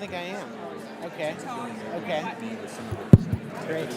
I think I am. Okay. Okay. Great.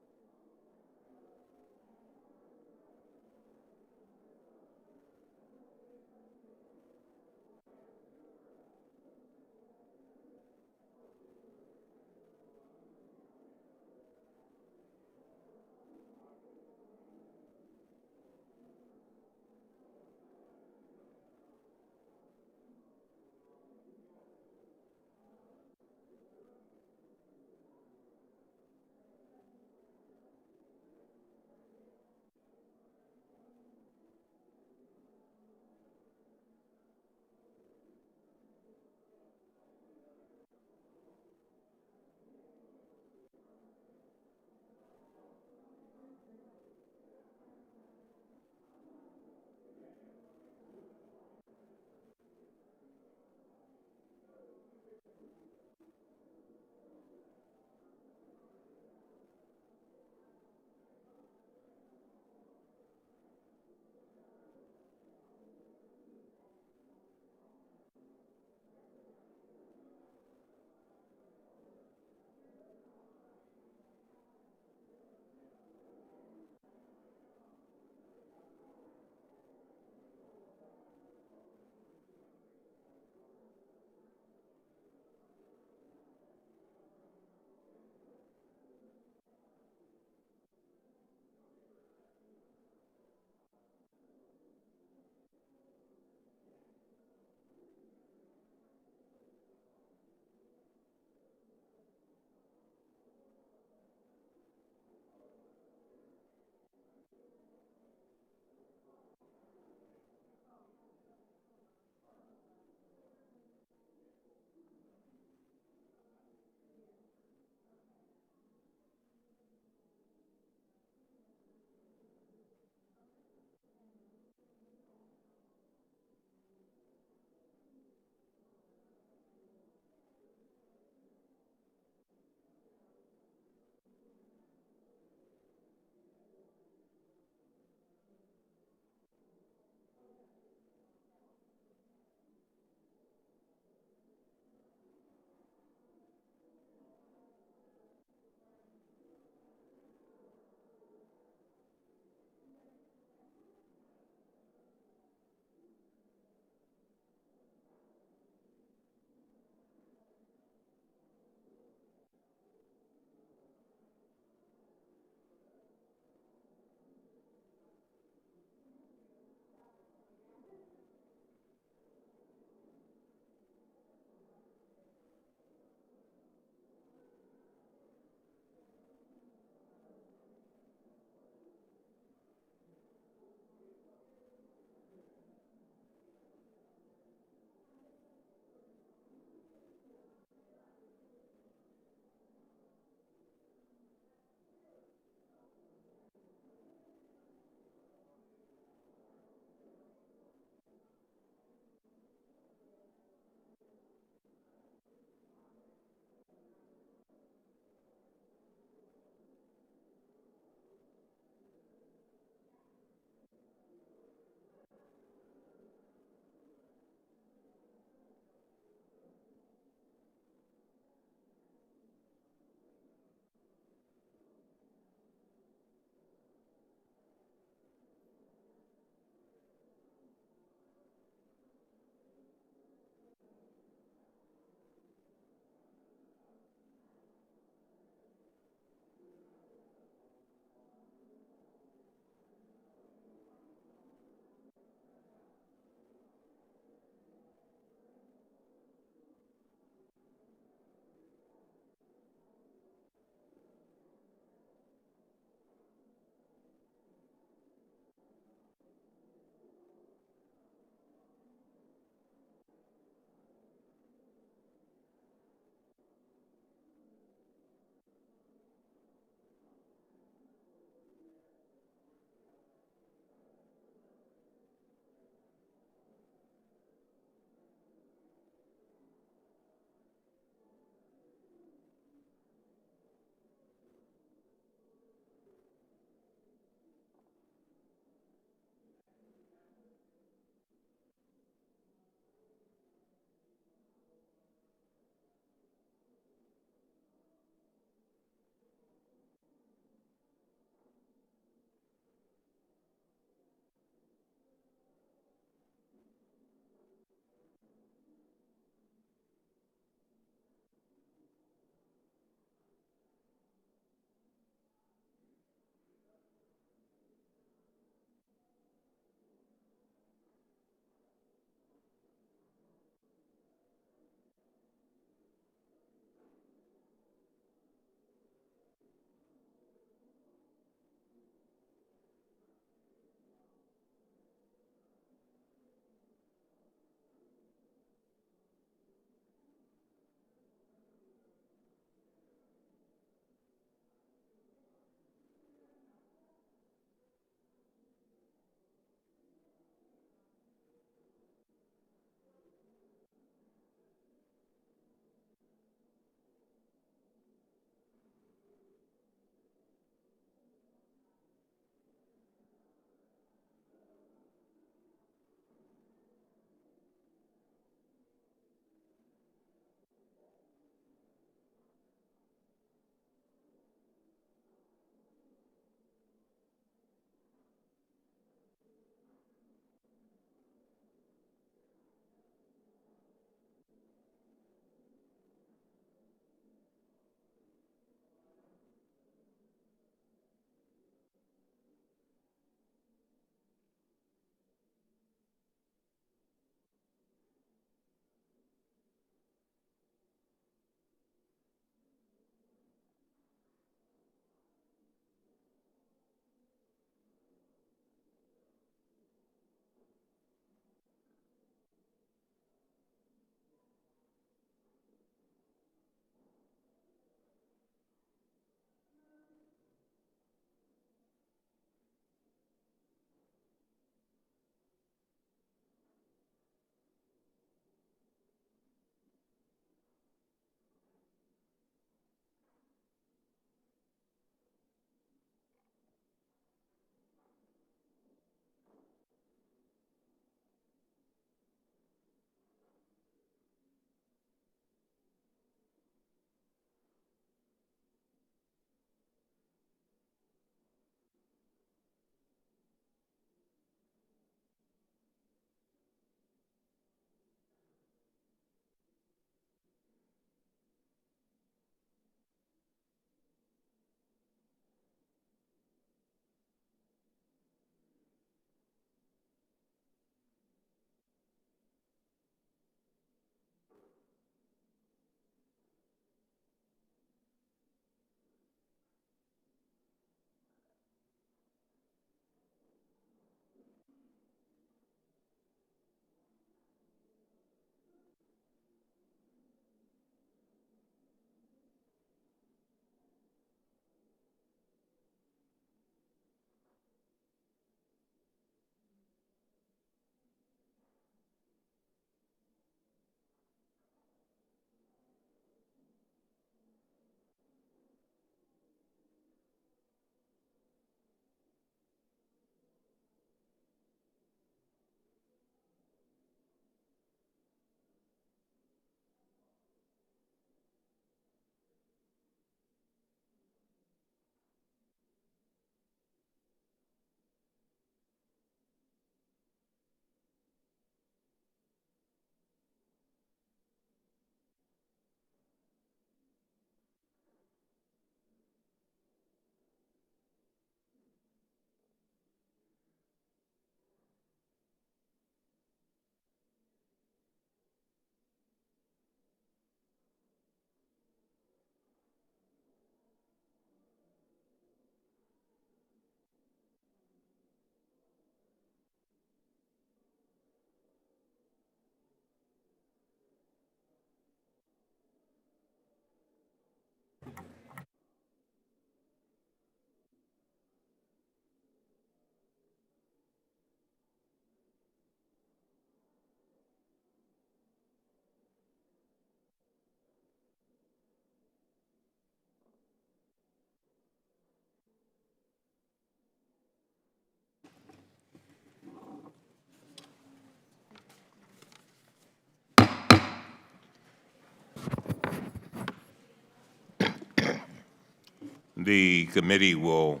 The committee will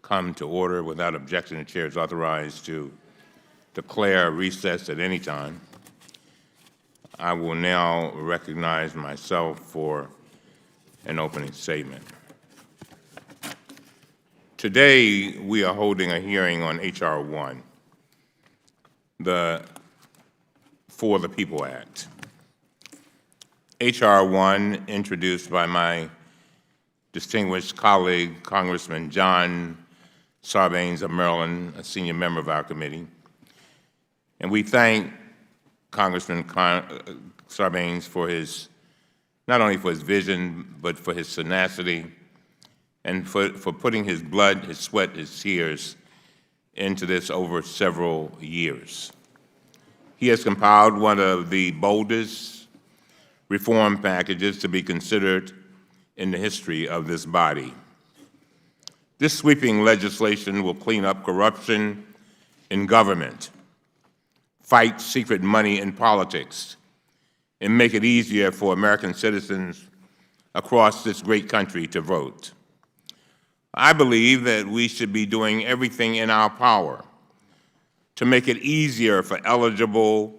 come to order. Without objection, the chair is authorized to declare recess at any time. I will now recognize myself for an opening statement. Today, we are holding a hearing on H.R.1, the For the People Act. H.R.1, introduced by my distinguished colleague, Congressman John Sarbanes of Maryland, a senior member of our committee. And we thank Congressman Sarbanes for his, not only for his vision, but for his tenacity and for putting his blood, his sweat, his tears into this over several years. He has compiled one of the boldest reform packages to be considered in the history of this body. This sweeping legislation will clean up corruption in government, fight secret money in politics, and make it easier for American citizens across this great country to vote. I believe that we should be doing everything in our power to make it easier for eligible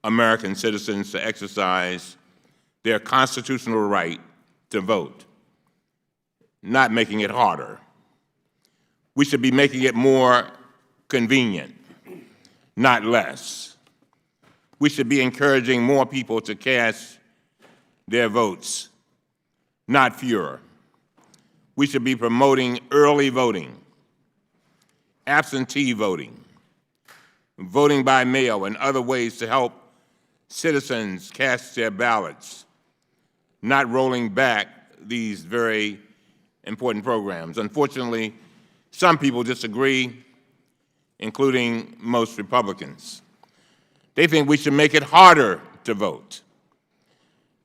American citizens to exercise their constitutional right to vote, not making it harder. We should be making it more convenient, not less. We should be encouraging more people to cast their votes, not fewer. We should be promoting early voting, absentee voting, voting by mail, and other ways to help citizens cast their ballots, not rolling back these very important programs. Unfortunately, some people disagree, including most Republicans. They think we should make it harder to vote.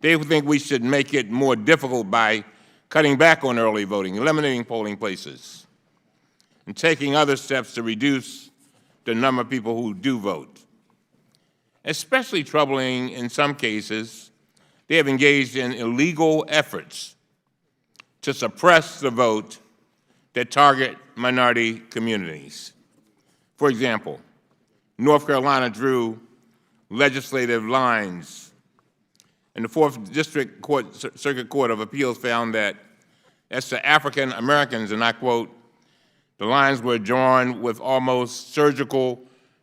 They think we should make it more difficult by cutting back on early voting, eliminating polling places, and taking other steps to reduce the number of people who do vote. Especially troubling in some cases, they have engaged in illegal efforts to suppress the vote that target minority communities. For example, North Carolina drew legislative lines, and the Fourth District Circuit Court of Appeals found that as to African Americans, and I quote, the lines were drawn with almost surgical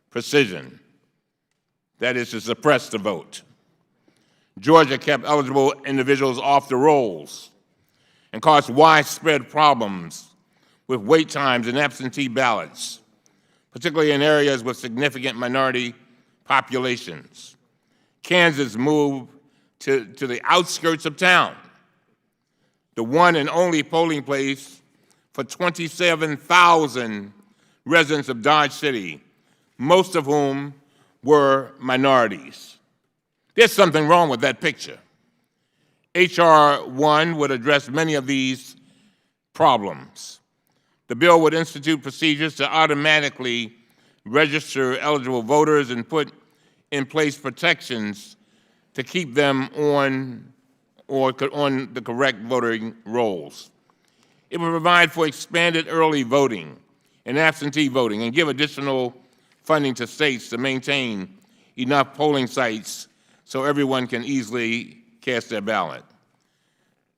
precision, that is to suppress the vote. Georgia kept eligible individuals off the rolls and caused widespread problems with wait times and absentee ballots, particularly in areas with significant minority populations. Kansas moved to the outskirts of town, the one and only polling place for 27,000 residents of Dodge City, most of whom were minorities. There's something wrong with that picture. H.R.1 would address many of these problems. The bill would institute procedures to automatically register eligible voters and put in place protections to keep them on the correct voting rolls. It would provide for expanded early voting and absentee voting and give additional funding to states to maintain enough polling sites so everyone can easily cast their ballot.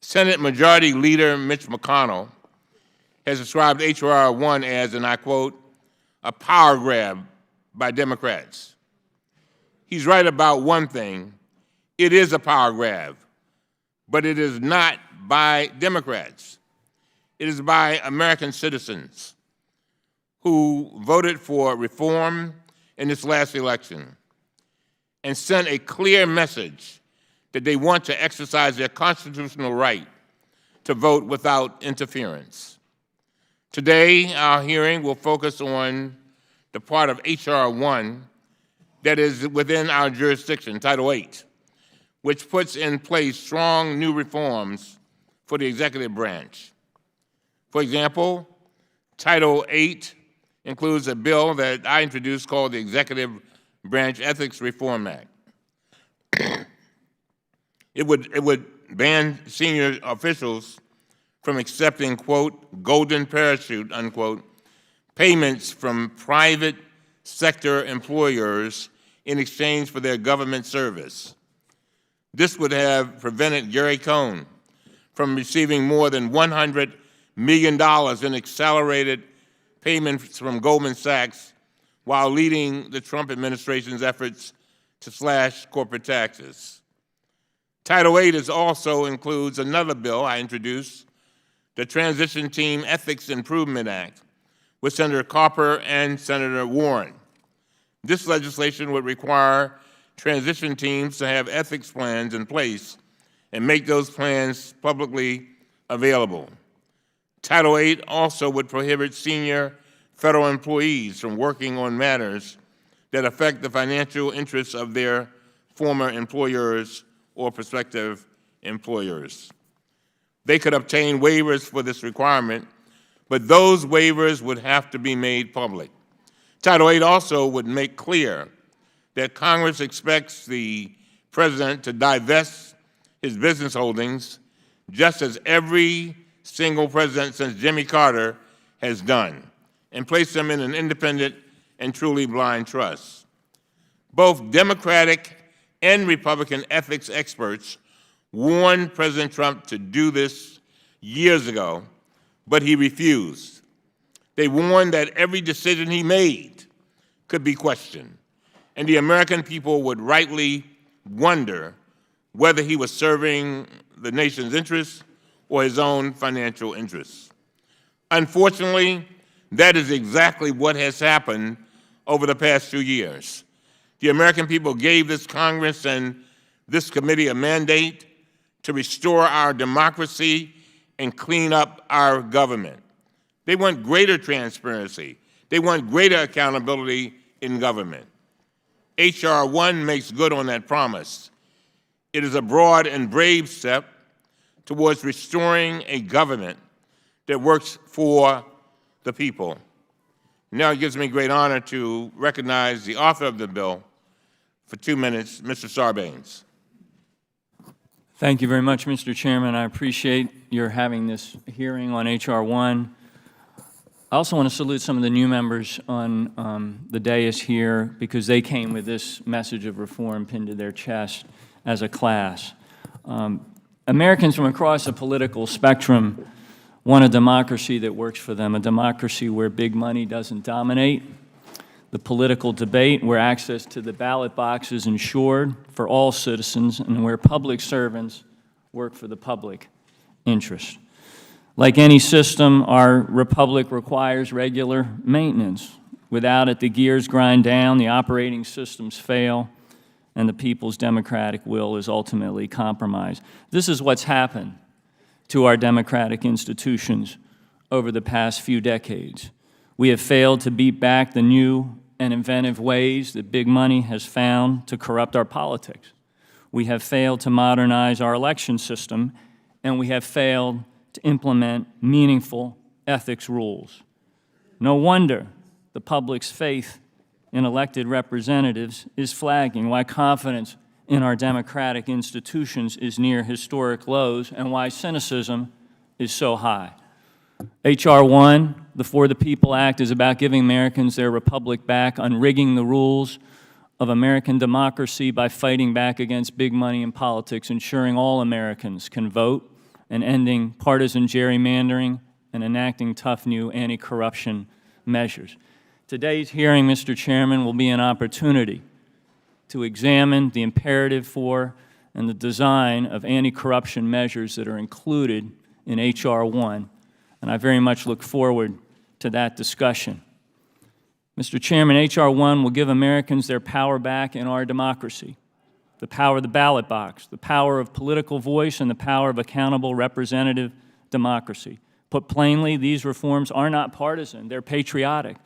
Senate Majority Leader Mitch McConnell has described H.R.1 as, and I quote, a power grab by Democrats. He's right about one thing. It is a power grab, but it is not by Democrats. It is by American citizens who voted for reform in this last election and sent a clear message that they want to exercise their constitutional right to vote without interference. Today, our hearing will focus on the part of H.R.1 that is within our jurisdiction, Title VIII, which puts in place strong new reforms for the executive branch. For example, Title VIII includes a bill that I introduced called the Executive Branch Ethics Reform Act. It would ban senior officials from accepting, quote, golden parachute, unquote, payments from private sector employers in exchange for their government service. This would have prevented Gary Cohn from receiving more than $100 million in accelerated payments from Goldman Sachs while leading the Trump administration's efforts to slash corporate taxes. Title VIII also includes another bill I introduced, the Transition Team Ethics Improvement Act, with Senator Carper and Senator Warren. This legislation would require transition teams to have ethics plans in place and make those plans publicly available. Title VIII also would prohibit senior federal employees from working on matters that affect the financial interests of their former employers or prospective employers. They could obtain waivers for this requirement, but those waivers would have to be made public. Title VIII also would make clear that Congress expects the President to divest his business holdings, just as every single president since Jimmy Carter has done, and place them in an independent and truly blind trust. Both Democratic and Republican ethics experts warned President Trump to do this years ago, but he refused. They warned that every decision he made could be questioned, and the American people would rightly wonder whether he was serving the nation's interests or his own financial interests. Unfortunately, that is exactly what has happened over the past few years. The American people gave this Congress and this committee a mandate to restore our democracy and clean up our government. They want greater transparency. They want greater accountability in government. H.R.1 makes good on that promise. It is a broad and brave step towards restoring a government that works for the people. Now it gives me great honor to recognize the author of the bill for 2 minutes, Mr. Sarbanes. Thank you very much, Mr. Chairman. I appreciate your having this hearing on H.R.1. I also want to salute some of the new members on the dais here because they came with this message of reform pinned to their chest as a class. Americans from across the political spectrum want a democracy that works for them, a democracy where big money doesn't dominate the political debate, where access to the ballot box is ensured for all citizens, and where public servants work for the public interest. Like any system, our republic requires regular maintenance. Without it, the gears grind down, the operating systems fail, and the people's democratic will is ultimately compromised. This is what's happened to our democratic institutions over the past few decades. We have failed to beat back the new and inventive ways that big money has found to corrupt our politics. We have failed to modernize our election system, and we have failed to implement meaningful ethics rules. No wonder the public's faith in elected representatives is flagging, why confidence in our democratic institutions is near historic lows, and why cynicism is so high. H.R.1, the For the People Act, is about giving Americans their republic back, unrigging the rules of American democracy by fighting back against big money in politics, ensuring all Americans can vote, and ending partisan gerrymandering and enacting tough new anti-corruption measures. Today's hearing, Mr. Chairman, will be an opportunity to examine the imperative for and the design of anti-corruption measures that are included in H.R.1, and I very much look forward to that discussion. Mr. Chairman, H.R.1 will give Americans their power back in our democracy, the power of the ballot box, the power of political voice, and the power of accountable representative democracy. Put plainly, these reforms are not partisan, they're patriotic.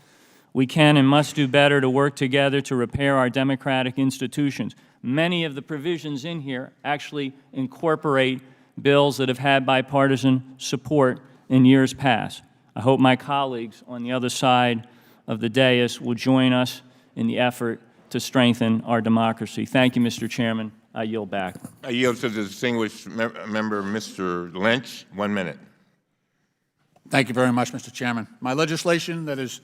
We can and must do better to work together to repair our democratic institutions. Many of the provisions in here actually incorporate bills that have had bipartisan support in years past. I hope my colleagues on the other side of the dais will join us in the effort to strengthen our democracy. Thank you, Mr. Chairman. I yield back. I yield to the distinguished member, Mr. Lynch. 1 minute. Thank you very much, Mr. Chairman. My legislation that is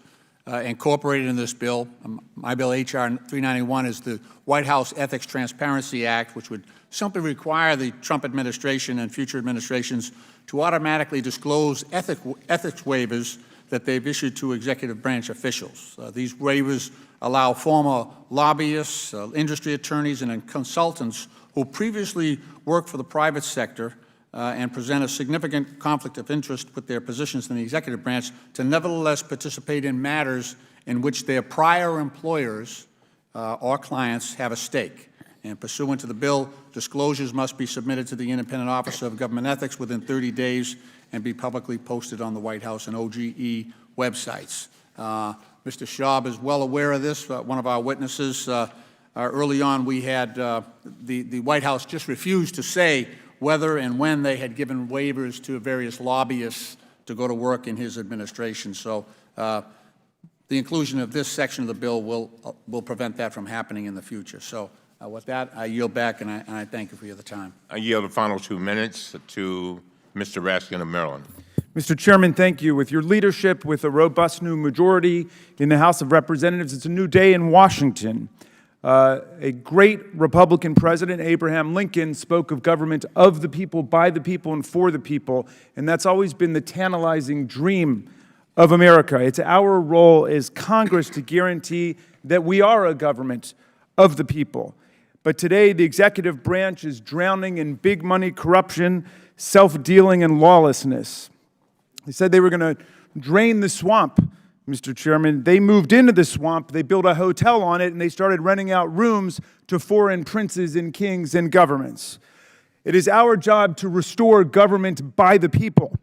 incorporated in this bill, my bill H.R. 391, is the White House Ethics Transparency Act, which would simply require the Trump administration and future administrations to automatically disclose ethics waivers that they've issued to executive branch officials. These waivers allow former lobbyists, industry attorneys, and consultants who previously worked for the private sector and present a significant conflict of interest with their positions in the executive branch to nevertheless participate in matters in which their prior employers or clients have a stake. And pursuant to the bill, disclosures must be submitted to the Independent Office of Government Ethics within 30 days and be publicly posted on the White House and OGE websites. Mr. Schaub is well aware of this, one of our witnesses. Early on, we had the White House just refused to say whether and when they had given waivers to various lobbyists to go to work in his administration. So the inclusion of this section of the bill will prevent that from happening in the future. So with that, I yield back, and I thank you for your time. I yield the final 2 minutes to Mr. Raskin of Maryland. Mr. Chairman, thank you. With your leadership, with a robust new majority in the House of Representatives, it's a new day in Washington. A great Republican president, Abraham Lincoln, spoke of government of the people, by the people, and for the people, and that's always been the tantalizing dream of America. It's our role as Congress to guarantee that we are a government of the people. But today, the executive branch is drowning in big money corruption, self-dealing, and lawlessness. They said they were going to drain the swamp, Mr. Chairman. They moved into the swamp, they built a hotel on it, and they started renting out rooms to foreign princes and kings and governments. It is our job to restore government by the people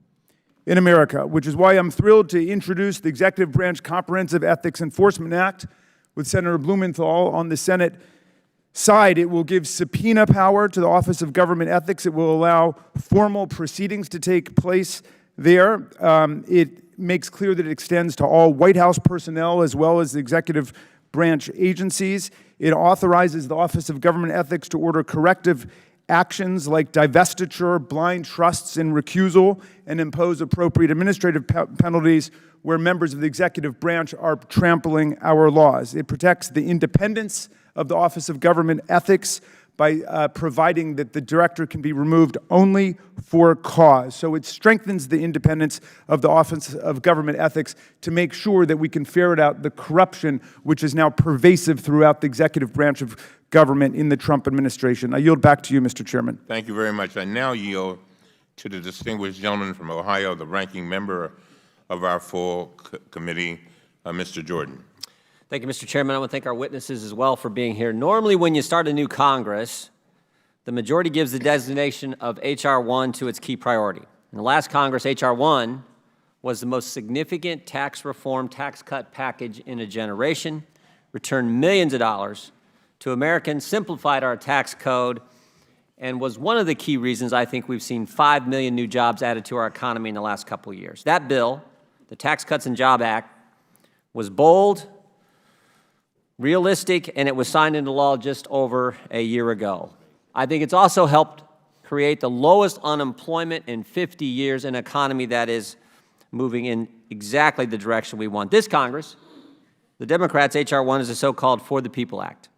in America, which is why I'm thrilled to introduce the Executive Branch Comprehensive Ethics Enforcement Act with Senator Blumenthal on the Senate side. It will give subpoena power to the Office of Government Ethics. It will allow formal proceedings to take place there. It makes clear that it extends to all White House personnel as well as the executive branch agencies. It authorizes the Office of Government Ethics to order corrective actions like divestiture, blind trusts, and recusal, and impose appropriate administrative penalties where members of the executive branch are trampling our laws. It protects the independence of the Office of Government Ethics by providing that the director can be removed only for cause. So it strengthens the independence of the Office of Government Ethics to make sure that we can ferret out the corruption which is now pervasive throughout the executive branch of government in the Trump administration. I yield back to you, Mr. Chairman. Thank you very much. I now yield to the distinguished gentleman from Ohio, the ranking member of our full committee, Mr. Jordan. Thank you, Mr. Chairman. I want to thank our witnesses as well for being here. Normally, when you start a new Congress, the majority gives the designation of H.R.1 to its key priority. In the last Congress, H.R.1 was the most significant tax reform, tax cut package in a generation, returned millions of dollars to Americans, simplified our tax code, and was one of the key reasons I think we've seen 5 million new jobs added to our economy in the last couple of years. That bill, the Tax Cuts and Jobs Act, was bold, realistic, and it was signed into law just over a year ago. I think it's also helped create the lowest unemployment in 50 years, an economy that is moving in exactly the direction we want. This Congress, the Democrats' H.R.1 is the so-called For the People Act.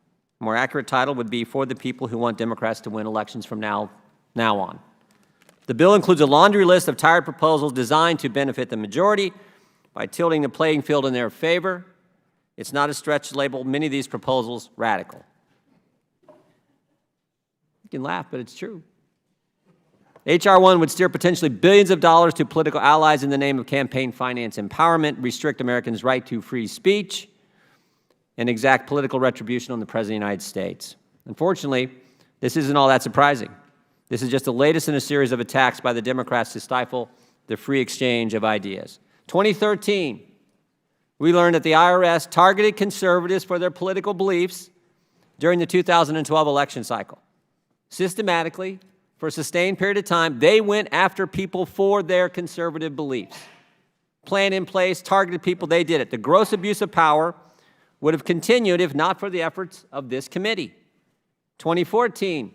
A more accurate title would be For the People Who Want Democrats to Win Elections from now on. The bill includes a laundry list of tired proposals designed to benefit the majority by tilting the playing field in their favor. It's not a stretch to label many of these proposals radical. You can laugh, but it's true. H.R.1 would steer potentially billions of dollars to political allies in the name of campaign finance empowerment, restrict Americans' right to free speech, and exact political retribution on the President of the United States. Unfortunately, this isn't all that surprising. This is just the latest in a series of attacks by the Democrats to stifle the free exchange of ideas. 2013, we learned that the IRS targeted conservatives for their political beliefs during the 2012 election cycle. Systematically, for a sustained period of time, they went after people for their conservative beliefs. Plan in place, targeted people, they did it. The gross abuse of power would have continued if not for the efforts of this committee. 2014,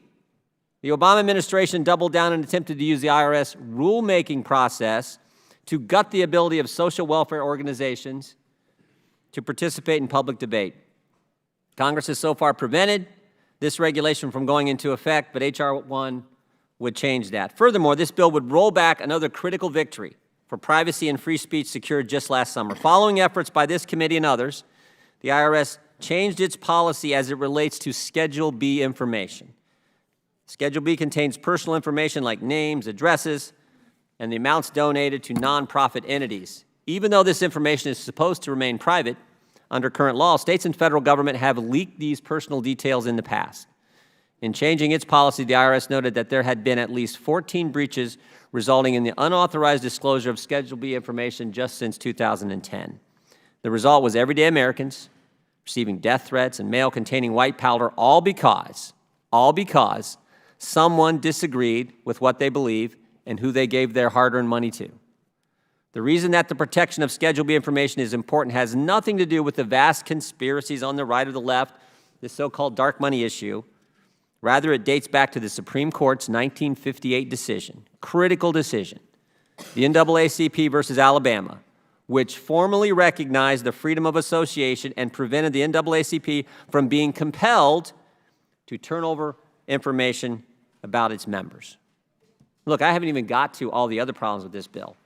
the Obama administration doubled down and attempted to use the IRS rulemaking process to gut the ability of social welfare organizations to participate in public debate. Congress has so far prevented this regulation from going into effect, but H.R. 1 would change that. Furthermore, this bill would roll back another critical victory for privacy and free speech secured just last summer. Following efforts by this committee and others, the IRS changed its policy as it relates to Schedule B information. Schedule B contains personal information like names, addresses, and the amounts donated to nonprofit entities. Even though this information is supposed to remain private, under current law, states and federal government have leaked these personal details in the past. In changing its policy, the IRS noted that there had been at least 14 breaches resulting in the unauthorized disclosure of Schedule B information just since 2010. The result was everyday Americans receiving death threats and mail containing white powder, all because someone disagreed with what they believe and who they gave their hard-earned money to. The reason that the protection of Schedule B information is important has nothing to do with the vast conspiracies on the right or the left, the so-called dark money issue. Rather, it dates back to the Supreme Court's 1958 decision, critical decision, the NAACP versus Alabama, which formally recognized the freedom of association and prevented the NAACP from being compelled to turn over information about its members. Look, I haven't even got to all the other problems with this bill.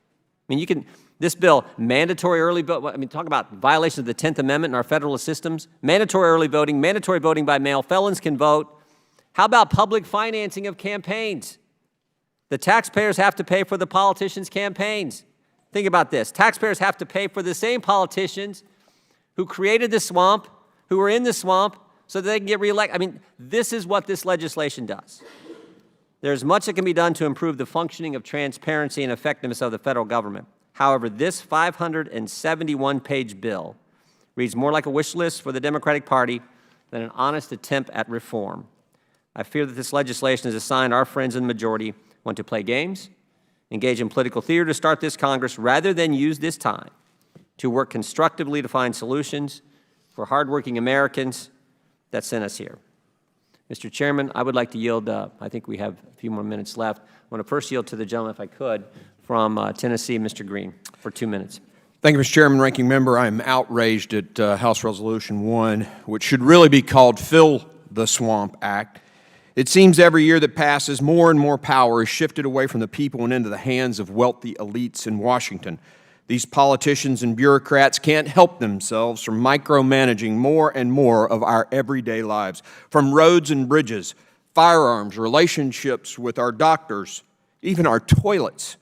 I mean, this bill, mandatory early vote, talk about violation of the 10th Amendment in our federal systems, mandatory early voting, mandatory voting by mail, felons can vote. How about public financing of campaigns? The taxpayers have to pay for the politicians' campaigns. Think about this. Taxpayers have to pay for the same politicians who created the swamp, who were in the swamp, so that they can get reelected. This is what this legislation does. There's much that can be done to improve the functioning of transparency and effectiveness of the federal government. However, this 571-page bill reads more like a wish list for the Democratic Party than an honest attempt at reform. I fear that this legislation is a sign our friends in the majority want to play games, engage in political theater to start this Congress, rather than use this time to work constructively to find solutions for hardworking Americans that sent us here. Mr. Chairman, I would like to yield, I think we have a few more minutes left. I want to first yield to the gentleman, if I could, from Tennessee, Mr. Green, for 2 minutes. Thank you, Mr. Chairman, Ranking Member. I am outraged at House Resolution 1, which should really be called Fill the Swamp Act. It seems every year that passes, more and more power is shifted away from the people and into the hands of wealthy elites in Washington. These politicians and bureaucrats can't help themselves from micromanaging more and more of our everyday lives, from roads and bridges, firearms, relationships with our doctors, even our toilets.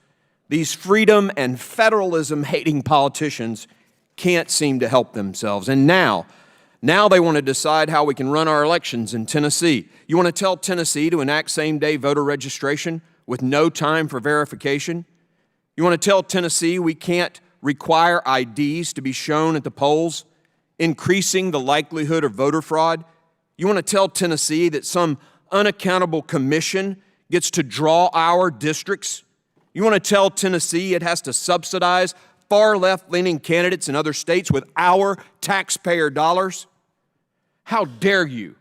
These freedom and federalism-hating politicians can't seem to help themselves. And now they want to decide how we can run our elections in Tennessee. You want to tell Tennessee to enact same-day voter registration with no time for verification? You want to tell Tennessee we can't require IDs to be shown at the polls, increasing the likelihood of voter fraud? You want to tell Tennessee that some unaccountable commission gets to draw our districts? You want to tell Tennessee it has to subsidize far left-leaning candidates in other states with our taxpayer dollars? How dare you?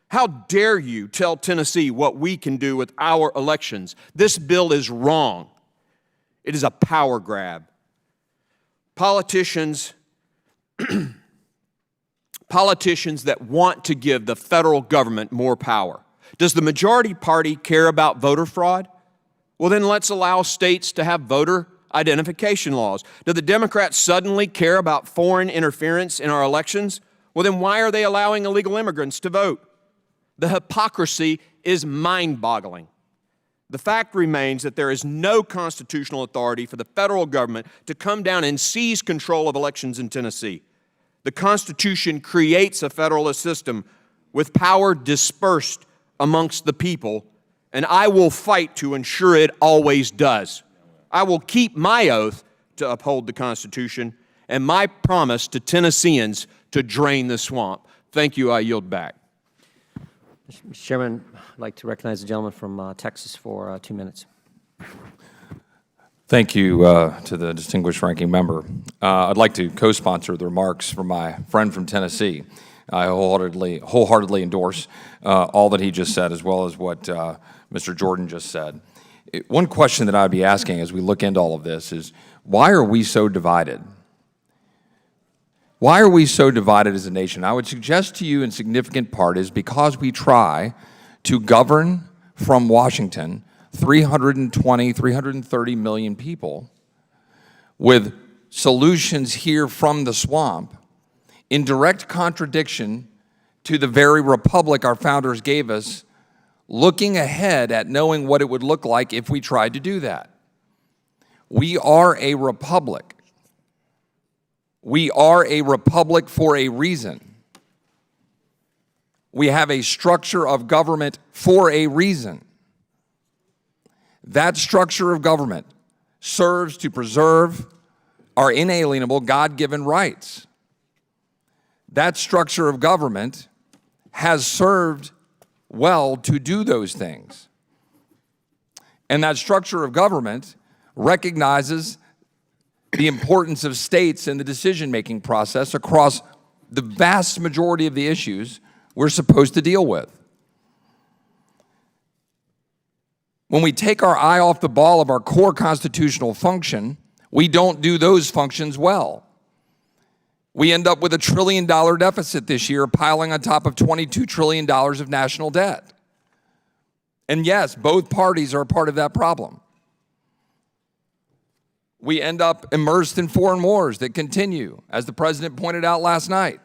How dare you tell Tennessee what we can do with our elections? This bill is wrong. It is a power grab. Politicians that want to give the federal government more power. Does the majority party care about voter fraud? Well, then let's allow states to have voter identification laws. Do the Democrats suddenly care about foreign interference in our elections? Well, then why are they allowing illegal immigrants to vote? The hypocrisy is mind-boggling. The fact remains that there is no constitutional authority for the federal government to come down and seize control of elections in Tennessee. The Constitution creates a federalist system with power dispersed amongst the people, and I will fight to ensure it always does. I will keep my oath to uphold the Constitution and my promise to Tennesseans to drain the swamp. Thank you. I yield back. Mr. Chairman, I'd like to recognize the gentleman from Texas for 2 minutes. Thank you to the distinguished ranking member. I'd like to co-sponsor the remarks from my friend from Tennessee. I wholeheartedly endorse all that he just said, as well as what Mr. Jordan just said. One question that I'd be asking as we look into all of this is, why are we so divided? Why are we so divided as a nation? I would suggest to you in significant part is because we try to govern from Washington 320, 330 million people with solutions here from the swamp in direct contradiction to the very republic our founders gave us, looking ahead at knowing what it would look like if we tried to do that. We are a republic. We are a republic for a reason. We have a structure of government for a reason. That structure of government serves to preserve our inalienable God-given rights. That structure of government has served well to do those things. And that structure of government recognizes the importance of states in the decision-making process across the vast majority of the issues we're supposed to deal with. When we take our eye off the ball of our core constitutional function, we don't do those functions well. We end up with $1 trillion deficit this year, piling on top of $22 trillion of national debt. And yes, both parties are a part of that problem. We end up immersed in foreign wars that continue, as the president pointed out last night.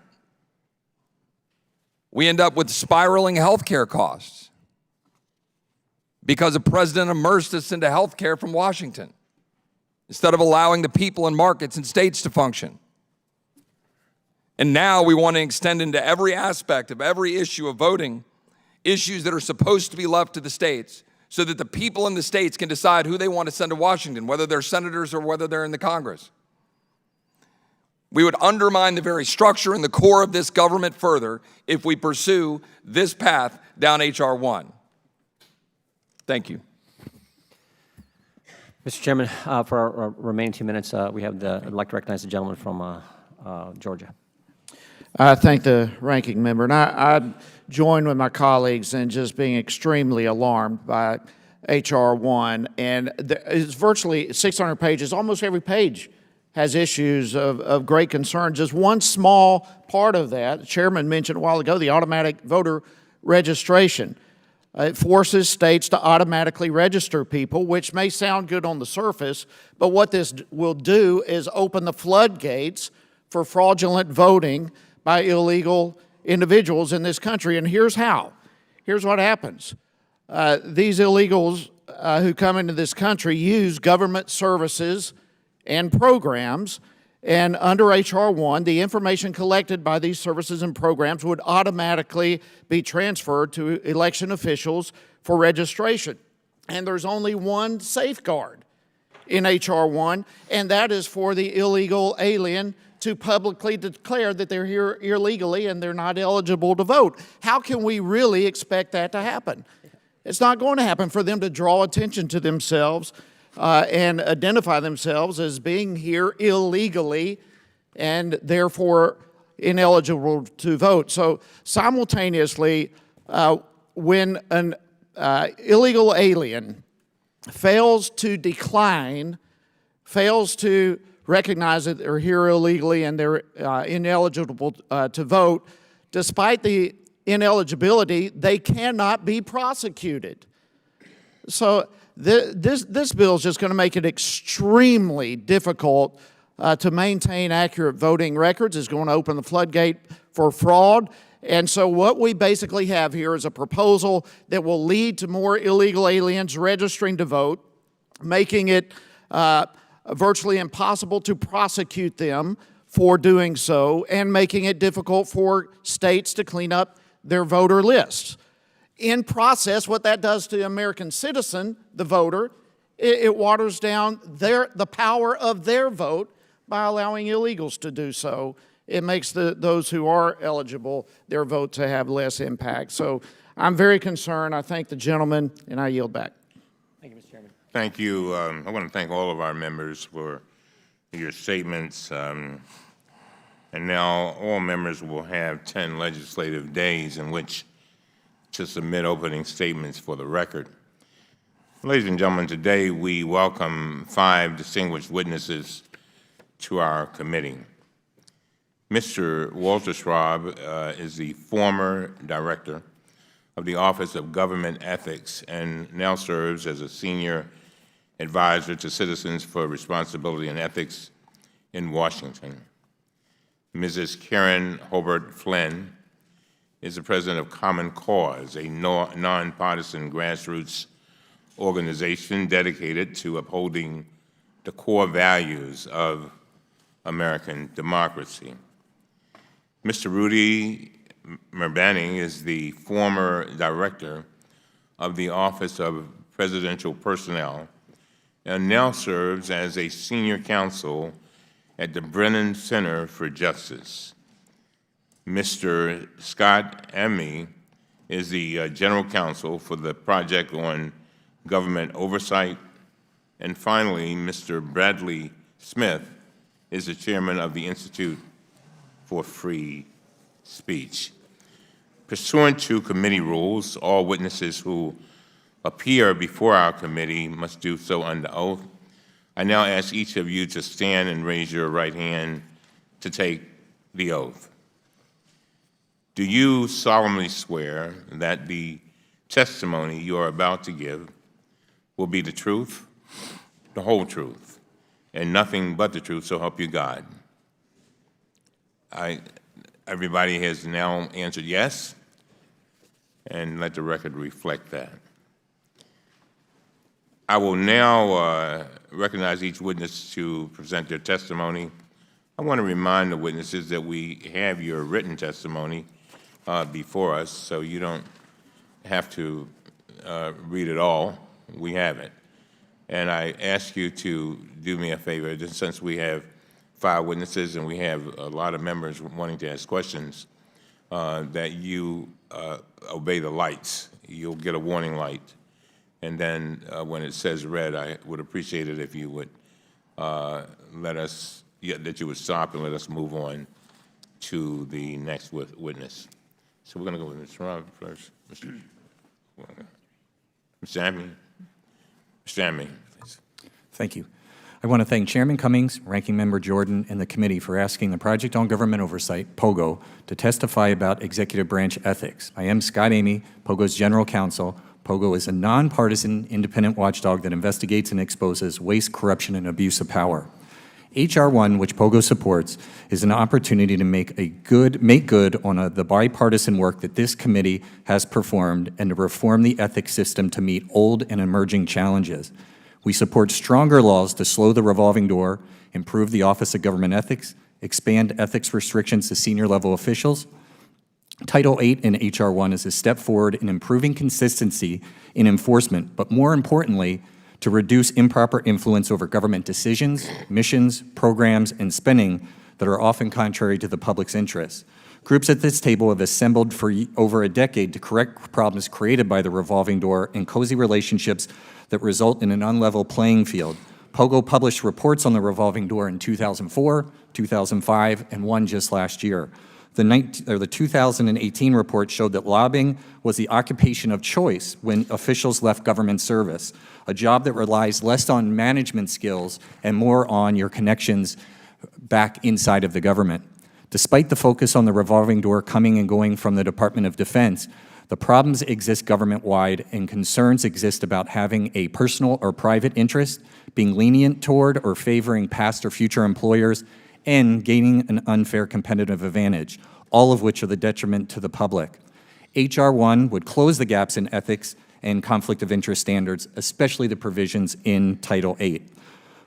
We end up with spiraling healthcare costs because the president immersed us into healthcare from Washington instead of allowing the people and markets and states to function. And now we want to extend into every aspect of every issue of voting, issues that are supposed to be left to the states, so that the people in the states can decide who they want to send to Washington, whether they're senators or whether they're in the Congress. We would undermine the very structure and the core of this government further if we pursue this path down H.R.1. Thank you. Mr. Chairman, for our remaining 2 minutes, I'd like to recognize the gentleman from Georgia. I thank the ranking member, and I join with my colleagues in just being extremely alarmed by H.R.1, and it's virtually 600 pages. Almost every page has issues of great concern. Just one small part of that, the chairman mentioned a while ago, the automatic voter registration. It forces states to automatically register people, which may sound good on the surface, but what this will do is open the floodgates for fraudulent voting by illegal individuals in this country. And here's how. Here's what happens. These illegals who come into this country use government services and programs, and under H.R.1, the information collected by these services and programs would automatically be transferred to election officials for registration. And there's only one safeguard in H.R.1, and that is for the illegal alien to publicly declare that they're here illegally and they're not eligible to vote. How can we really expect that to happen? It's not going to happen for them to draw attention to themselves and identify themselves as being here illegally and therefore ineligible to vote. So simultaneously, when an illegal alien fails to decline, fails to recognize that they're here illegally and they're ineligible to vote, despite the ineligibility, they cannot be prosecuted. So this bill is just going to make it extremely difficult to maintain accurate voting records. It's going to open the floodgate for fraud. And so what we basically have here is a proposal that will lead to more illegal aliens registering to vote, making it virtually impossible to prosecute them for doing so, and making it difficult for states to clean up their voter lists. In process, what that does to the American citizen, the voter, it waters down the power of their vote by allowing illegals to do so. It makes those who are eligible, their vote to have less impact. So I'm very concerned. I thank the gentleman, and I yield back. Thank you, Mr. Chairman. Thank you. I want to thank all of our members for your statements. And now all members will have 10 legislative days in which to submit opening statements for the record. Ladies and gentlemen, today we welcome 5 distinguished witnesses to our committee. Mr. Walter Schwab is the former director of the Office of Government Ethics and now serves as a senior advisor to Citizens for Responsibility and Ethics in Washington. Mrs. Karen Hobart Flynn is the president of Common Cause, a nonpartisan grassroots organization dedicated to upholding the core values of American democracy. Mr. Rudy Merbani is the former director of the Office of Presidential Personnel and now serves as a senior counsel at the Brennan Center for Justice. Mr. Scott Amey is the general counsel for the Project on Government Oversight. And finally, Mr. Bradley Smith is the chairman of the Institute for Free Speech. Pursuant to committee rules, all witnesses who appear before our committee must do so under oath. I now ask each of you to stand and raise your right hand to take the oath. Do you solemnly swear that the testimony you are about to give will be the truth, the whole truth, and nothing but the truth, so help you God? Everybody has now answered yes, and let the record reflect that. I will now recognize each witness to present their testimony. I want to remind the witnesses that we have your written testimony before us, so you don't have to read it all. We have it. And I ask you to do me a favor, just since we have 5 witnesses and we have a lot of members wanting to ask questions, that you obey the lights. You'll get a warning light. And then when it says red, I would appreciate it if you would that you would stop and let us move on to the next witness. So we're going to go with Mr. Rob first. Mr. Amey. Mr. Amey, please. Thank you. I want to thank Chairman Cummings, Ranking Member Jordan, and the committee for asking the Project on Government Oversight, POGO, to testify about executive branch ethics. I am Scott Amey, POGO's General Counsel. POGO is a nonpartisan, independent watchdog that investigates and exposes waste, corruption, and abuse of power. H.R.1, which POGO supports, is an opportunity to make good on the bipartisan work that this committee has performed and to reform the ethics system to meet old and emerging challenges. We support stronger laws to slow the revolving door, improve the Office of Government Ethics, expand ethics restrictions to senior-level officials. Title VIII in H.R.1 is a step forward in improving consistency in enforcement, but more importantly, to reduce improper influence over government decisions, missions, programs, and spending that are often contrary to the public's interests. Groups at this table have assembled for over a decade to correct problems created by the revolving door and cozy relationships that result in an unlevel playing field. POGO published reports on the revolving door in 2004, 2005, and one just last year. The 2018 report showed that lobbying was the occupation of choice when officials left government service, a job that relies less on management skills and more on your connections back inside of the government. Despite the focus on the revolving door coming and going from the Department of Defense, the problems exist government-wide and concerns exist about having a personal or private interest, being lenient toward or favoring past or future employers, and gaining an unfair competitive advantage, all of which are the detriment to the public. H.R.1 would close the gaps in ethics and conflict of interest standards, especially the provisions in Title VIII.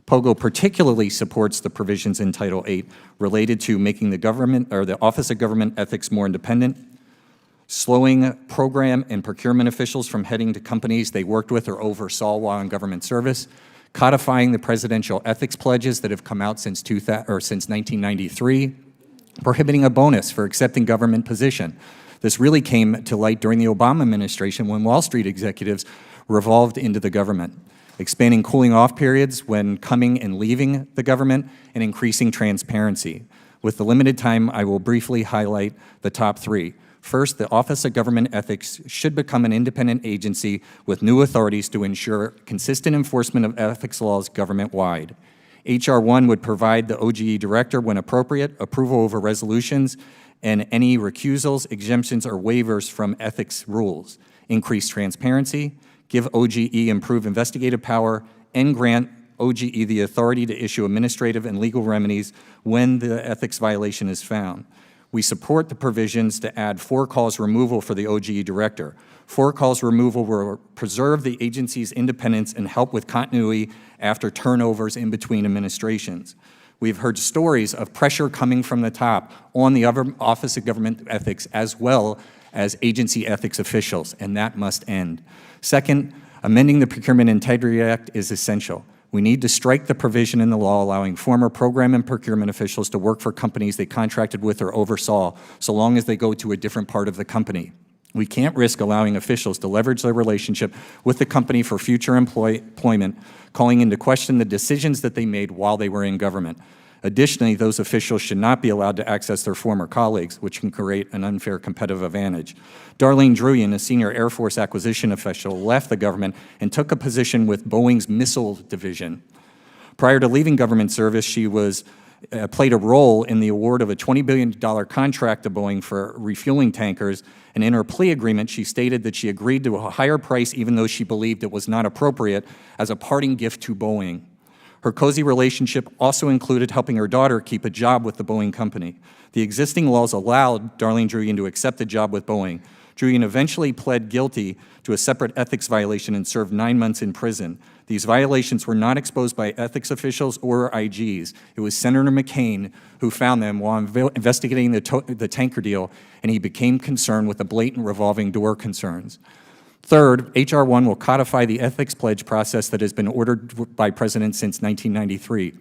POGO particularly supports the provisions in Title VIII related to making the government or the Office of Government Ethics more independent, slowing program and procurement officials from heading to companies they worked with or oversaw while in government service, codifying the presidential ethics pledges that have come out since 1993, prohibiting a bonus for accepting government position. This really came to light during the Obama administration when Wall Street executives revolved into the government, expanding cooling off periods when coming and leaving the government, and increasing transparency. With the limited time, I will briefly highlight the top 3. First, the Office of Government Ethics should become an independent agency with new authorities to ensure consistent enforcement of ethics laws government-wide. H.R.1 would provide the OGE director, when appropriate, approval over resolutions and any recusals, exemptions, or waivers from ethics rules, increase transparency, give OGE improved investigative power, and grant OGE the authority to issue administrative and legal remedies when the ethics violation is found. We support the provisions to add for-cause removal for the OGE director. For-cause removal will preserve the agency's independence and help with continuity after turnovers in between administrations. We've heard stories of pressure coming from the top on the Office of Government Ethics as well as agency ethics officials, and that must end. Second, amending the Procurement Integrity Act is essential. We need to strike the provision in the law allowing former program and procurement officials to work for companies they contracted with or oversaw, so long as they go to a different part of the company. We can't risk allowing officials to leverage their relationship with the company for future employment, calling into question the decisions that they made while they were in government. Additionally, those officials should not be allowed to access their former colleagues, which can create an unfair competitive advantage. Darlene Druyan, a senior Air Force acquisition official, left the government and took a position with Boeing's missile division. Prior to leaving government service, she played a role in the award of a $20 billion contract to Boeing for refueling tankers, and in her plea agreement, she stated that she agreed to a higher price even though she believed it was not appropriate as a parting gift to Boeing. Her cozy relationship also included helping her daughter keep a job with the Boeing company. The existing laws allowed Darlene Druyan to accept a job with Boeing. Druyan eventually pled guilty to a separate ethics violation and served 9 months in prison. These violations were not exposed by ethics officials or IGs. It was Senator McCain who found them while investigating the tanker deal, and he became concerned with the blatant revolving door concerns. Third, H.R.1 will codify the ethics pledge process that has been ordered by President since 1993.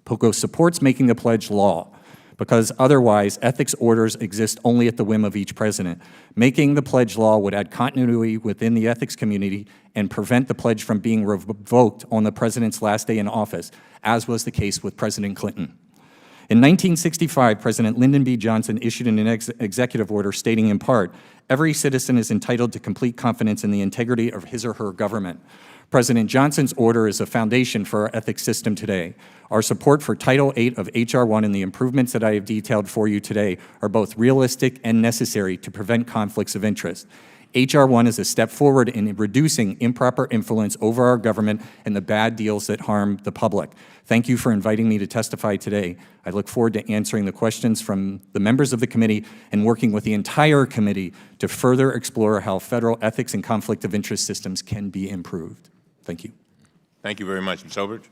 POGO supports making the pledge law, because otherwise ethics orders exist only at the whim of each president. Making the pledge law would add continuity within the ethics community and prevent the pledge from being revoked on the president's last day in office, as was the case with President Clinton. In 1965, President Lyndon B. Johnson issued an executive order stating in part, "Every citizen is entitled to complete confidence in the integrity of his or her government." President Johnson's order is a foundation for our ethics system today. Our support for Title VIII of H.R.1 and the improvements that I have detailed for you today are both realistic and necessary to prevent conflicts of interest. H.R.1 is a step forward in reducing improper influence over our government and the bad deals that harm the public. Thank you for inviting me to testify today. I look forward to answering the questions from the members of the committee and working with the entire committee to further explore how federal ethics and conflict of interest systems can be improved. Thank you. Thank you very much, Ms. Obert.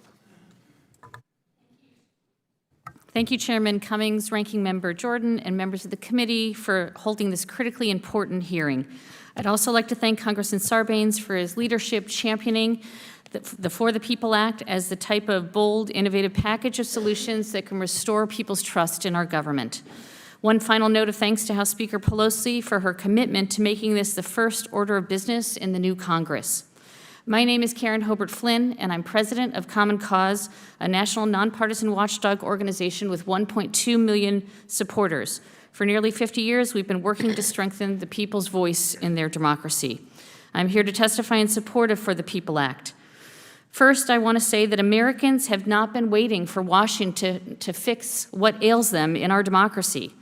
Thank you, Chairman Cummings, Ranking Member Jordan, and members of the committee for holding this critically important hearing. I'd also like to thank Congressman Sarbanes for his leadership championing the For the People Act as the type of bold, innovative package of solutions that can restore people's trust in our government. One final note of thanks to House Speaker Pelosi for her commitment to making this the first order of business in the new Congress. My name is Karen Hobart Flynn, and I'm president of Common Cause, a national nonpartisan watchdog organization with 1.2 million supporters. For nearly 50 years, we've been working to strengthen the people's voice in their democracy. I'm here to testify in support of For the People Act. First, I want to say that Americans have not been waiting for Washington to fix what ails them in our democracy.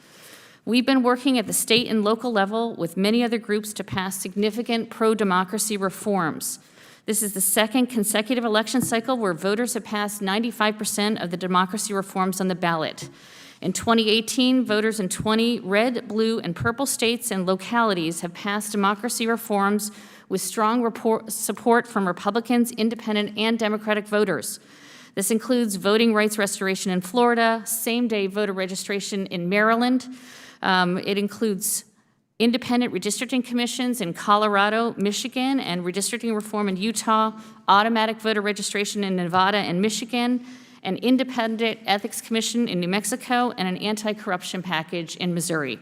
We've been working at the state and local level with many other groups to pass significant pro-democracy reforms. This is the second consecutive election cycle where voters have passed 95% of the democracy reforms on the ballot. In 2018, voters in 20 red, blue, and purple states and localities have passed democracy reforms with strong support from Republicans, independent, and Democratic voters. This includes voting rights restoration in Florida, same-day voter registration in Maryland. It includes independent redistricting commissions in Colorado, Michigan, and redistricting reform in Utah, automatic voter registration in Nevada and Michigan, an independent ethics commission in New Mexico, and an anti-corruption package in Missouri.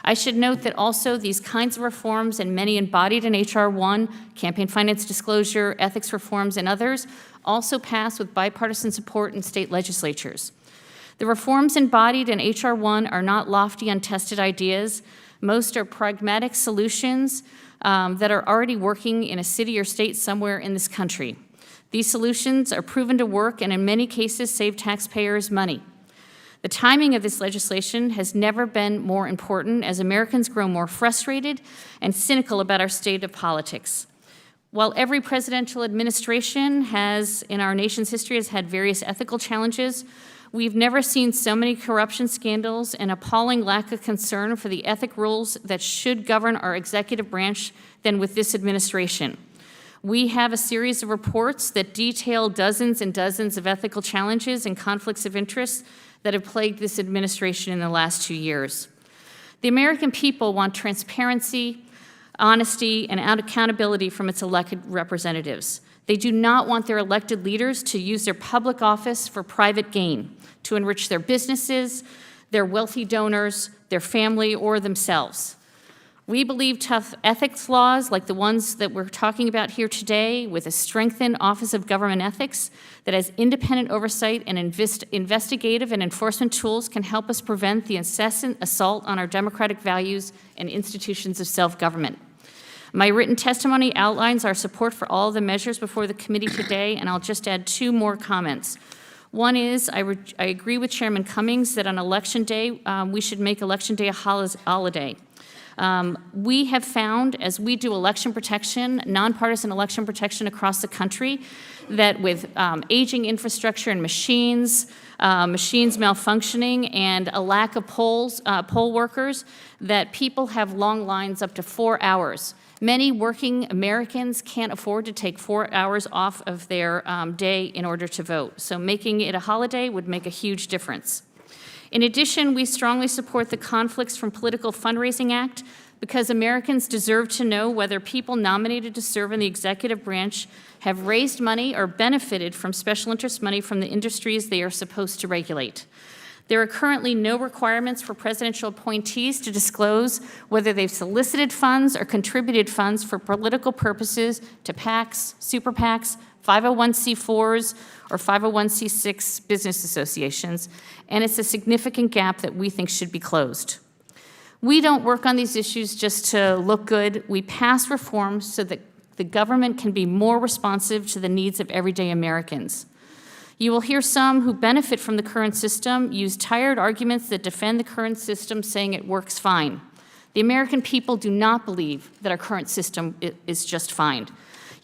I should note that also these kinds of reforms and many embodied in H.R.1, campaign finance disclosure, ethics reforms, and others also pass with bipartisan support in state legislatures. The reforms embodied in H.R.1 are not lofty, untested ideas. Most are pragmatic solutions that are already working in a city or state somewhere in this country. These solutions are proven to work and in many cases save taxpayers money. The timing of this legislation has never been more important as Americans grow more frustrated and cynical about our state of politics. While every presidential administration in our nation's history has had various ethical challenges, we've never seen so many corruption scandals and appalling lack of concern for the ethic rules that should govern our executive branch than with this administration. We have a series of reports that detail dozens and dozens of ethical challenges and conflicts of interest that have plagued this administration in the last 2 years. The American people want transparency, honesty, and accountability from its elected representatives. They do not want their elected leaders to use their public office for private gain, to enrich their businesses, their wealthy donors, their family, or themselves. We believe tough ethics laws like the ones that we're talking about here today, with a strengthened Office of Government Ethics that has independent oversight and investigative and enforcement tools, can help us prevent the incessant assault on our democratic values and institutions of self-government. My written testimony outlines our support for all the measures before the committee today, and I'll just add 2 more comments. One is, I agree with Chairman Cummings that on Election Day, we should make Election Day a holiday. We have found, as we do election protection, nonpartisan election protection across the country, that with aging infrastructure and machines malfunctioning, and a lack of poll workers, that people have long lines up to 4 hours. Many working Americans can't afford to take 4 hours off of their day in order to vote. So making it a holiday would make a huge difference. In addition, we strongly support the Conflicts from Political Fundraising Act because Americans deserve to know whether people nominated to serve in the executive branch have raised money or benefited from special interest money from the industries they are supposed to regulate. There are currently no requirements for presidential appointees to disclose whether they've solicited funds or contributed funds for political purposes to PACs, super PACs, 501c4s, or 501c6 business associations, and it's a significant gap that we think should be closed. We don't work on these issues just to look good. We pass reforms so that the government can be more responsive to the needs of everyday Americans. You will hear some who benefit from the current system use tired arguments that defend the current system, saying it works fine. The American people do not believe that our current system is just fine.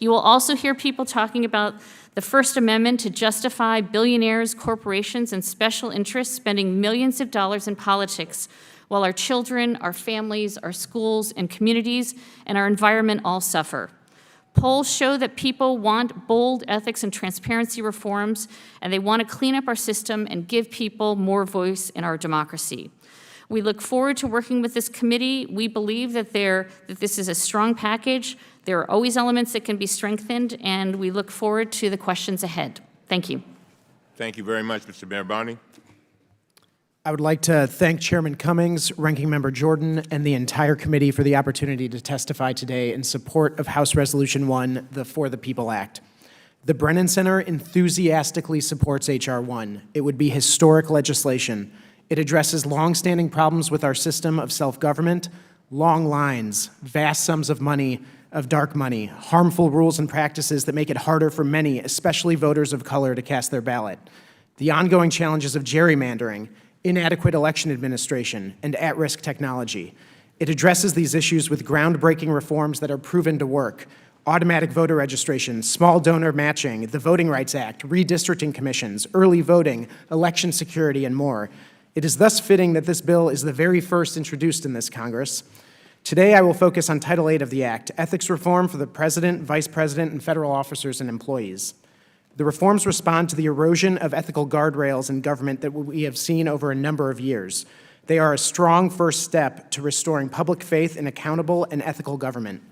You will also hear people talking about the First Amendment to justify billionaires, corporations, and special interests spending millions of dollars in politics while our children, our families, our schools and communities, and our environment all suffer. Polls show that people want bold ethics and transparency reforms, and they want to clean up our system and give people more voice in our democracy. We look forward to working with this committee. We believe that this is a strong package. There are always elements that can be strengthened, and we look forward to the questions ahead. Thank you. Thank you very much, Mr. Barney. I would like to thank Chairman Cummings, Ranking Member Jordan, and the entire committee for the opportunity to testify today in support of House Resolution 1, the For the People Act. The Brennan Center enthusiastically supports H.R.1. It would be historic legislation. It addresses longstanding problems with our system of self-government, long lines, vast sums of money, of dark money, harmful rules and practices that make it harder for many, especially voters of color, to cast their ballot, the ongoing challenges of gerrymandering, inadequate election administration, and at-risk technology. It addresses these issues with groundbreaking reforms that are proven to work: automatic voter registration, small donor matching, the Voting Rights Act, redistricting commissions, early voting, election security, and more. It is thus fitting that this bill is the very first introduced in this Congress. Today, I will focus on Title VIII of the Act, ethics reform for the President, Vice President, and federal officers and employees. The reforms respond to the erosion of ethical guardrails in government that we have seen over a number of years. They are a strong first step to restoring public faith in accountable and ethical government.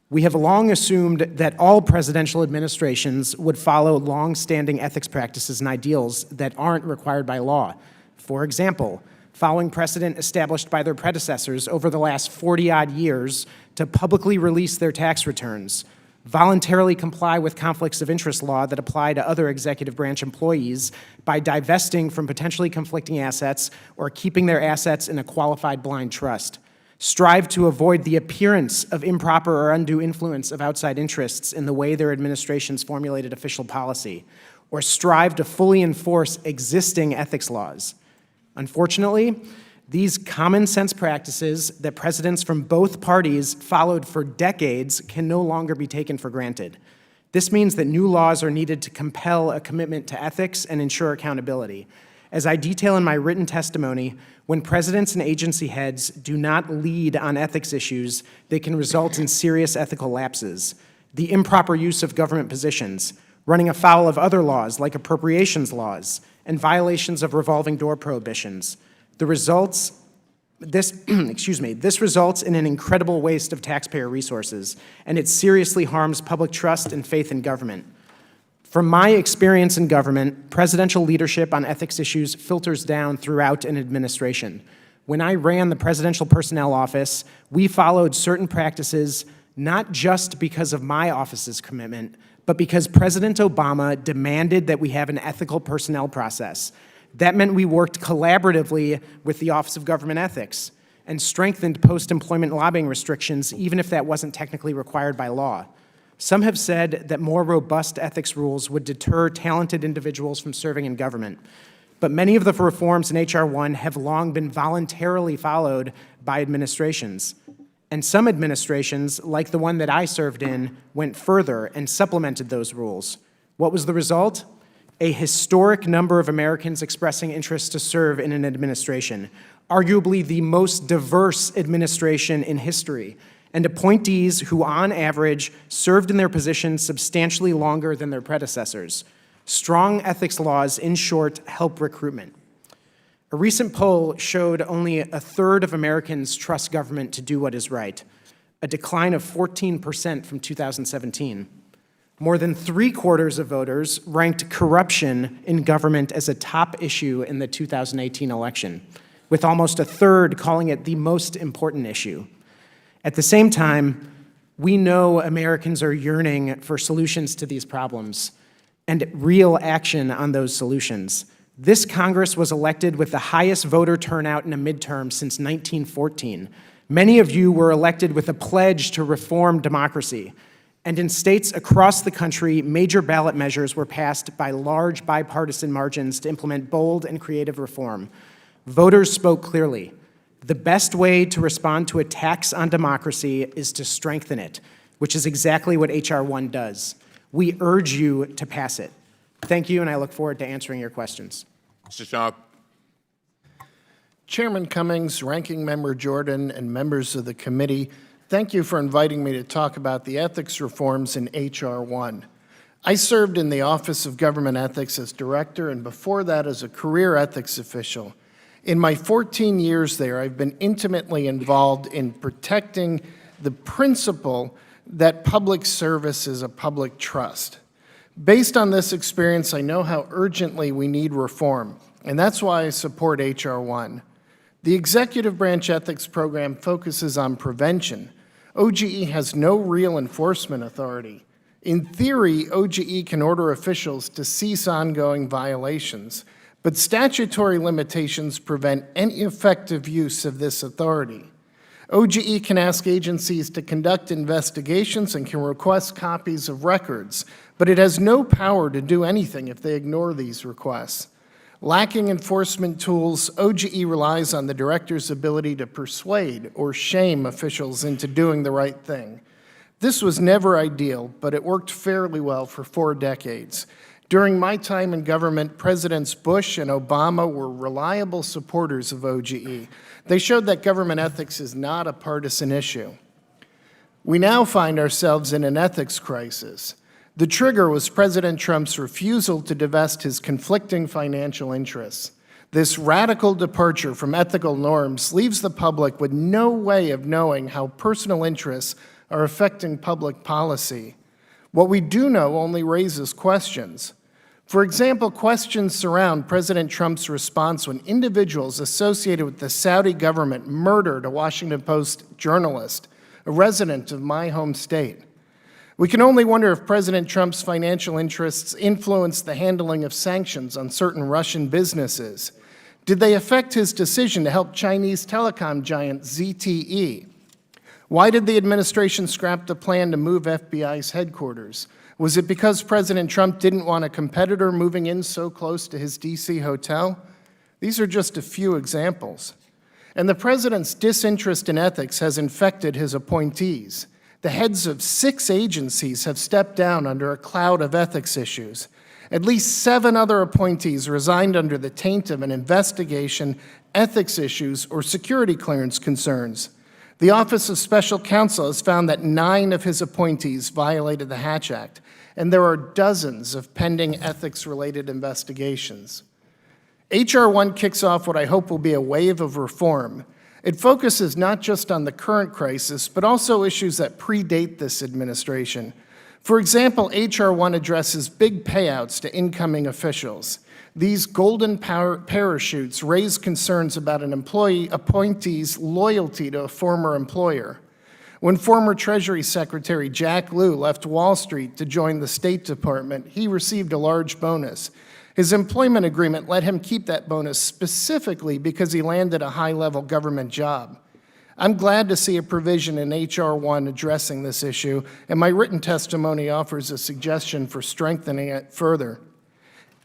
We have long assumed that all presidential administrations would follow long-standing ethics practices and ideals that aren't required by law. For example, following precedent established by their predecessors over the last 40-odd years to publicly release their tax returns, voluntarily comply with conflicts of interest law that apply to other executive branch employees by divesting from potentially conflicting assets or keeping their assets in a qualified blind trust, strive to avoid the appearance of improper or undue influence of outside interests in the way their administrations formulated official policy, or strive to fully enforce existing ethics laws. Unfortunately, these common sense practices that presidents from both parties followed for decades can no longer be taken for granted. This means that new laws are needed to compel a commitment to ethics and ensure accountability. As I detail in my written testimony, when presidents and agency heads do not lead on ethics issues, they can result in serious ethical lapses. The improper use of government positions, running afoul of other laws like appropriations laws, and violations of revolving door prohibitions. This results in an incredible waste of taxpayer resources, and it seriously harms public trust and faith in government. From my experience in government, presidential leadership on ethics issues filters down throughout an administration. When I ran the Presidential Personnel Office, we followed certain practices not just because of my office's commitment, but because President Obama demanded that we have an ethical personnel process. That meant we worked collaboratively with the Office of Government Ethics and strengthened post-employment lobbying restrictions, even if that wasn't technically required by law. Some have said that more robust ethics rules would deter talented individuals from serving in government. But many of the reforms in H.R.1 have long been voluntarily followed by administrations. And some administrations, like the one that I served in, went further and supplemented those rules. What was the result? A historic number of Americans expressing interest to serve in an administration, arguably the most diverse administration in history, and appointees who, on average, served in their positions substantially longer than their predecessors. Strong ethics laws, in short, help recruitment. A recent poll showed only a third of Americans trust government to do what is right, a decline of 14% from 2017. More than 3/4 of voters ranked corruption in government as a top issue in the 2018 election, with almost a third calling it the most important issue. At the same time, we know Americans are yearning for solutions to these problems and real action on those solutions. This Congress was elected with the highest voter turnout in a midterm since 1914. Many of you were elected with a pledge to reform democracy. And in states across the country, major ballot measures were passed by large bipartisan margins to implement bold and creative reform. Voters spoke clearly. The best way to respond to attacks on democracy is to strengthen it, which is exactly what H.R.1 does. We urge you to pass it. Thank you, and I look forward to answering your questions. Mr. Sharp. Chairman Cummings, Ranking Member Jordan, and members of the committee, thank you for inviting me to talk about the ethics reforms in H.R.1. I served in the Office of Government Ethics as director, and before that as a career ethics official. In my 14 years there, I've been intimately involved in protecting the principle that public service is a public trust. Based on this experience, I know how urgently we need reform, and that's why I support H.R.1. The Executive Branch Ethics Program focuses on prevention. OGE has no real enforcement authority. In theory, OGE can order officials to cease ongoing violations, but statutory limitations prevent any effective use of this authority. OGE can ask agencies to conduct investigations and can request copies of records, but it has no power to do anything if they ignore these requests. Lacking enforcement tools, OGE relies on the director's ability to persuade or shame officials into doing the right thing. This was never ideal, but it worked fairly well for 4 decades. During my time in government, Presidents Bush and Obama were reliable supporters of OGE. They showed that government ethics is not a partisan issue. We now find ourselves in an ethics crisis. The trigger was President Trump's refusal to divest his conflicting financial interests. This radical departure from ethical norms leaves the public with no way of knowing how personal interests are affecting public policy. What we do know only raises questions. For example, questions surround President Trump's response when individuals associated with the Saudi government murdered a Washington Post journalist, a resident of my home state. We can only wonder if President Trump's financial interests influenced the handling of sanctions on certain Russian businesses. Did they affect his decision to help Chinese telecom giant ZTE? Why did the administration scrap the plan to move FBI's headquarters? Was it because President Trump didn't want a competitor moving in so close to his D.C. hotel? These are just a few examples. And the president's disinterest in ethics has infected his appointees. The heads of 6 agencies have stepped down under a cloud of ethics issues. At least 7 other appointees resigned under the taint of an investigation, ethics issues, or security clearance concerns. The Office of Special Counsel has found that 9 of his appointees violated the Hatch Act, and there are dozens of pending ethics-related investigations. H.R.1 kicks off what I hope will be a wave of reform. It focuses not just on the current crisis, but also issues that predate this administration. For example, H.R.1 addresses big payouts to incoming officials. These golden parachutes raise concerns about an appointee's loyalty to a former employer. When former Treasury Secretary Jack Lew left Wall Street to join the State Department, he received a large bonus. His employment agreement let him keep that bonus specifically because he landed a high-level government job. I'm glad to see a provision in H.R.1 addressing this issue, and my written testimony offers a suggestion for strengthening it further.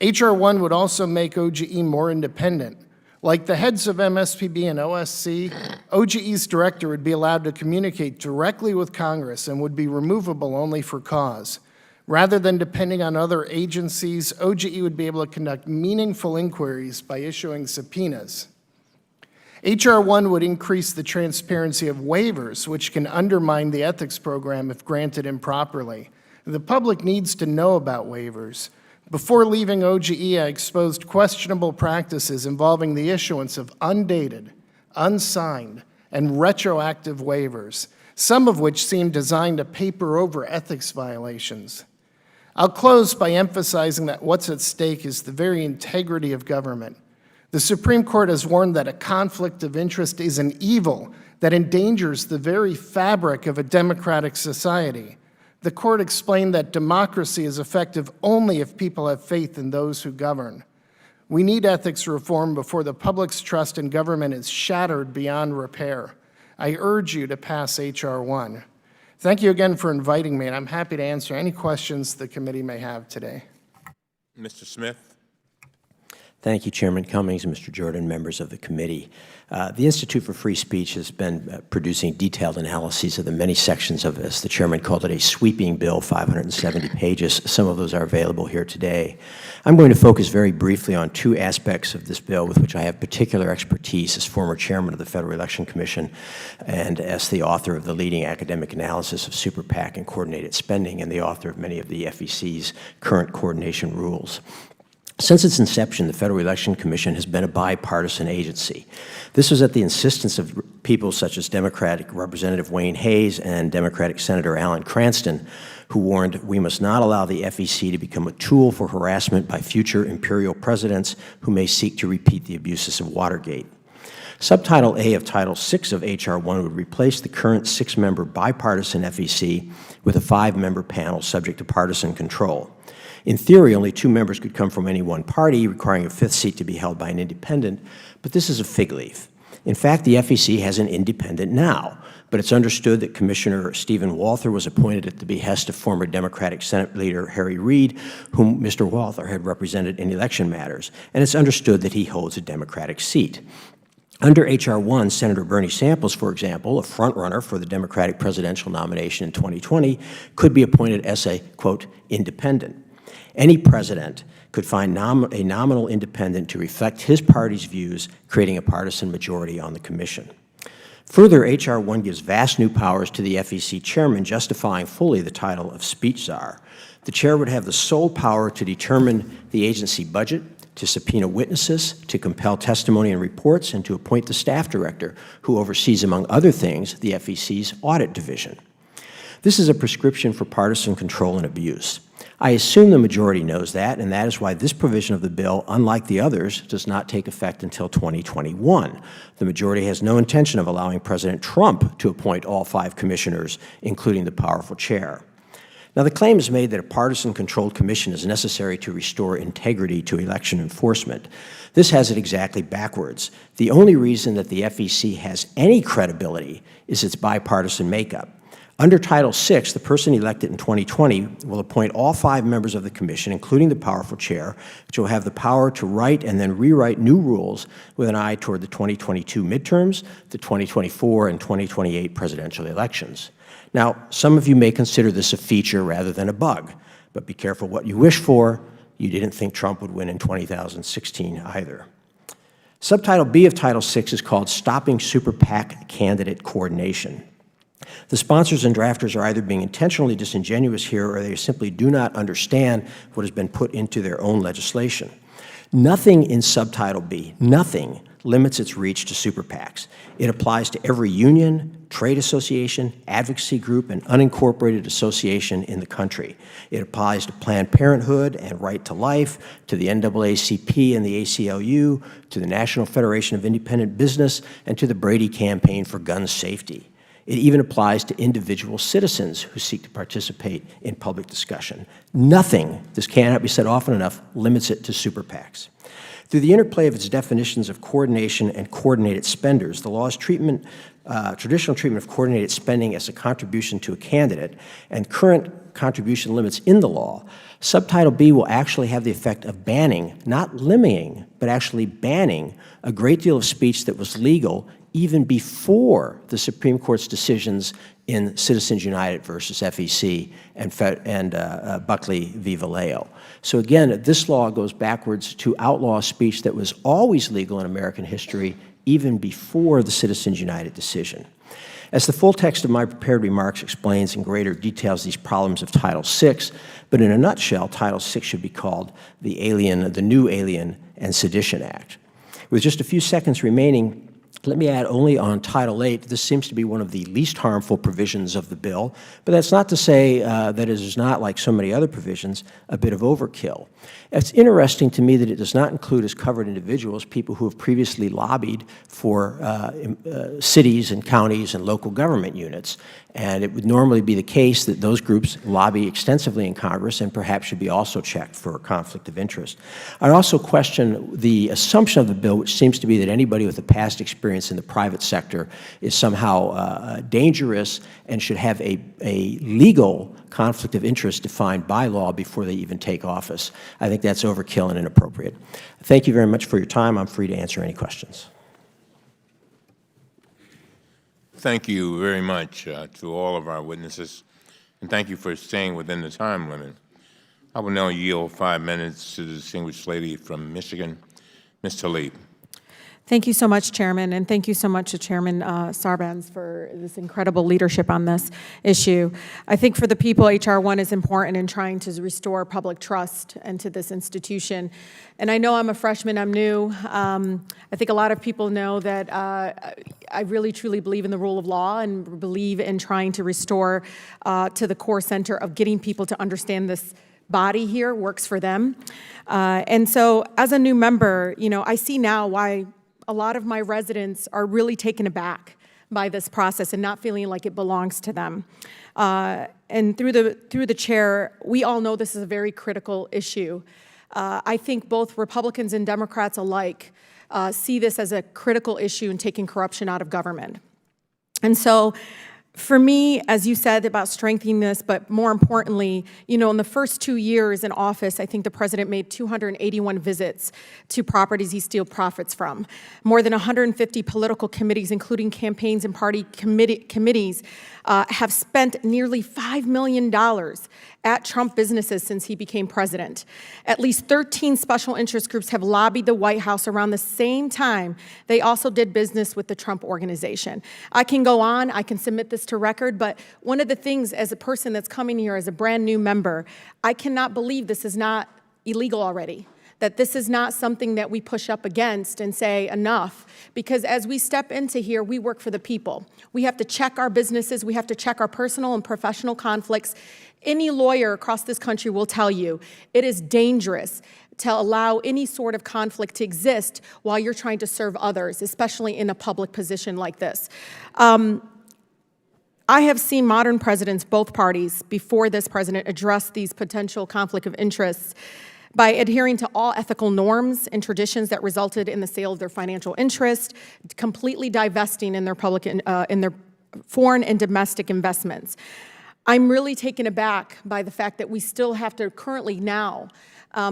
H.R.1 would also make OGE more independent. Like the heads of MSPB and OSC, OGE's director would be allowed to communicate directly with Congress and would be removable only for cause. Rather than depending on other agencies, OGE would be able to conduct meaningful inquiries by issuing subpoenas. H.R.1 would increase the transparency of waivers, which can undermine the ethics program if granted improperly. The public needs to know about waivers. Before leaving OGE, I exposed questionable practices involving the issuance of undated, unsigned, and retroactive waivers, some of which seem designed to paper over ethics violations. I'll close by emphasizing that what's at stake is the very integrity of government. The Supreme Court has warned that a conflict of interest is an evil that endangers the very fabric of a democratic society. The court explained that democracy is effective only if people have faith in those who govern. We need ethics reform before the public's trust in government is shattered beyond repair. I urge you to pass H.R.1. Thank you again for inviting me, and I'm happy to answer any questions the committee may have today. Mr. Smith. Thank you, Chairman Cummings and Mr. Jordan, members of the committee. The Institute for Free Speech has been producing detailed analyses of the many sections of, as the chairman called it, a sweeping bill, 570 pages. Some of those are available here today. I'm going to focus very briefly on 2 aspects of this bill with which I have particular expertise as former chairman of the Federal Election Commission and as the author of the leading academic analysis of super PAC and coordinated spending and the author of many of the FEC's current coordination rules. Since its inception, the Federal Election Commission has been a bipartisan agency. This was at the insistence of people such as Democratic Representative Wayne Hayes and Democratic Senator Alan Cranston, who warned we must not allow the FEC to become a tool for harassment by future imperial presidents who may seek to repeat the abuses of Watergate. Subtitle A of Title VI of H.R.1 would replace the current 6-member bipartisan FEC with a 5-member panel subject to partisan control. In theory, only 2 members could come from any one party, requiring a 5th seat to be held by an independent, but this is a fig leaf. In fact, the FEC has an independent now, but it's understood that Commissioner Stephen Walther was appointed at the behest of former Democratic Senate Leader Harry Reid, whom Mr. Walther had represented in election matters, and it's understood that he holds a Democratic seat. Under H.R.1, Senator Bernie Sanders, for example, a frontrunner for the Democratic presidential nomination in 2020, could be appointed as a, quote, independent. Any president could find a nominal independent to reflect his party's views, creating a partisan majority on the commission. Further, H.R.1 gives vast new powers to the FEC chairman, justifying fully the title of speech czar. The chair would have the sole power to determine the agency budget, to subpoena witnesses, to compel testimony and reports, and to appoint the staff director, who oversees, among other things, the FEC's audit division. This is a prescription for partisan control and abuse. I assume the majority knows that, and that is why this provision of the bill, unlike the others, does not take effect until 2021. The majority has no intention of allowing President Trump to appoint all 5 commissioners, including the powerful chair. Now, the claim is made that a partisan-controlled commission is necessary to restore integrity to election enforcement. This has it exactly backwards. The only reason that the FEC has any credibility is its bipartisan makeup. Under Title VI, the person elected in 2020 will appoint all 5 members of the commission, including the powerful chair, which will have the power to write and then rewrite new rules with an eye toward the 2022 midterms, the 2024 and 2028 presidential elections. Now, some of you may consider this a feature rather than a bug, but be careful what you wish for. You didn't think Trump would win in 2016 either. Subtitle B of Title VI is called Stopping Super PAC Candidate Coordination. The sponsors and drafters are either being intentionally disingenuous here or they simply do not understand what has been put into their own legislation. Nothing in Subtitle B, nothing, limits its reach to super PACs. It applies to every union, trade association, advocacy group, and unincorporated association in the country. It applies to Planned Parenthood and Right to Life, to the NAACP and the ACLU, to the National Federation of Independent Business, and to the Brady Campaign for Gun Safety. It even applies to individual citizens who seek to participate in public discussion. Nothing, this cannot be said often enough, limits it to super PACs. Through the interplay of its definitions of coordination and coordinated spenders, the law's traditional treatment of coordinated spending as a contribution to a candidate, and current contribution limits in the law, Subtitle B will actually have the effect of banning, not limiting, but actually banning a great deal of speech that was legal even before the Supreme Court's decisions in Citizens United versus FEC and Buckley v. Vallejo. So again, this law goes backwards to outlaw speech that was always legal in American history, even before the Citizens United decision. As the full text of my prepared remarks explains in greater details these problems of Title VI, but in a nutshell, Title VI should be called the new Alien and Sedition Act. With just a few seconds remaining, let me add only on Title VIII, this seems to be one of the least harmful provisions of the bill, but that's not to say that it is not, like so many other provisions, a bit of overkill. It's interesting to me that it does not include as covered individuals people who have previously lobbied for cities and counties and local government units. And it would normally be the case that those groups lobby extensively in Congress and perhaps should be also checked for a conflict of interest. I also question the assumption of the bill, which seems to be that anybody with a past experience in the private sector is somehow dangerous and should have a legal conflict of interest defined by law before they even take office. I think that's overkill and inappropriate. Thank you very much for your time. I'm free to answer any questions. Thank you very much to all of our witnesses, and thank you for staying within the time limit. I will now yield 5 minutes to the distinguished lady from Michigan, Ms. Tlaib. Thank you so much, Chairman, and thank you so much to Chairman Sarbanes for this incredible leadership on this issue. I think for the people, H.R.1 is important in trying to restore public trust into this institution. And I know I'm a freshman, I'm new. I think a lot of people know that I really truly believe in the rule of law and believe in trying to restore to the core center of getting people to understand this body here works for them. And so as a new member, you know, I see now why a lot of my residents are really taken aback by this process and not feeling like it belongs to them. And through the chair, we all know this is a very critical issue. I think both Republicans and Democrats alike see this as a critical issue in taking corruption out of government. And so for me, as you said about strengthening this, but more importantly, you know, in the first 2 years in office, I think the president made 281 visits to properties he steals profits from. More than 150 political committees, including campaigns and party committees, have spent nearly $5 million at Trump businesses since he became president. At least 13 special interest groups have lobbied the White House around the same time they also did business with the Trump organization. I can go on, I can submit this to record, but one of the things as a person that's coming here as a brand new member, I cannot believe this is not illegal already, that this is not something that we push up against and say enough, because as we step into here, we work for the people. We have to check our businesses, we have to check our personal and professional conflicts. Any lawyer across this country will tell you it is dangerous to allow any sort of conflict to exist while you're trying to serve others, especially in a public position like this. I have seen modern presidents, both parties, before this president, address these potential conflict of interests by adhering to all ethical norms and traditions that resulted in the sale of their financial interest, completely divesting in their in their foreign and domestic investments. I'm really taken aback by the fact that we still have to currently now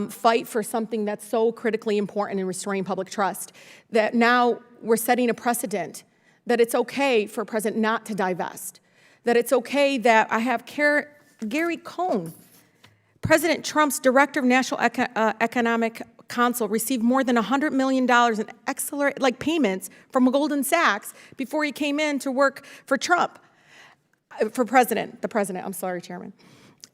fight for something that's so critically important in restoring public trust, that now we're setting a precedent that it's okay for a president not to divest, that it's okay that I have Gary Cohn, President Trump's director of National Economic Council, received more than $100 million in payments from Goldman Sachs before he came in to work for Trump, the president, I'm sorry, Chairman.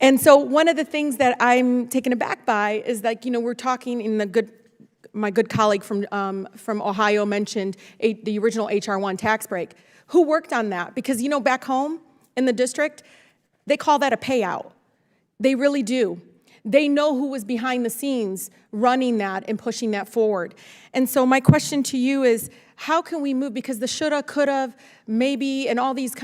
And so one of the things that I'm taken aback by is that, we're talking in my good colleague from Ohio mentioned the original H.R.1 tax break. Who worked on that? Because, back home in the district, they call that a payout. They really do. They know who was behind the scenes running that and pushing that forward. And so my question to you is, how can we move? Because the shoulda, coulda, maybe, and all these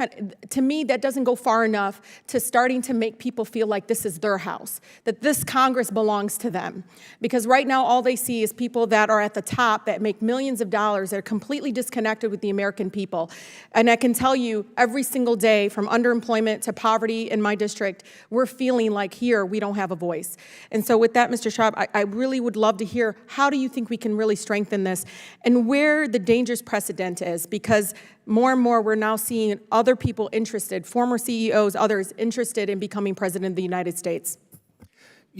to me, that doesn't go far enough to starting to make people feel like this is their house, that this Congress belongs to them. Because right now, all they see is people that are at the top that make millions of dollars that are completely disconnected with the American people. And I can tell you, every single day, from underemployment to poverty in my district, we're feeling like here, we don't have a voice. And so with that, Mr. Schwab, I really would love to hear, how do you think we can really strengthen this, and where the dangerous precedent is? Because more and more, we're now seeing other people interested, former CEOs, others interested in becoming president of the United States.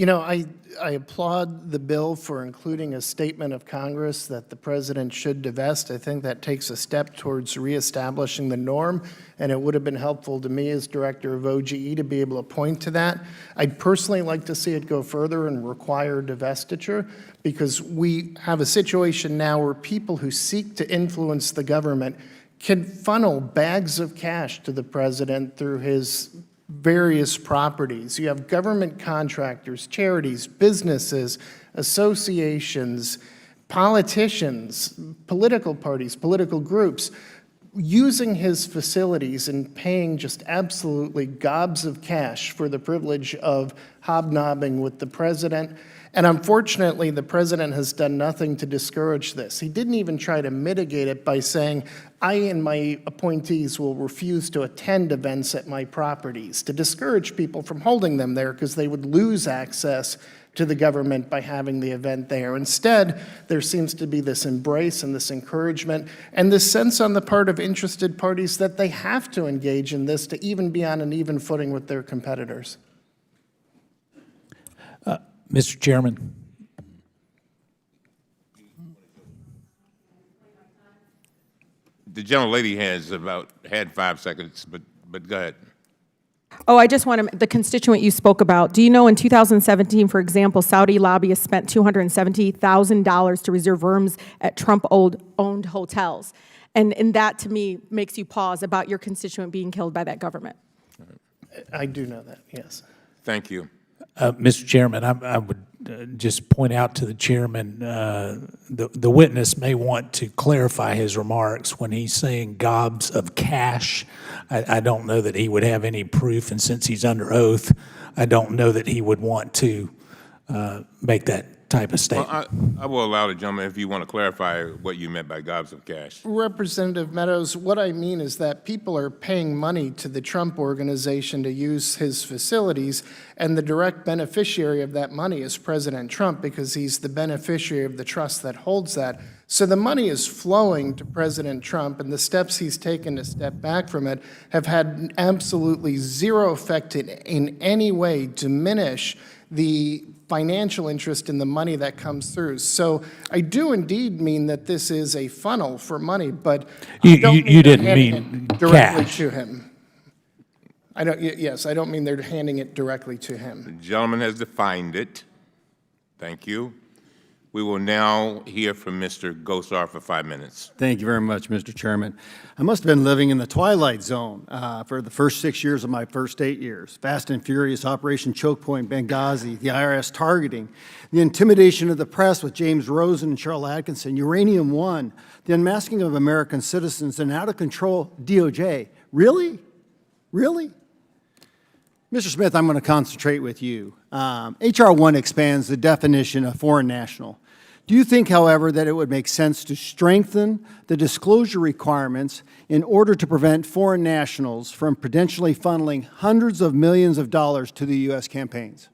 I applaud the bill for including a statement of Congress that the president should divest. I think that takes a step towards reestablishing the norm, and it would have been helpful to me as director of OGE to be able to point to that. I'd personally like to see it go further and require divestiture, because we have a situation now where people who seek to influence the government can funnel bags of cash to the president through his various properties. You have government contractors, charities, businesses, associations, politicians, political parties, political groups, using his facilities and paying just absolutely gobs of cash for the privilege of hobnobbing with the president. And unfortunately, the president has done nothing to discourage this. He didn't even try to mitigate it by saying, I and my appointees will refuse to attend events at my properties, to discourage people from holding them there because they would lose access to the government by having the event there. Instead, there seems to be this embrace and this encouragement and this sense on the part of interested parties that they have to engage in this to even be on an even footing with their competitors. Mr. Chairman. The gentlelady has had 5 seconds, but go ahead. Oh, I just want to, the constituent you spoke about, do you know in 2017, for example, Saudi lobbyists spent $270,000 to reserve rooms at Trump-owned hotels? And that, to me, makes you pause about your constituent being killed by that government. I do know that, yes. Thank you. Mr. Chairman, I would just point out to the chairman, the witness may want to clarify his remarks when he's saying gobs of cash. I don't know that he would have any proof, and since he's under oath, I don't know that he would want to make that type of statement. Well, I will allow the gentleman, if you want to clarify what you meant by gobs of cash. Representative Meadows, what I mean is that people are paying money to the Trump organization to use his facilities, and the direct beneficiary of that money is President Trump because he's the beneficiary of the trust that holds that. So the money is flowing to President Trump, and the steps he's taken to step back from it have had absolutely zero effect in any way diminish the financial interest in the money that comes through. So I do indeed mean that this is a funnel for money, but you didn't mean directly cash to him. I don't. Yes, I don't mean they're handing it directly to him. The gentleman has defined it. Thank you. We will now hear from Mr. Gosar for 5 minutes. Thank you very much, Mr. Chairman. I must have been living in the twilight zone for the first 6 years of my first 8 years. Fast and Furious, Operation Choke Point, Benghazi, the IRS targeting, the intimidation of the press with James Rosen and Charles Atkinson, Uranium One, the unmasking of American citizens, and out-of-control DOJ. Really? Really? Mr. Smith, I'm going to concentrate with you. H.R. 1 expands the definition of foreign national. Do you think, however, that it would make sense to strengthen the disclosure requirements in order to prevent foreign nationals from potentially funneling hundreds of millions of dollars to the U.S. campaigns?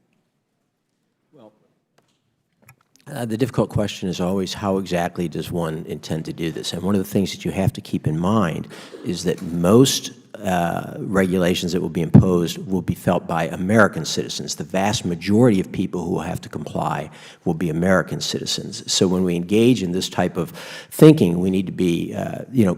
The difficult question is always how exactly does one intend to do this? And one of the things that you have to keep in mind is that most regulations that will be imposed will be felt by American citizens. The vast majority of people who will have to comply will be American citizens. So when we engage in this type of thinking, we need to be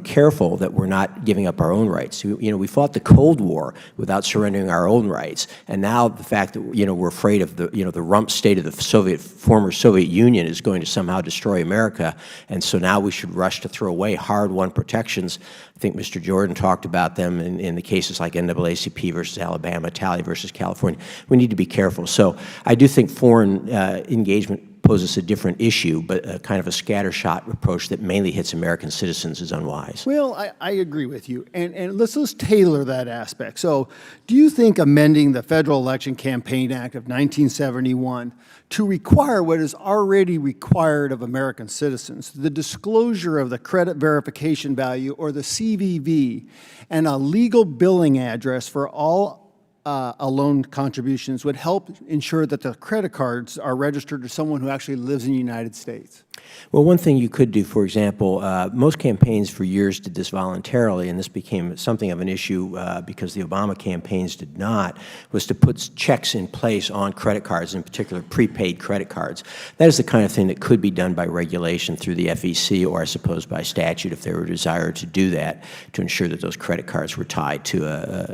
careful that we're not giving up our own rights. We fought the Cold War without surrendering our own rights, and now the fact that we're afraid of the rump state of the former Soviet Union is going to somehow destroy America, and so now we should rush to throw away hard-won protections. I think Mr. Jordan talked about them in the cases like NAACP versus Alabama, Talley versus California. We need to be careful. So I do think foreign engagement poses a different issue, but a kind of a scattershot approach that mainly hits American citizens is unwise. Well, I agree with you, and let's tailor that aspect. So do you think amending the Federal Election Campaign Act of 1971 to require what is already required of American citizens, the disclosure of the credit verification value, or the CVV, and a legal billing address for all loan contributions would help ensure that the credit cards are registered to someone who actually lives in the United States? Well, one thing you could do, for example, most campaigns for years did this voluntarily, and this became something of an issue because the Obama campaigns did not, was to put checks in place on credit cards, in particular prepaid credit cards. That is the kind of thing that could be done by regulation through the FEC, or I suppose by statute if there were a desire to do that, to ensure that those credit cards were tied to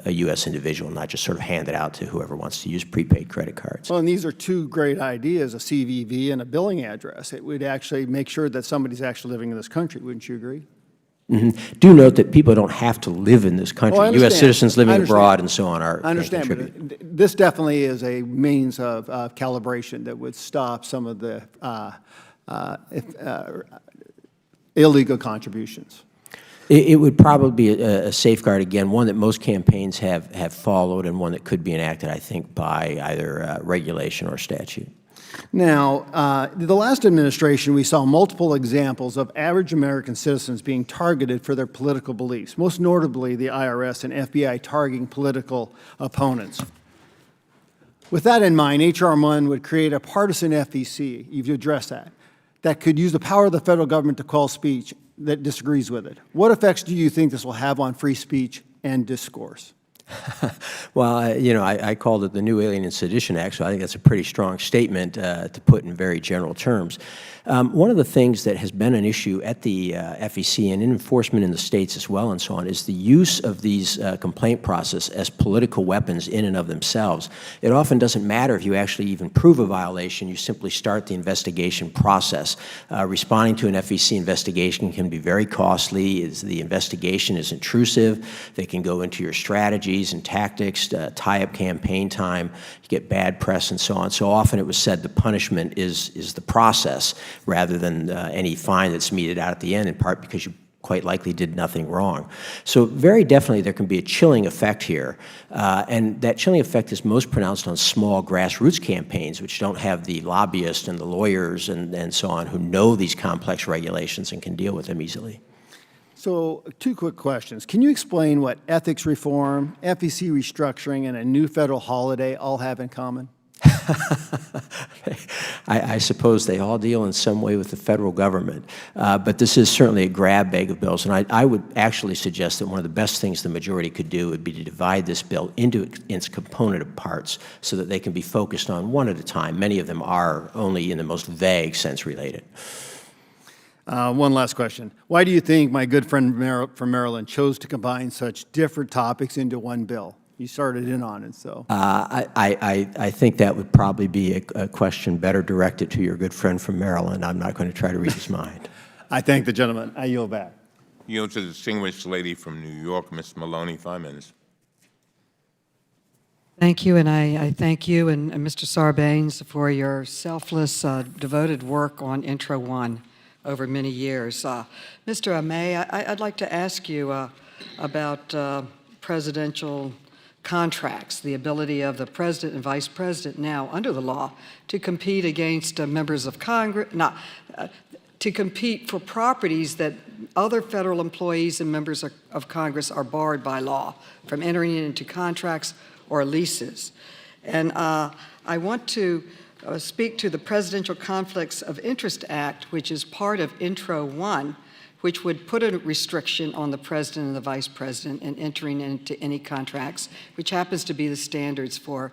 a U.S. individual, not just sort of handed out to whoever wants to use prepaid credit cards. Well, and these are two great ideas, a CVV and a billing address. It would actually make sure that somebody's actually living in this country. Wouldn't you agree? Mm-hmm. Do note that people don't have to live in this country. Well, U.S. citizens living abroad and so on are. I understand, but this definitely is a means of calibration that would stop some of the illegal contributions. It would probably be a safeguard, again, one that most campaigns have followed, and one that could be enacted, I think, by either regulation or statute. Now, the last administration, we saw multiple examples of average American citizens being targeted for their political beliefs, most notably the IRS and FBI targeting political opponents. With that in mind, H.R. 1 would create a partisan FEC, you've addressed that could use the power of the federal government to quell speech that disagrees with it. What effects do you think this will have on free speech and discourse? Well, I called it the New Alien and Sedition Act, so I think that's a pretty strong statement to put in very general terms. One of the things that has been an issue at the FEC and in enforcement in the states as well and so on is the use of these complaint process as political weapons in and of themselves. It often doesn't matter if you actually even prove a violation. You simply start the investigation process. Responding to an FEC investigation can be very costly. The investigation is intrusive. They can go into your strategies and tactics, tie up campaign time, you get bad press and so on. So often it was said the punishment is the process rather than any fine that's meted out at the end, in part because you quite likely did nothing wrong. So very definitely there can be a chilling effect here, and that chilling effect is most pronounced on small grassroots campaigns which don't have the lobbyists and the lawyers and so on who know these complex regulations and can deal with them easily. So, two quick questions. Can you explain what ethics reform, FEC restructuring, and a new federal holiday all have in common? I suppose they all deal in some way with the federal government, but this is certainly a grab bag of bills, and I would actually suggest that one of the best things the majority could do would be to divide this bill into its component parts so that they can be focused on one at a time. Many of them are only in the most vague sense related. One last question. Why do you think my good friend from Maryland chose to combine such different topics into one bill? You started in on it, so. I think that would probably be a question better directed to your good friend from Maryland. I'm not going to try to read his mind. I thank the gentleman. I yield back. Yield to the distinguished lady from New York, Ms. Maloney, 5 minutes. Thank you, and I thank you and Mr. Sarbanes for your selfless, devoted work on Intro 1 over many years. Mr. May, I'd like to ask you about presidential contracts, the ability of the president and vice president now, under the law, to compete against members of Congress, to compete for properties that other federal employees and members of Congress are barred by law from entering into contracts or leases. And I want to speak to the Presidential Conflicts of Interest Act, which is part of Intro 1, which would put a restriction on the president and the vice president in entering into any contracts, which happens to be the standards for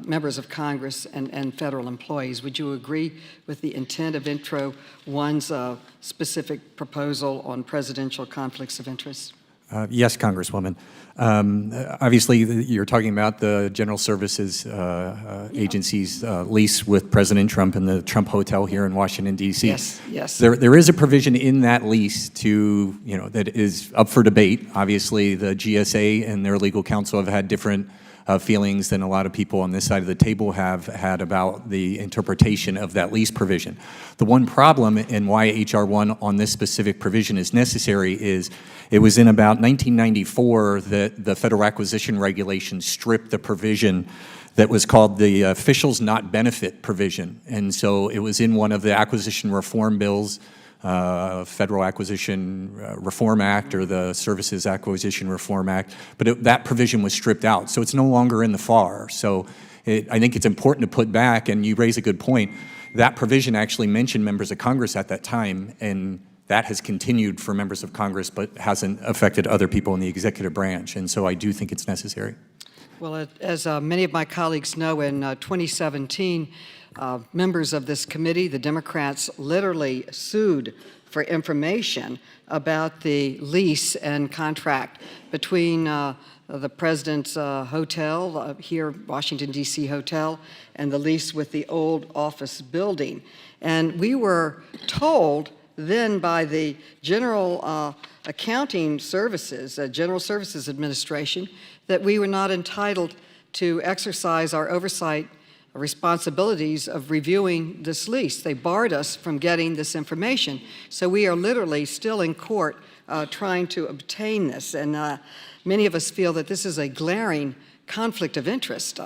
members of Congress and federal employees. Would you agree with the intent of Intro 1's specific proposal on presidential conflicts of interest? Yes, Congresswoman. Obviously, you're talking about the General Services Agency's lease with President Trump and the Trump Hotel here in Washington, D.C. Yes, yes. There is a provision in that lease that is up for debate. Obviously, the GSA and their legal counsel have had different feelings than a lot of people on this side of the table have had about the interpretation of that lease provision. The one problem and why H.R.1 on this specific provision is necessary is it was in about 1994 that the Federal Acquisition Regulation stripped the provision that was called the Officials Not Benefit provision. And so it was in one of the acquisition reform bills, Federal Acquisition Reform Act or the Services Acquisition Reform Act, but that provision was stripped out. So it's no longer in the FAR. So I think it's important to put back, and you raise a good point, that provision actually mentioned members of Congress at that time, and that has continued for members of Congress, but hasn't affected other people in the executive branch. And so I do think it's necessary. Well, as many of my colleagues know, in 2017, members of this committee, the Democrats, literally sued for information about the lease and contract between the president's hotel here, Washington, D.C. hotel, and the lease with the old office building. And we were told then by the General Accounting Services, General Services Administration, that we were not entitled to exercise our oversight responsibilities of reviewing this lease. They barred us from getting this information. So we are literally still in court trying to obtain this. And many of us feel that this is a glaring conflict of interest.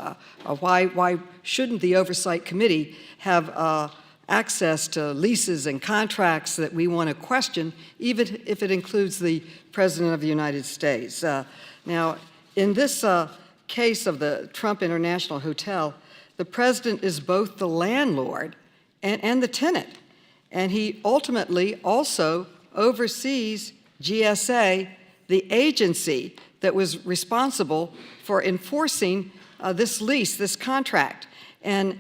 Why shouldn't the Oversight Committee have access to leases and contracts that we want to question, even if it includes the President of the United States? Now, in this case of the Trump International Hotel, the president is both the landlord and the tenant, and he ultimately also oversees GSA, the agency that was responsible for enforcing this lease, this contract. And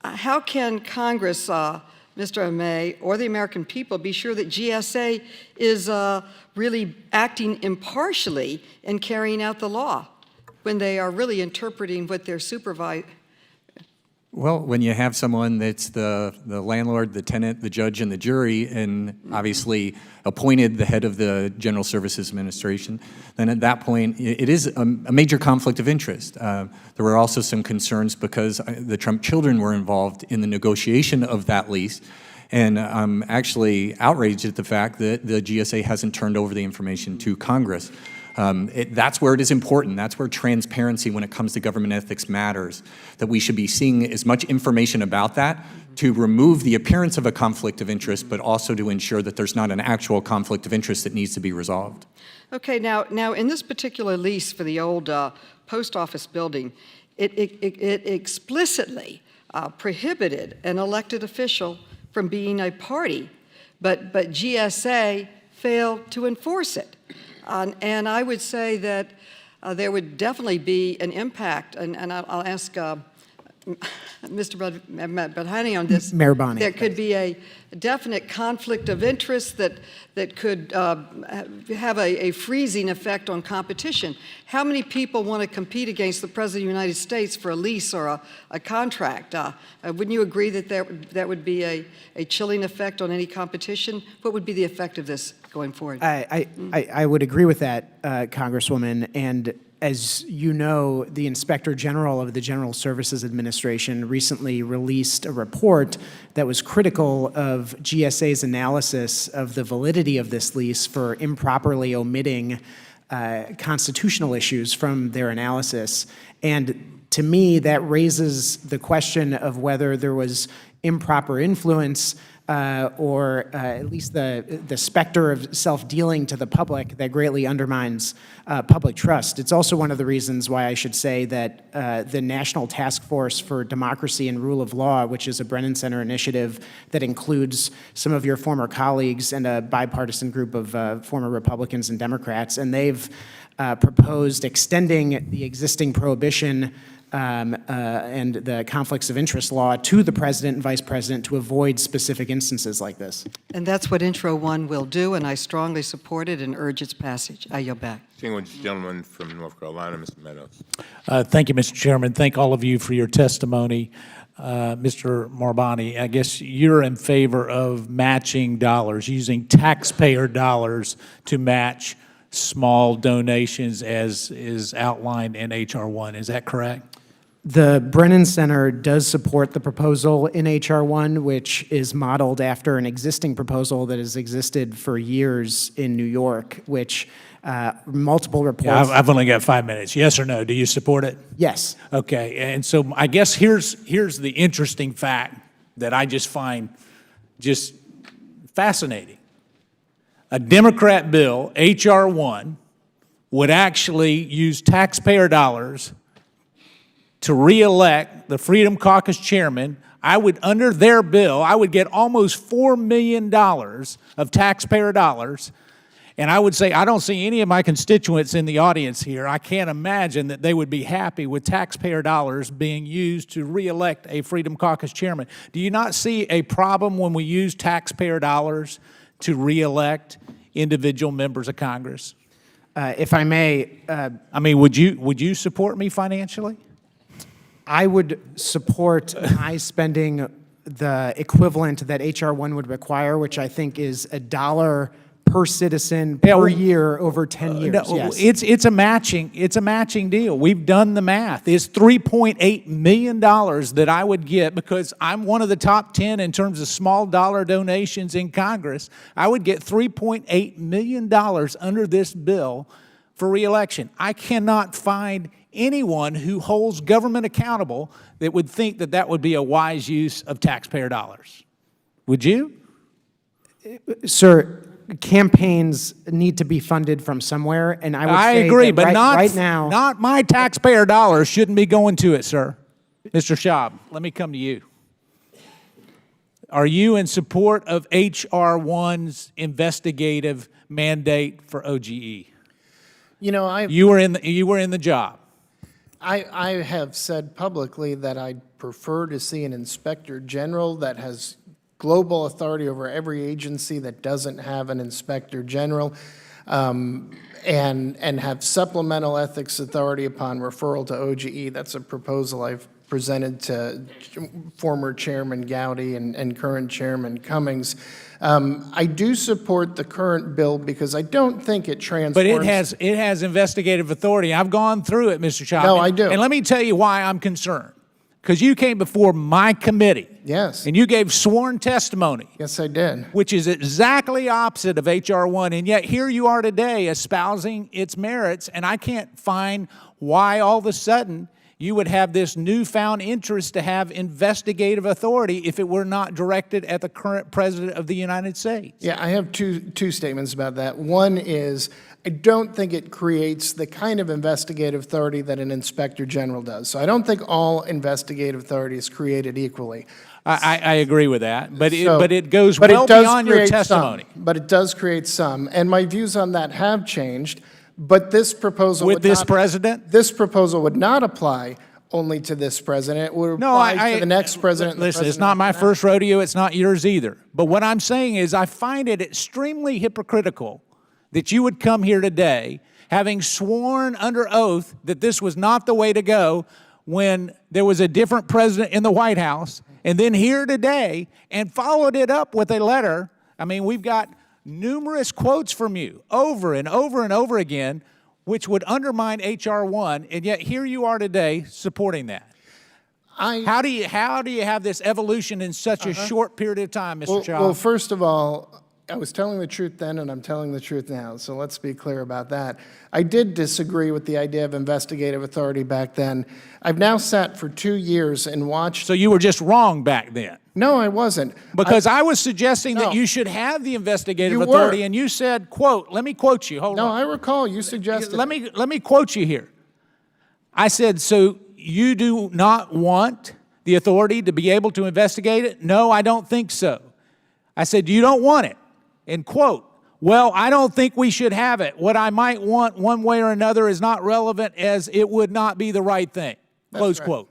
how can Congress, Mr. Amey, or the American people be sure that GSA is really acting impartially in carrying out the law when they are really interpreting what their supervisor? Well, when you have someone that's the landlord, the tenant, the judge, and the jury, and obviously appointed the head of the General Services Administration, then at that point, it is a major conflict of interest. There were also some concerns because the Trump children were involved in the negotiation of that lease, and I'm actually outraged at the fact that the GSA hasn't turned over the information to Congress. That's where it is important. That's where transparency when it comes to government ethics matters, that we should be seeing as much information about that to remove the appearance of a conflict of interest, but also to ensure that there's not an actual conflict of interest that needs to be resolved. Okay, now in this particular lease for the old post office building, it explicitly prohibited an elected official from being a party, but GSA failed to enforce it. And I would say that there would definitely be an impact, and I'll ask Mr. Badhani on this. Mayor Bonney. There could be a definite conflict of interest that could have a freezing effect on competition. How many people want to compete against the President of the United States for a lease or a contract? Wouldn't you agree that that would be a chilling effect on any competition? What would be the effect of this going forward? I would agree with that, Congresswoman. And as you know, the Inspector General of the General Services Administration recently released a report that was critical of GSA's analysis of the validity of this lease for improperly omitting constitutional issues from their analysis. And to me, that raises the question of whether there was improper influence or at least the specter of self-dealing to the public that greatly undermines public trust. It's also one of the reasons why I should say that the National Task Force for Democracy and Rule of Law, which is a Brennan Center initiative that includes some of your former colleagues and a bipartisan group of former Republicans and Democrats, and they've proposed extending the existing prohibition and the conflicts of interest law to the president and vice president to avoid specific instances like this. And that's what Intro 1 will do, and I strongly support it and urge its passage. I yield back. Distinguished gentleman from North Carolina, Mr. Meadows. Thank you, Mr. Chairman. Thank all of you for your testimony. Mr. Marbani, I guess you're in favor of matching dollars, using taxpayer dollars to match small donations as is outlined in H.R. 1. Is that correct? The Brennan Center does support the proposal in H.R. 1, which is modeled after an existing proposal that has existed for years in New York, which multiple reports... Yeah, I've only got 5 minutes. Yes or no? Do you support it? Yes. Okay, and so I guess here's the interesting fact that I just find just fascinating. A Democrat bill, H.R. 1, would actually use taxpayer dollars to reelect the Freedom Caucus chairman. Under their bill, I would get almost $4 million of taxpayer dollars. And I would say, I don't see any of my constituents in the audience here. I can't imagine that they would be happy with taxpayer dollars being used to reelect a Freedom Caucus chairman. Do you not see a problem when we use taxpayer dollars to reelect individual members of Congress? If I may... I mean, would you support me financially? I would support my spending the equivalent that H.R. 1 would require, which I think is $1 per citizen per year over 10 years. No, yes. It's a matching deal. We've done the math. It's $3.8 million that I would get because I'm one of the top 10 in terms of small dollar donations in Congress. I would get $3.8 million under this bill for reelection. I cannot find anyone who holds government accountable that would think that that would be a wise use of taxpayer dollars. Would you? Sir, campaigns need to be funded from somewhere, and I would say agree, that but right now... Not my taxpayer dollars shouldn't be going to it, sir. Mr. Schaub, let me come to you. Are you in support of H.R. 1's investigative mandate for OGE? You know, you were in the job. I have said publicly that I'd prefer to see an inspector general that has global authority over every agency that doesn't have an inspector general, and have supplemental ethics authority upon referral to OGE. That's a proposal I've presented to former Chairman Gowdy and current Chairman Cummings. I do support the current bill because I don't think it transforms... But it has investigative authority. I've gone through it, Mr. Chapman. No, I do. And let me tell you why I'm concerned. Because you came before my committee. Yes. And you gave sworn testimony. Yes, I did. Which is exactly opposite of H.R. 1. And yet here you are today espousing its merits, and I can't find why all of a sudden you would have this newfound interest to have investigative authority if it were not directed at the current President of the United States. Yeah, I have two statements about that. One is, I don't think it creates the kind of investigative authority that an inspector general does. So I don't think all investigative authority is created equally. I agree with that, but it goes well beyond your testimony. But it does create some, and my views on that have changed. But this proposal with this president? This proposal would not apply only to this president. It would apply to the next president. Listen, it's not my first rodeo. It's not yours either. But what I'm saying is I find it extremely hypocritical that you would come here today having sworn under oath that this was not the way to go when there was a different president in the White House, and then here today and followed it up with a letter. I mean, we've got numerous quotes from you over and over and over again, which would undermine H.R. 1, and yet here you are today supporting that. How do you have this evolution in such a short period of time, Mr. Child? Well, first of all, I was telling the truth then, and I'm telling the truth now, so let's be clear about that. I did disagree with the idea of investigative authority back then. I've now sat for 2 years and watched. So you were just wrong back then? No, I wasn't. Because I was suggesting No. that you should have the investigative You authority, were. and you said, quote, let me quote you, hold No, on. I recall you suggested. Let me quote you here. I said, so you do not want the authority to be able to investigate it? No, I don't think so. I said, you don't want it. And quote, well, I don't think we should have it. What I might want one way or another is not relevant, as it would not be the right thing. Close quote.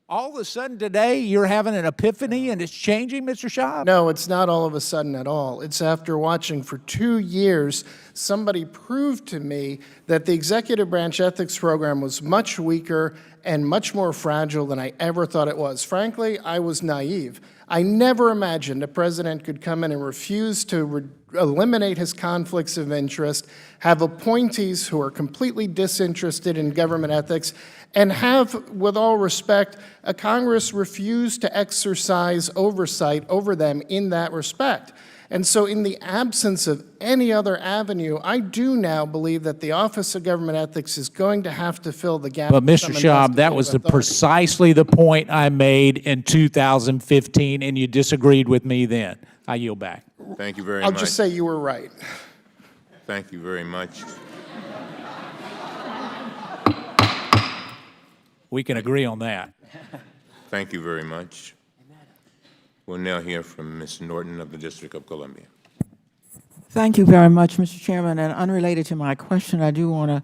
All of a sudden today, you're having an epiphany and it's changing, Mr. Schaub? No, it's not all of a sudden at all. It's after watching for 2 years, somebody proved to me that the executive branch ethics program was much weaker and much more fragile than I ever thought it was. Frankly, I was naive. I never imagined a president could come in and refuse to eliminate his conflicts of interest, have appointees who are completely disinterested in government ethics, and have, with all respect, a Congress refuse to exercise oversight over them in that respect. And so in the absence of any other avenue, I do now believe that the Office of Government Ethics is going to have to fill the gap. But Mr. Schaub, that was precisely the point I made in 2015, and you disagreed with me then. I yield back. Thank you very much. I'll just say you were right. Thank you very much. We can agree on that. Thank you very much. We'll now hear from Ms. Norton of the District of Columbia. Thank you very much, Mr. Chairman. And unrelated to my question, I do want to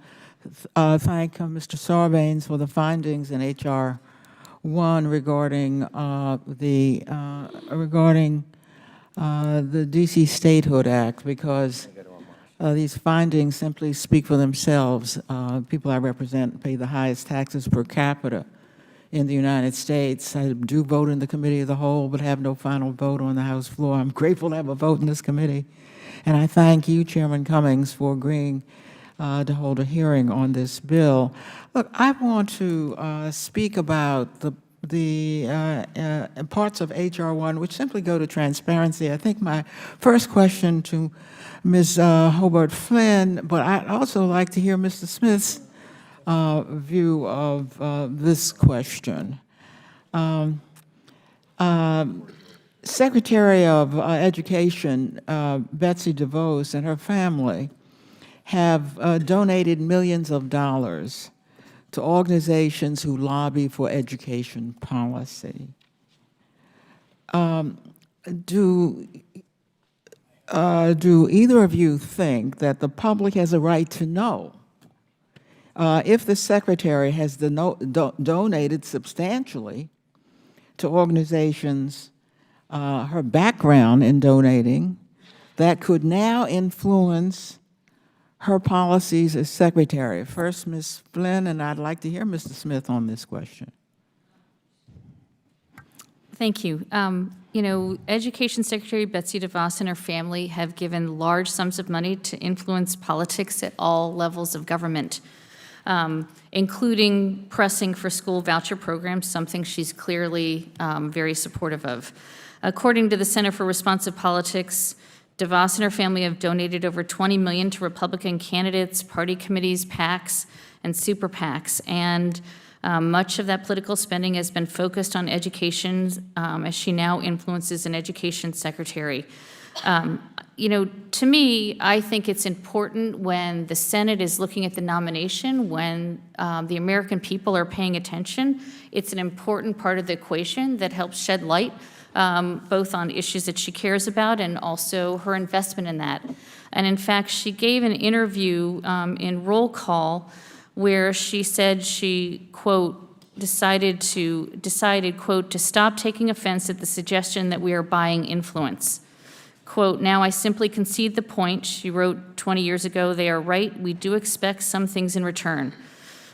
thank Mr. Sarbanes for the findings in H.R.1 regarding the D.C. Statehood Act, because these findings simply speak for themselves. People I represent pay the highest taxes per capita in the United States. I do vote in the Committee of the Whole, but have no final vote on the House floor. I'm grateful to have a vote in this committee. And I thank you, Chairman Cummings, for agreeing to hold a hearing on this bill. Look, I want to speak about the parts of H.R.1 which simply go to transparency. I think my first question to Ms. Hobart Flynn, but I'd also like to hear Mr. Smith's view of this question. Secretary of Education Betsy DeVos and her family have donated millions of dollars to organizations who lobby for education policy. Do either of you think that the public has a right to know if the Secretary has donated substantially to organizations, her background in donating, that could now influence her policies as Secretary? First, Ms. Flynn, and I'd like to hear Mr. Smith on this question. Thank you. You know, Education Secretary Betsy DeVos and her family have given large sums of money to influence politics at all levels of government, including pressing for school voucher programs, something she's clearly very supportive of. According to the Center for Responsive Politics, DeVos and her family have donated over $20 million to Republican candidates, party committees, PACs, and super PACs. And much of that political spending has been focused on education, as she now influences an education secretary. You know, to me, I think it's important when the Senate is looking at the nomination, when the American people are paying attention. It's an important part of the equation that helps shed light both on issues that she cares about and also her investment in that. And in fact, she gave an interview in Roll Call where she said she, quote, decided, quote, to stop taking offense at the suggestion that we are buying influence. Quote, now I simply concede the point. She wrote 20 years ago, they are right. We do expect some things in return.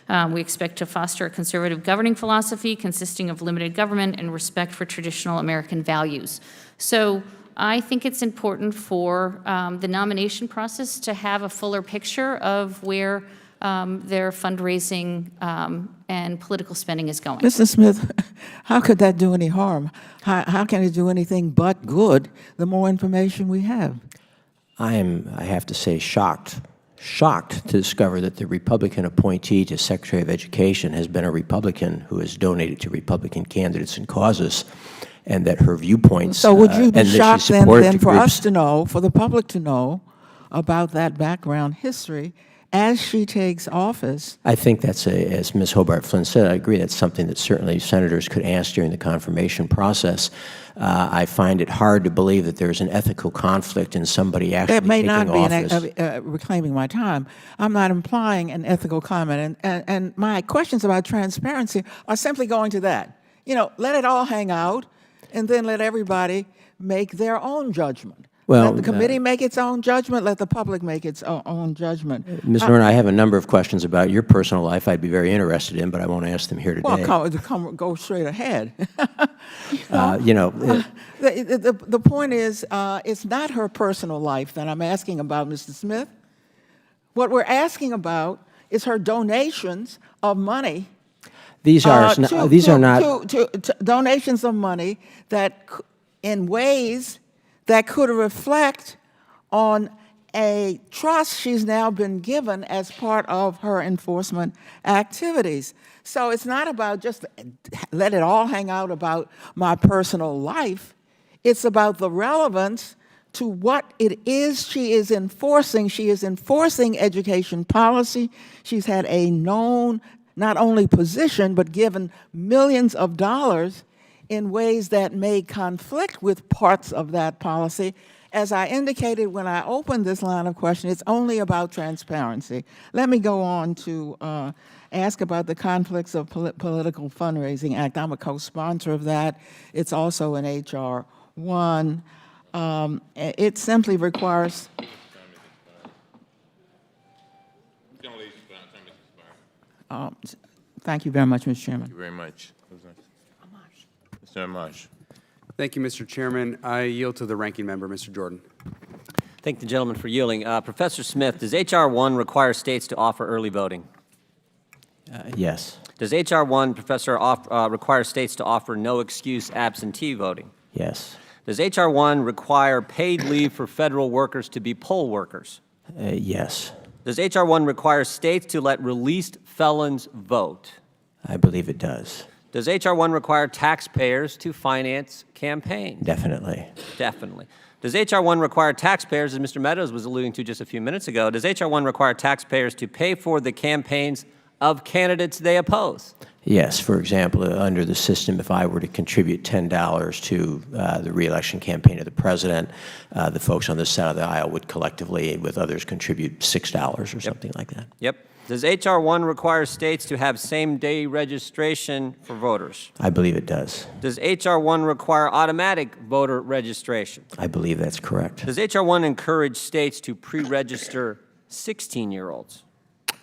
We expect to foster a conservative governing philosophy consisting of limited government and respect for traditional American values. So I think it's important for the nomination process to have a fuller picture of where their fundraising and political spending is going. Mr. Smith, how could that do any harm? How can it do anything but good the more information we have? I have to say, shocked to discover that the Republican appointee to Secretary of Education has been a Republican who has donated to Republican candidates and causes, and that her viewpoints. So would you be and that she shocked supported then for groups. us to know, for the public to know about that background history as she takes office? I think that's, as Ms. Hobart Flynn said, I agree, that's something that certainly senators could ask during the confirmation process. I find it hard to believe that there's an ethical conflict in somebody actually That may taking not be office. reclaiming my time. I'm not implying an ethical comment, and my questions about transparency are simply going to that. You know, let it all hang out, and then let everybody make their own judgment. Well, let the committee make its own judgment. Let the public make its own judgment. Ms. Norton, I have a number of questions about your personal life I'd be very interested in, but I won't ask them here today. Well, go straight ahead. The point is, it's not her personal life that I'm asking about, Mr. Smith. What we're asking about is her donations of money. These are not Donations of money that, in ways that could reflect on a trust she's now been given as part of her enforcement activities. So it's not about just let it all hang out about my personal life. It's about the relevance to what it is she is enforcing. She is enforcing education policy. She's had a known, not only position, but given millions of dollars in ways that may conflict with parts of that policy. As I indicated when I opened this line of question, it's only about transparency. Let me go on to ask about the Conflicts of Political Fundraising Act. I'm a co-sponsor of that. It's also an H.R.1. It simply requires... Thank you very much, Mr. Chairman. Thank you very much. Mr. Amash. Thank you, Mr. Chairman. I yield to the ranking member, Mr. Jordan. Thank the gentleman for yielding. Professor Smith, does H.R. 1 require states to offer early voting? Yes. Does H.R. 1, Professor, require states to offer no excuse absentee voting? Yes. Does H.R. 1 require paid leave for federal workers to be poll workers? Yes. Does H.R. 1 require states to let released felons vote? I believe it does. Does H.R. 1 require taxpayers to finance campaigns? Definitely. Definitely. Does H.R. 1 require taxpayers, as Mr. Meadows was alluding to just a few minutes ago, does H.R. 1 require taxpayers to pay for the campaigns of candidates they oppose? Yes. For example, under the system, if I were to contribute $10 to the reelection campaign of the president, the folks on this side of the aisle would collectively, with others, contribute $6 or something like that. Yep. Does H.R. 1 require states to have same-day registration for voters? I believe it does. Does H.R. 1 require automatic voter registration? I believe that's correct. Does H.R. 1 encourage states to pre-register 16-year-olds?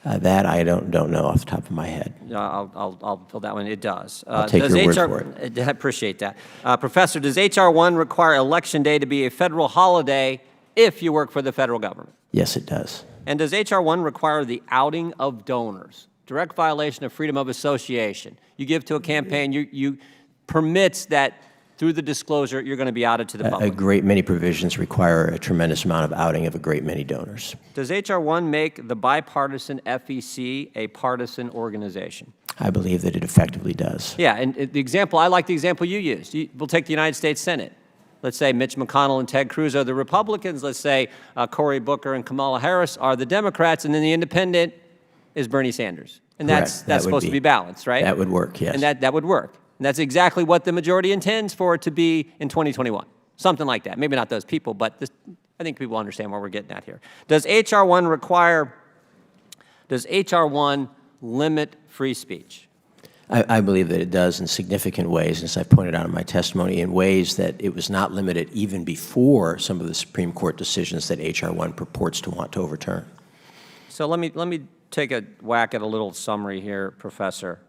That I don't know off the top of my head. I'll fill that one. It does. I'll take your word for it. I appreciate that. Professor, does H.R. 1 require Election Day to be a federal holiday if you work for the federal government? Yes, it does. And does H.R. 1 require the outing of donors? Direct violation of freedom of association. You give to a campaign, you permits that through the disclosure, you're going to be outed to the public. A great many provisions require a tremendous amount of outing of a great many donors. Does H.R. 1 make the bipartisan FEC a partisan organization? I believe that it effectively does. Yeah, and the example, I like the example you used. We'll take the United States Senate. Let's say Mitch McConnell and Ted Cruz are the Republicans. Let's say Cory Booker and Kamala Harris are the Democrats, and then the independent is Bernie Sanders. And that's supposed to be balanced, right? That would work, yes. And that would work. And that's exactly what the majority intends for it to be in 2021. Something like that. Maybe not those people, but I think people understand what we're getting at here. Does H.R. 1 limit free speech? I believe that it does in significant ways, as I pointed out in my testimony, in ways that it was not limited even before some of the Supreme Court decisions that H.R. 1 purports to want to overturn. So let me take a whack at a little summary here, Professor.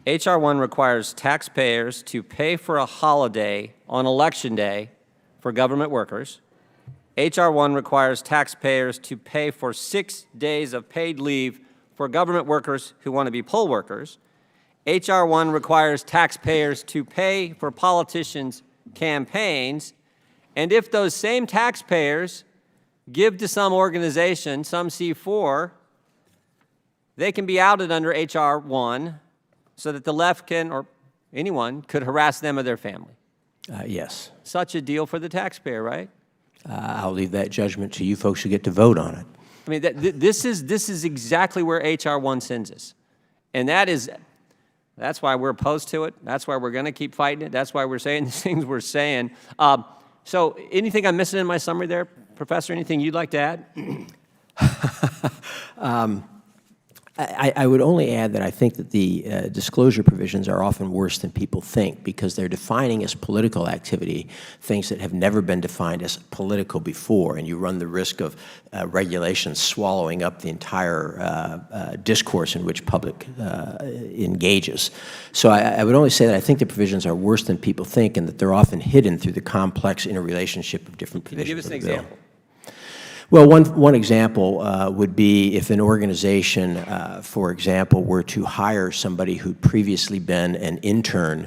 H.R. 1 requires taxpayers to pay for a holiday on Election Day for government workers. H.R. 1 requires taxpayers to pay for 6 days of paid leave for government workers who want to be poll workers. H.R. 1 requires taxpayers to pay for politicians' campaigns, and if those same taxpayers give to some organization, some C4, they can be outed under H.R. 1 so that the left can, or anyone, could harass them or their family. Yes. Such a deal for the taxpayer, right? I'll leave that judgment to you folks who get to vote on it. I mean, this is exactly where H.R. 1 sends us. And that's why we're opposed to it. That's why we're going to keep fighting it. That's why we're saying the things we're saying. So anything I'm missing in my summary there, Professor? Anything you'd like to add? I would only add that I think that the disclosure provisions are often worse than people think, because they're defining as political activity things that have never been defined as political before, and you run the risk of regulations swallowing up the entire discourse in which public engages. So I would only say that I think the provisions are worse than people think, and that they're often hidden through the complex interrelationship of different provisions. Give us an example. Well, one example would be if an organization, for example, were to hire somebody who'd previously been an intern,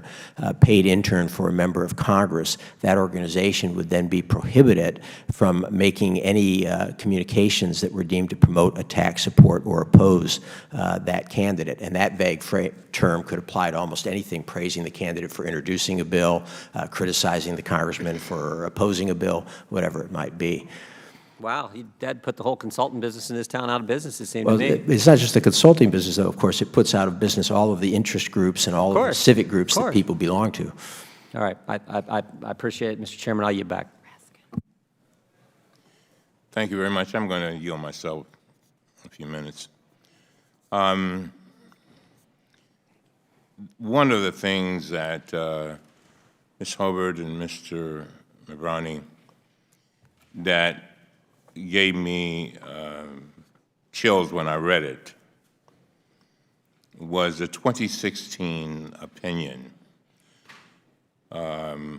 paid intern for a member of Congress, that organization would then be prohibited from making any communications that were deemed to promote, attack, support, or oppose that candidate. And that vague term could apply to almost anything: praising the candidate for introducing a bill, criticizing the congressman for opposing a bill, whatever it might be. Wow, Dad put the whole consultant business in this town out of business, it seemed Well, to me. it's not just the consulting business, though. Of course, it puts out of business all of the interest groups and all of the civic groups that people belong to. All right, I appreciate it, Mr. Chairman. I'll yield back. Thank you very much. I'm going to yield myself a few minutes. One of the things that Ms. Hubbard and Mr. Mabrani that gave me chills when I read it was the 2016 opinion of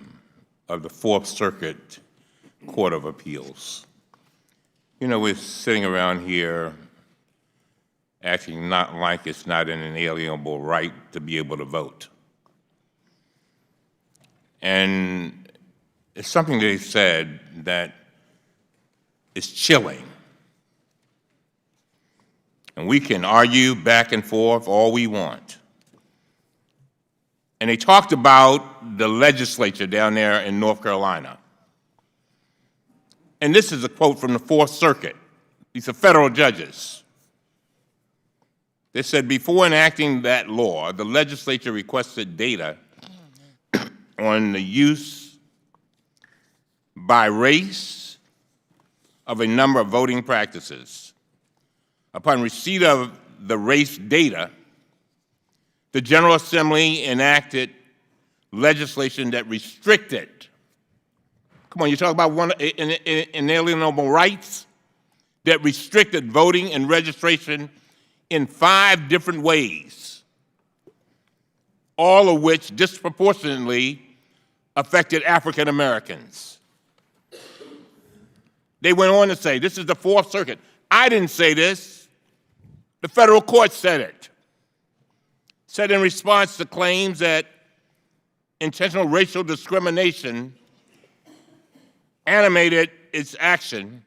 the Fourth Circuit Court of Appeals. You know, we're sitting around here acting not like it's not an inalienable right to be able to vote. And it's something they said that is chilling. And we can argue back and forth all we want. And they talked about the legislature down there in North Carolina. And this is a quote from the Fourth Circuit. These are federal judges. They said, before enacting that law, the legislature requested data on the use by race of a number of voting practices. Upon receipt of the race data, the General Assembly enacted legislation that restricted, come on, you talk about inalienable rights, that restricted voting and registration in 5 different ways, all of which disproportionately affected African Americans. They went on to say, this is the Fourth Circuit. I didn't say this. The federal court said it. Said in response to claims that intentional racial discrimination animated its action,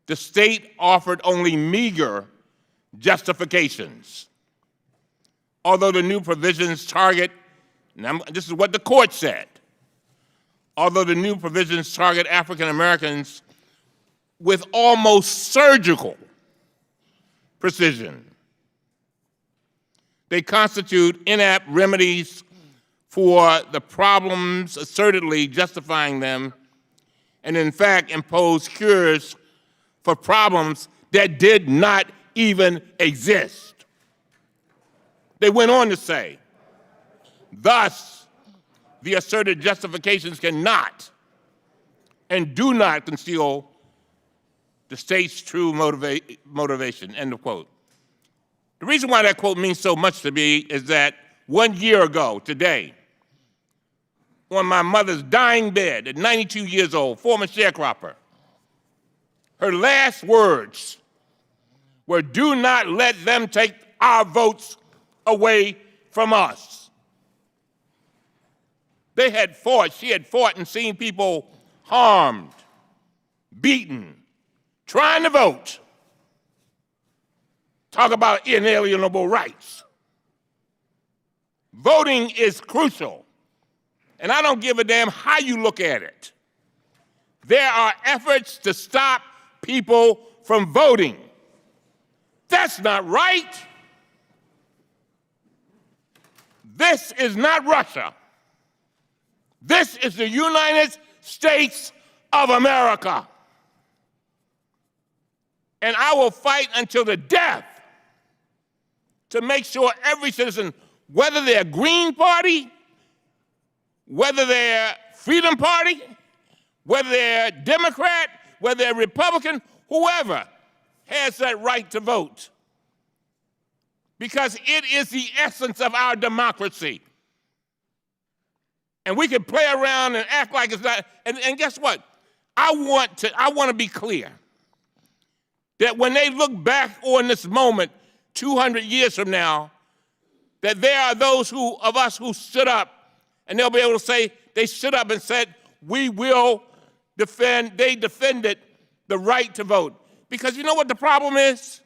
the state offered only meager justifications. Although the new provisions target, this is what the court said, although the new provisions target African Americans with almost surgical precision, they constitute inapt remedies for the problems assertedly justifying them, and in fact impose cures for problems that did not even exist. They went on to say, thus, the asserted justifications cannot and do not conceal the state's true motivation, end of quote. The reason why that quote means so much to me is that 1 year ago today, on my mother's dying bed at 92 years old, former sharecropper, her last words were do not let them take our votes away from us. They had fought, she had fought and seen people harmed, beaten, trying to vote. Talk about inalienable rights. Voting is crucial, and I don't give a damn how you look at it. There are efforts to stop people from voting. That's not right. This is not Russia. This is the United States of America. And I will fight until the death to make sure every citizen, whether they're Green Party, whether they're Freedom Party, whether they're Democrat, whether they're Republican, whoever has that right to vote. Because it is the essence of our democracy. And we can play around and act like it's not, and guess what? I want to be clear that when they look back on this moment 200 years from now, that there are those of us who stood up, and they'll be able to say they stood up and said, we will defend, they defended the right to vote. Because you know what the problem is?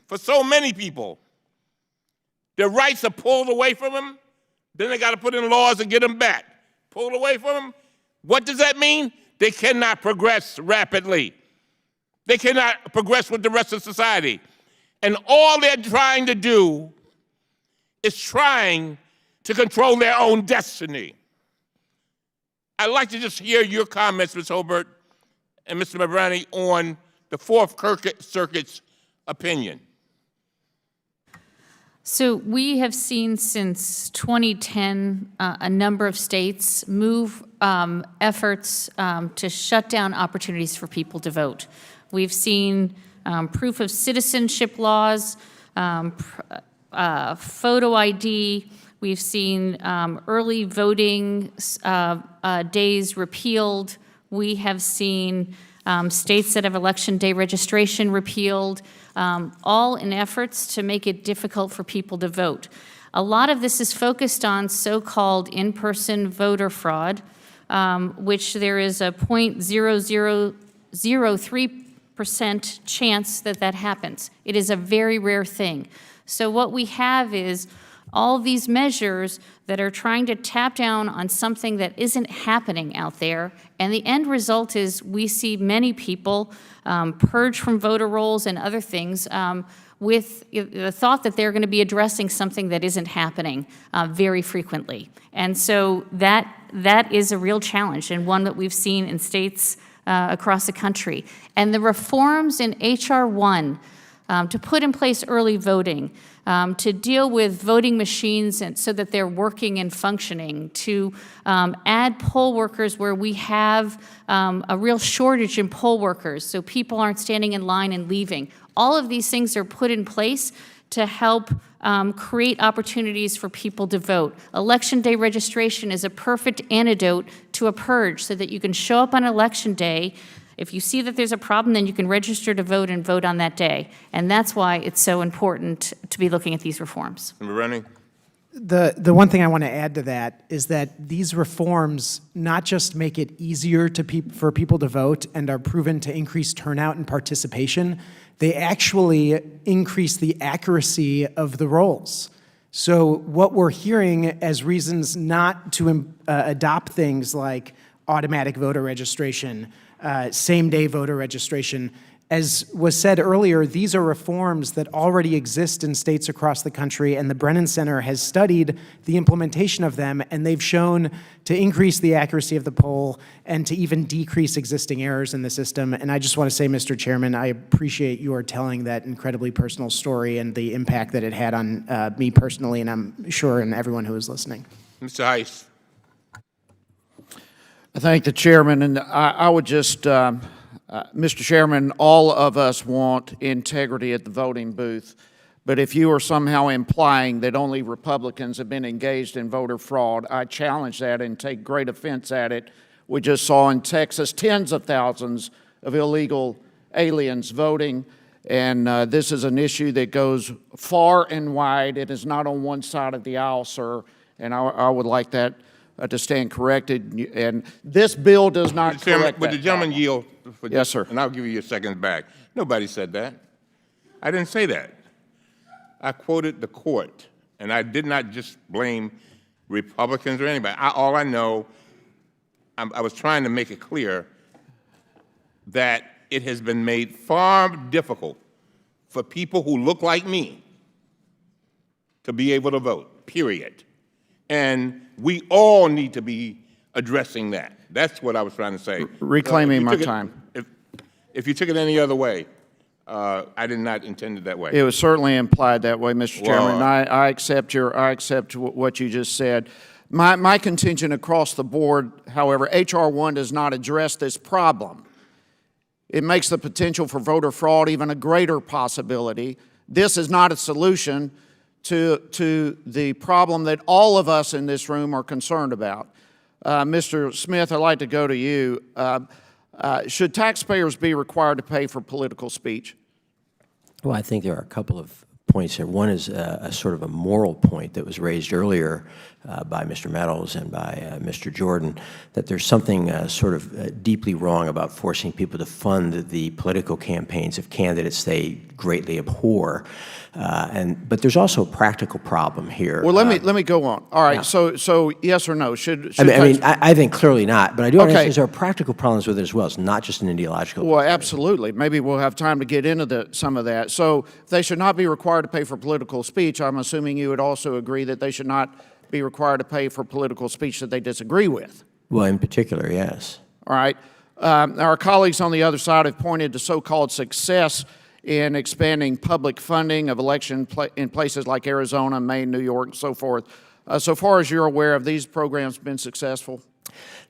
For so many people, their rights are pulled away from them, then they got to put in laws and get them back. Pulled away from them. What does that mean? They cannot progress rapidly. They cannot progress with the rest of society. And all they're trying to do is trying to control their own destiny. I'd like to just hear your comments, Ms. Hobart and Mr. Mabrani, on the Fourth Circuit's opinion. So we have seen since 2010 a number of states move efforts to shut down opportunities for people to vote. We've seen proof of citizenship laws, photo ID. We've seen early voting days repealed. We have seen states that have election day registration repealed, all in efforts to make it difficult for people to vote. A lot of this is focused on so-called in-person voter fraud, which there is a 0.0003% chance that that happens. It is a very rare thing. So what we have is all these measures that are trying to tap down on something that isn't happening out there, and the end result is we see many people purge from voter rolls and other things with the thought that they're going to be addressing something that isn't happening very frequently. And so that is a real challenge, and one that we've seen in states across the country. And the reforms in H.R.1 to put in place early voting, to deal with voting machines and so that they're working and functioning, to add poll workers where we have a real shortage in poll workers so people aren't standing in line and leaving. All of these things are put in place to help create opportunities for people to vote. Election day registration is a perfect antidote to a purge so that you can show up on election day. If you see that there's a problem, then you can register to vote and vote on that day. And that's why it's so important to be looking at these reforms. Running. The one thing I want to add to that is that these reforms not just make it easier for people to vote and are proven to increase turnout and participation, they actually increase the accuracy of the rolls. So what we're hearing as reasons not to adopt things like automatic voter registration, same-day voter registration. As was said earlier, these are reforms that already exist in states across the country, and the Brennan Center has studied the implementation of them, and they've shown to increase the accuracy of the poll and to even decrease existing errors in the system. And I just want to say, Mr. Chairman, I appreciate your telling that incredibly personal story and the impact that it had on me personally, and I'm sure on everyone who is listening. Mr. Heiss. I thank the chairman, and I would just, Mr. Chairman, all of us want integrity at the voting booth, but if you are somehow implying that only Republicans have been engaged in voter fraud, I challenge that and take great offense at it. We just saw in Texas tens of thousands of illegal aliens voting, And this is an issue that goes far and wide. It is not on one side of the aisle, sir, and I would like that to stand corrected. And this bill does not correct Would the that gentleman problem. yield? Yes, sir. And I'll give you your seconds back. Nobody said that. I didn't say that. I quoted the court, and I did not just blame Republicans or anybody. All I know, I was trying to make it clear that it has been made far difficult for people who look like me to be able to vote, period. And we all need to be addressing that. That's what I was trying to say. Reclaiming my time. If you took it any other way, I did not intend it that way. It was certainly implied that way, Mr. Chairman, Well, and I accept what you just said. My contention across the board, however, H.R.1 does not address this problem. It makes the potential for voter fraud even a greater possibility. This is not a solution to the problem that all of us in this room are concerned about. Mr. Smith, I'd like to go to you. Should taxpayers be required to pay for political speech? Well, I think there are a couple of points here. One is a sort of a moral point that was raised earlier by Mr. Meadows and by Mr. Jordan, that there's something sort of deeply wrong about forcing people to fund the political campaigns of candidates they greatly abhor. But there's also a practical problem here. Well, let me go on. All right. Yeah. So yes or no? Should I think clearly not, but I do Okay. understand there are practical problems with it as well. It's not just an ideological. Well, absolutely. Maybe we'll have time to get into some of that. So they should not be required to pay for political speech. I'm assuming you would also agree that they should not be required to pay for political speech that they disagree with. Well, in particular, yes. All right. Our colleagues on the other side have pointed to so-called success in expanding public funding of election in places like Arizona, Maine, New York, and so forth. So far as you're aware, have these programs been successful?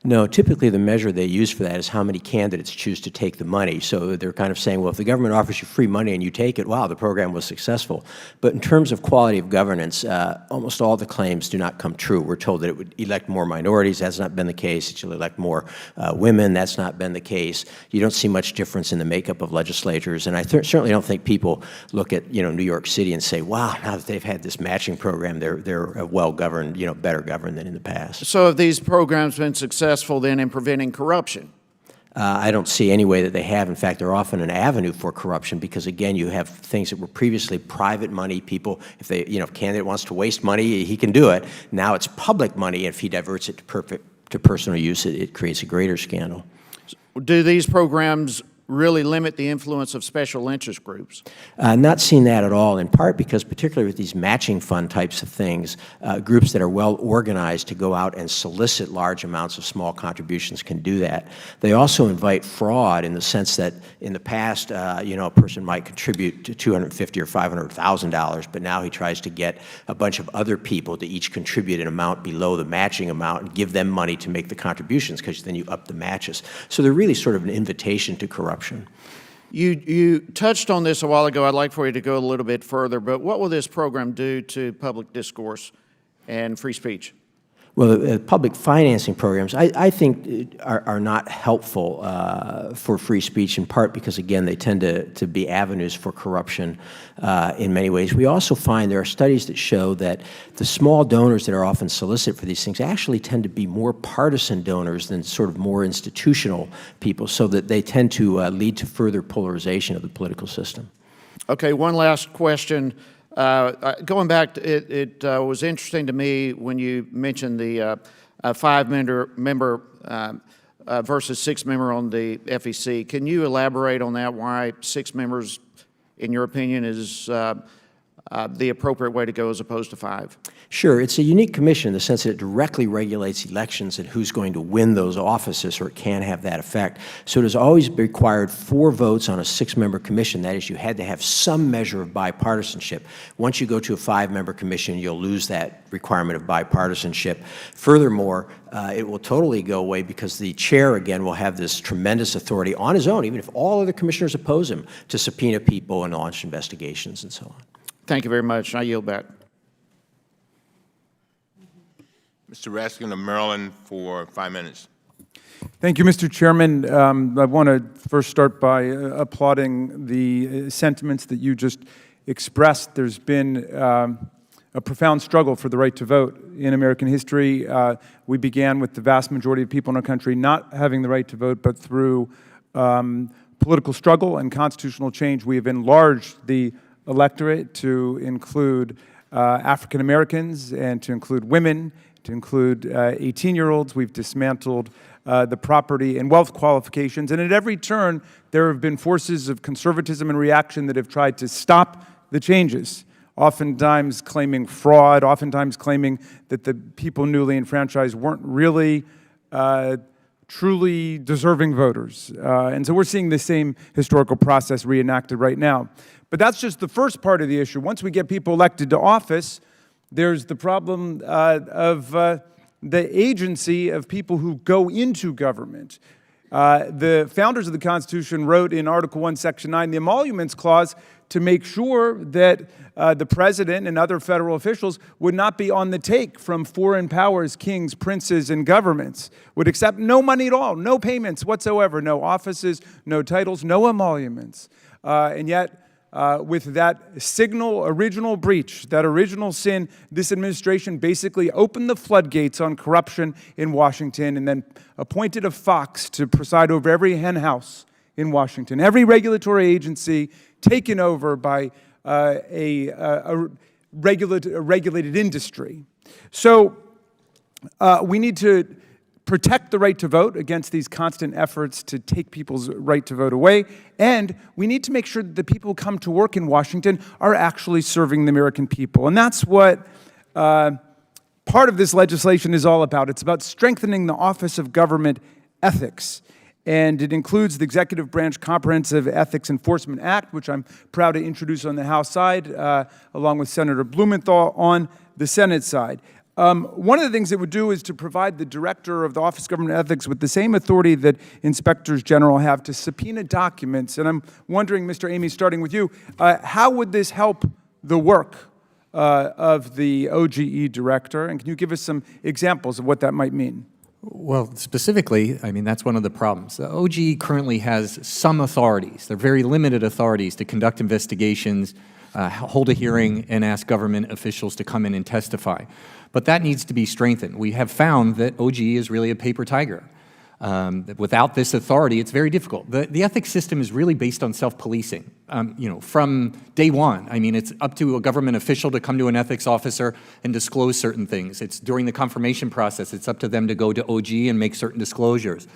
No, typically the measure they use for that is how many candidates choose to take the money. So they're kind of saying, well, if the government offers you free money and you take it, wow, the program was successful. But in terms of quality of governance, almost all the claims do not come true. We're told that it would elect more minorities. That's not been the case. It should elect more women. That's not been the case. You don't see much difference in the makeup of legislatures. And I certainly don't think people look at, New York City and say, wow, now that they've had this matching program, they're well-governed, better governed than in the past. So have these programs been successful then in preventing corruption? I don't see any way that they have. In fact, they're often an avenue for corruption because, again, you have things that were previously private money. People, if they, if a candidate wants to waste money, he can do it. Now it's public money. If he diverts it to personal use, it creates a greater scandal. Do these programs really limit the influence of special interest groups? Not seen that at all, in part because particularly with these matching fund types of things, groups that are well organized to go out and solicit large amounts of small contributions can do that. They also invite fraud in the sense that in the past, a person might contribute to $250,000 or $500,000, but now he tries to get a bunch of other people to each contribute an amount below the matching amount and give them money to make the contributions, because then you up the matches. So they're really sort of an invitation to corruption. You touched on this a while ago. I'd like for you to go a little bit further, but what will this program do to public discourse and free speech? Well, the public financing programs, I think, are not helpful for free speech, in part because, again, they tend to be avenues for corruption in many ways. We also find there are studies that show that the small donors that are often solicited for these things actually tend to be more partisan donors than sort of more institutional people, so that they tend to lead to further polarization of the political system. Okay, one last question. Going back, it was interesting to me when you mentioned the 5-member versus 6-member on the FEC. Can you elaborate on that, why 6 members, in your opinion, is the appropriate way to go as opposed to 5? Sure. It's a unique commission in the sense that it directly regulates elections and who's going to win those offices, or it can have that effect. So it has always required 4 votes on a 6-member commission. That is, you had to have some measure of bipartisanship. Once you go to a 5-member commission, you'll lose that requirement of bipartisanship. Furthermore, it will totally go away because the chair, again, will have this tremendous authority on his own, even if all other commissioners oppose him, to subpoena people and launch investigations and so on. Thank you very much. I yield back. Mr. Raskin of Maryland for 5 minutes. Thank you, Mr. Chairman. I want to first start by applauding the sentiments that you just expressed. There's been a profound struggle for the right to vote in American history. We began with the vast majority of people in our country not having the right to vote, but through political struggle and constitutional change, we have enlarged the electorate to include African Americans and to include women, to include 18-year-olds. We've dismantled the property and wealth qualifications. And at every turn, there have been forces of conservatism and reaction that have tried to stop the changes, oftentimes claiming fraud, oftentimes claiming that the people newly enfranchised weren't really truly deserving voters. And so we're seeing the same historical process reenacted right now. But that's just the first part of the issue. Once we get people elected to office, there's the problem of the agency of people who go into government. The founders of the Constitution wrote in Article 1, Section 9, the Emoluments Clause, to make sure that the president and other federal officials would not be on the take from foreign powers, kings, princes, and governments, would accept no money at all, no payments whatsoever, no offices, no titles, no emoluments. And yet, with that signal original breach, that original sin, this administration basically opened the floodgates on corruption in Washington and then appointed a fox to preside over every hen house in Washington, every regulatory agency taken over by a regulated industry. So we need to protect the right to vote against these constant efforts to take people's right to vote away, and we need to make sure that the people who come to work in Washington are actually serving the American people. And that's what part of this legislation is all about. It's about strengthening the Office of Government Ethics. And it includes the Executive Branch Comprehensive Ethics Enforcement Act, which I'm proud to introduce on the House side, along with Senator Blumenthal on the Senate side. One of the things it would do is to provide the Director of the Office of Government Ethics with the same authority that Inspectors General have to subpoena documents. And I'm wondering, Mr. Amy, starting with you, how would this help the work of the OGE Director? And can you give us some examples of what that might mean? Well, specifically, I mean, that's one of the problems. The OGE currently has some authorities. They're very limited authorities to conduct investigations, hold a hearing, and ask government officials to come in and testify. But that needs to be strengthened. We have found that OGE is really a paper tiger. Without this authority, it's very difficult. The ethics system is really based on self-policing. From day one, I mean, it's up to a government official to come to an ethics officer and disclose certain things. It's during the confirmation process, it's up to them to go to OGE and make certain disclosures.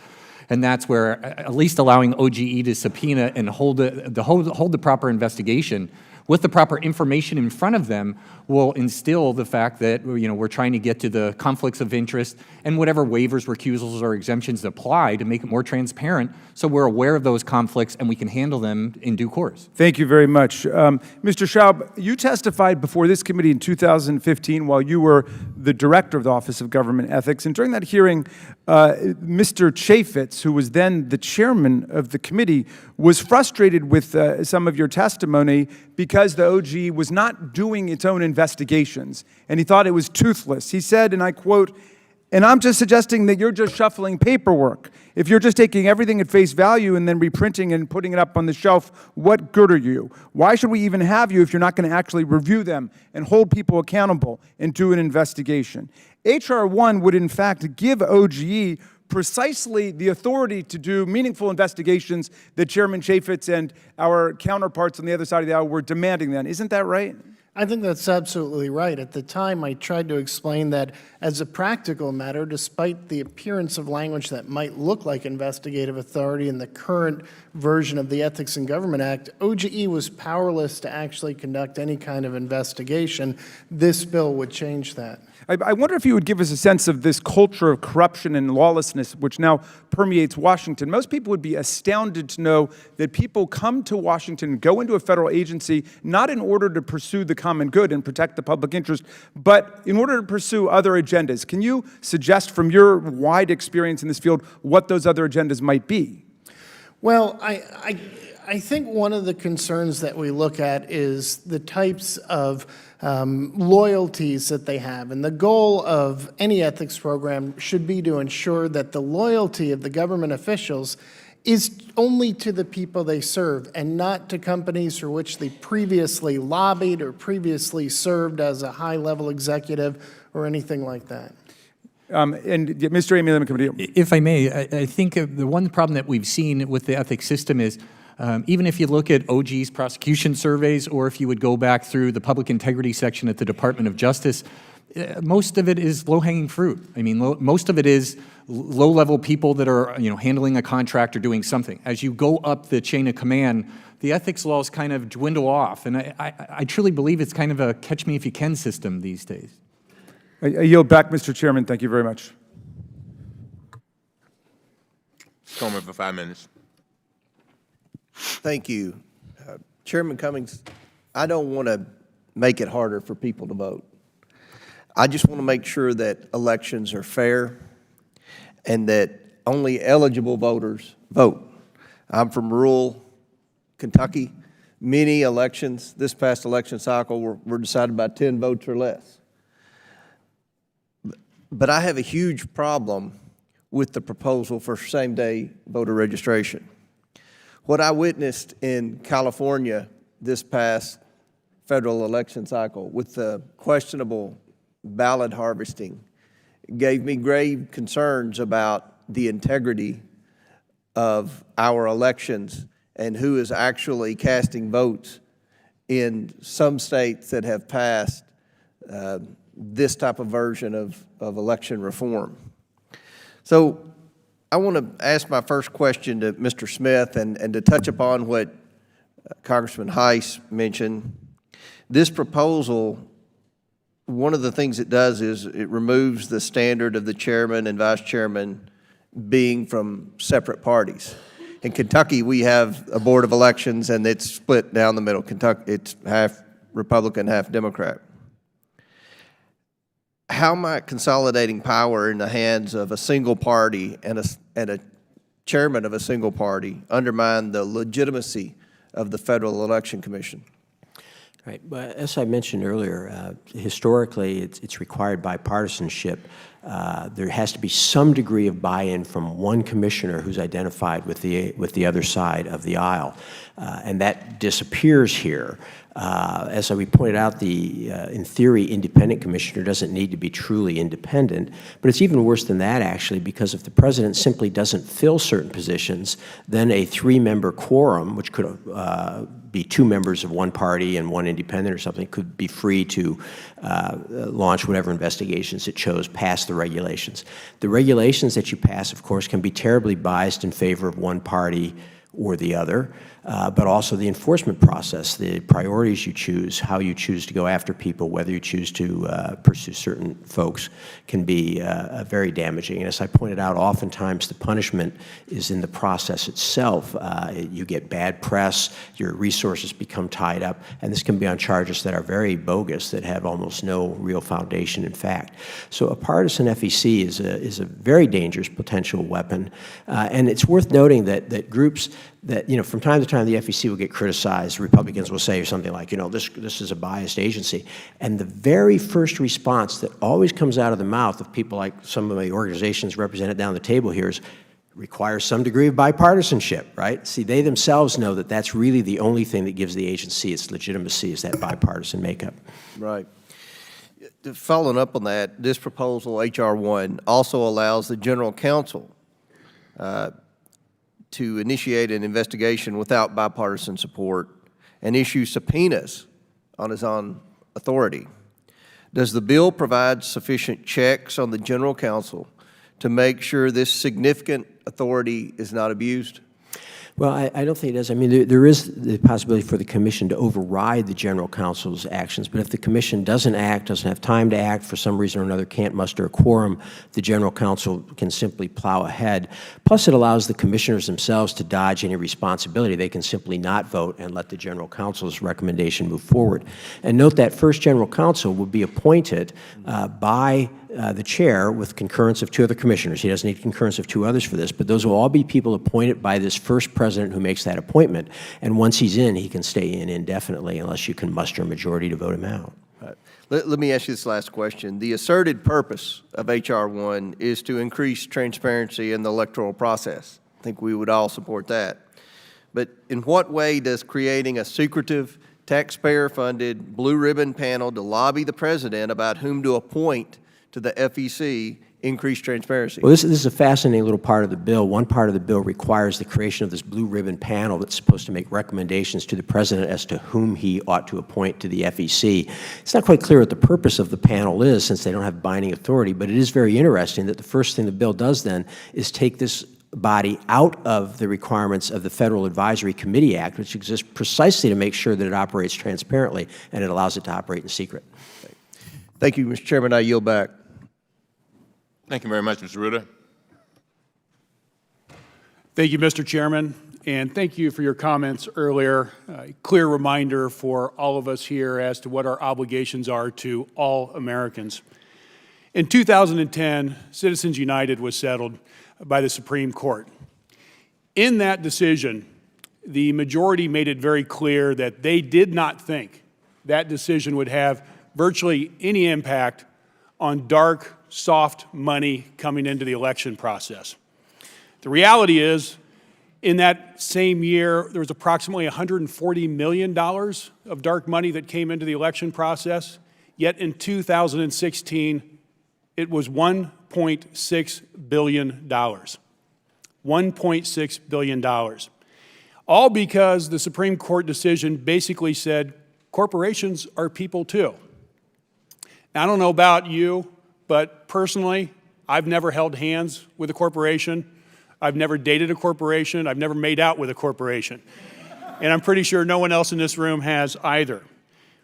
And that's where at least allowing OGE to subpoena and hold the proper investigation with the proper information in front of them will instill the fact that we're trying to get to the conflicts of interest and whatever waivers, recusals, or exemptions apply to make it more transparent so we're aware of those conflicts and we can handle them in due course. Thank you very much. Mr. Schaub, you testified before this committee in 2015 while you were the Director of the Office of Government Ethics. And during that hearing, Mr. Chaffetz, who was then the chairman of the committee, was frustrated with some of your testimony because the OGE was not doing its own investigations, and he thought it was toothless. He said, and I quote, "And I'm just suggesting that you're just shuffling paperwork. If you're just taking everything at face value and then reprinting and putting it up on the shelf, what good are you? Why should we even have you if you're not going to actually review them and hold people accountable and do an investigation?" H.R.1 would in fact give OGE precisely the authority to do meaningful investigations that Chairman Chaffetz and our counterparts on the other side of the aisle were demanding then. Isn't that right? I think that's absolutely right. At the time, I tried to explain that as a practical matter, despite the appearance of language that might look like investigative authority in the current version of the Ethics in Government Act, OGE was powerless to actually conduct any kind of investigation. This bill would change that. I wonder if you would give us a sense of this culture of corruption and lawlessness which now permeates Washington. Most people would be astounded to know that people come to Washington, go into a federal agency, not in order to pursue the common good and protect the public interest, but in order to pursue other agendas. Can you suggest from your wide experience in this field what those other agendas might be? Well, I think one of the concerns that we look at is the types of loyalties that they have. And the goal of any ethics program should be to ensure that the loyalty of the government officials is only to the people they serve and not to companies for which they previously lobbied or previously served as a high-level executive or anything like that. And Mr. Amy Lemon Committee. If I may, I think the one problem that we've seen with the ethics system is even if you look at OG's prosecution surveys, or if you would go back through the public integrity section at the Department of Justice, most of it is low-hanging fruit. I mean, most of it is low-level people that are, handling a contract or doing something. As you go up the chain of command, the ethics laws kind of dwindle off, and I truly believe it's kind of a catch-me-if-you-can system these days. I yield back, Mr. Chairman. Thank you very much. Comment for 5 minutes. Thank you. Chairman Cummings, I don't want to make it harder for people to vote. I just want to make sure that elections are fair and that only eligible voters vote. I'm from rural Kentucky. Many elections, this past election cycle, were decided by 10 votes or less. But I have a huge problem with the proposal for same-day voter registration. What I witnessed in California this past federal election cycle with the questionable ballot harvesting gave me grave concerns about the integrity of our elections and who is actually casting votes in some states that have passed this type of version of election reform. So I want to ask my first question to Mr. Smith and to touch upon what Congressman Heiss mentioned. This proposal, one of the things it does is it removes the standard of the chairman and vice chairman being from separate parties. In Kentucky, we have a board of elections, and it's split down the middle. Kentucky, it's half Republican, half Democrat. How might consolidating power in the hands of a single party and a chairman of a single party undermine the legitimacy of the Federal Election Commission? Right. But as I mentioned earlier, historically, it's required bipartisanship. There has to be some degree of buy-in from one commissioner who's identified with the other side of the aisle, and that disappears here. As we pointed out, in theory, independent commissioner doesn't need to be truly independent, but it's even worse than that, actually, because if the president simply doesn't fill certain positions, then a three-member quorum, which could be 2 members of one party and 1 independent or something, could be free to launch whatever investigations it chose past the regulations. The regulations that you pass, of course, can be terribly biased in favor of one party or the other, but also the enforcement process, the priorities you choose, how you choose to go after people, whether you choose to pursue certain folks can be very damaging. And as I pointed out, oftentimes the punishment is in the process itself. You get bad press, your resources become tied up, and this can be on charges that are very bogus, that have almost no real foundation in fact. So a partisan FEC is a very dangerous potential weapon, and it's worth noting that groups that, from time to time the FEC will get criticized. Republicans will say something like, this is a biased agency. And the very first response that always comes out of the mouth of people like some of the organizations represented down the table here is, requires some degree of bipartisanship, right? See, they themselves know that that's really the only thing that gives the agency its legitimacy, is that bipartisan makeup. Right. Following up on that, this proposal, H.R.1, also allows the general counsel to initiate an investigation without bipartisan support and issue subpoenas on his own authority. Does the bill provide sufficient checks on the general counsel to make sure this significant authority is not abused? Well, I don't think it does. I mean, there is the possibility for the Commission to override the General Counsel's actions, but if the Commission doesn't act, doesn't have time to act, for some reason or another can't muster a quorum, the General Counsel can simply plow ahead. Plus, it allows the Commissioners themselves to dodge any responsibility. They can simply not vote and let the General Counsel's recommendation move forward. And note that first General Counsel will be appointed by the chair with concurrence of 2 other commissioners. He doesn't need concurrence of 2 others for this, but those will all be people appointed by this first president president who makes that appointment. And once he's in, he can stay in indefinitely unless you can muster a majority to vote him out. Let me ask you this last question. The asserted purpose of H.R.1 is to increase transparency in the electoral process. I think we would all support that. But in what way does creating a secretive, taxpayer-funded blue ribbon panel to lobby the president about whom to appoint to the FEC increase transparency? Well, this is a fascinating little part of the bill. One part of the bill requires the creation of this blue ribbon panel that's supposed to make recommendations to the president as to whom he ought to appoint to the FEC. It's not quite clear what the purpose of the panel is, since they don't have binding authority, but it is very interesting that the first thing the bill does then is take this body out of the requirements of the Federal Advisory Committee Act, which exists precisely to make sure that it operates transparently and it allows it to operate in secret. Thank you, Mr. Chairman. I yield back. Thank you very much, Mr. Ruder. Thank you, Mr. Chairman, and thank you for your comments earlier. A clear reminder for all of us here as to what our obligations are to all Americans. In 2010, Citizens United was settled by the Supreme Court. In that decision, the majority made it very clear that they did not think that decision would have virtually any impact on dark, soft money coming into the election process. The reality is, in that same year, there was approximately $140 million of dark money that came into the election process, yet in 2016, it was $1.6 billion. $1.6 billion. All because the Supreme Court decision basically said corporations are people too. Now, I don't know about you, but personally, I've never held hands with a corporation. I've never dated a corporation. I've never made out with a corporation. And I'm pretty sure no one else in this room has either.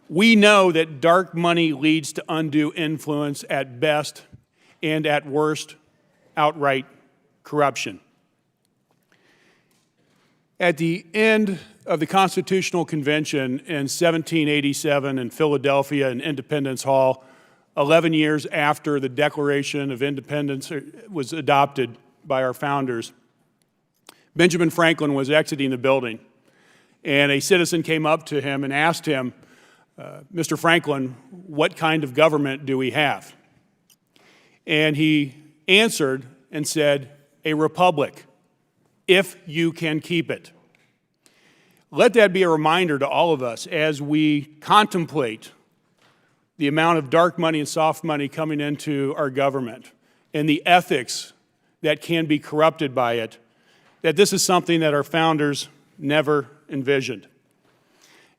We know that dark money leads to undue influence at best, and at worst, outright corruption. At the end of the Constitutional Convention in 1787 in Philadelphia in Independence Hall, 11 years after the Declaration of Independence was adopted by our founders, Benjamin Franklin was exiting the building, and a citizen came up to him and asked him, Mr. Franklin, what kind of government do we have? And he answered and said, a republic, if you can keep it. Let that be a reminder to all of us as we contemplate the amount of dark money and soft money coming into our government and the ethics that can be corrupted by it, that this is something that our founders never envisioned.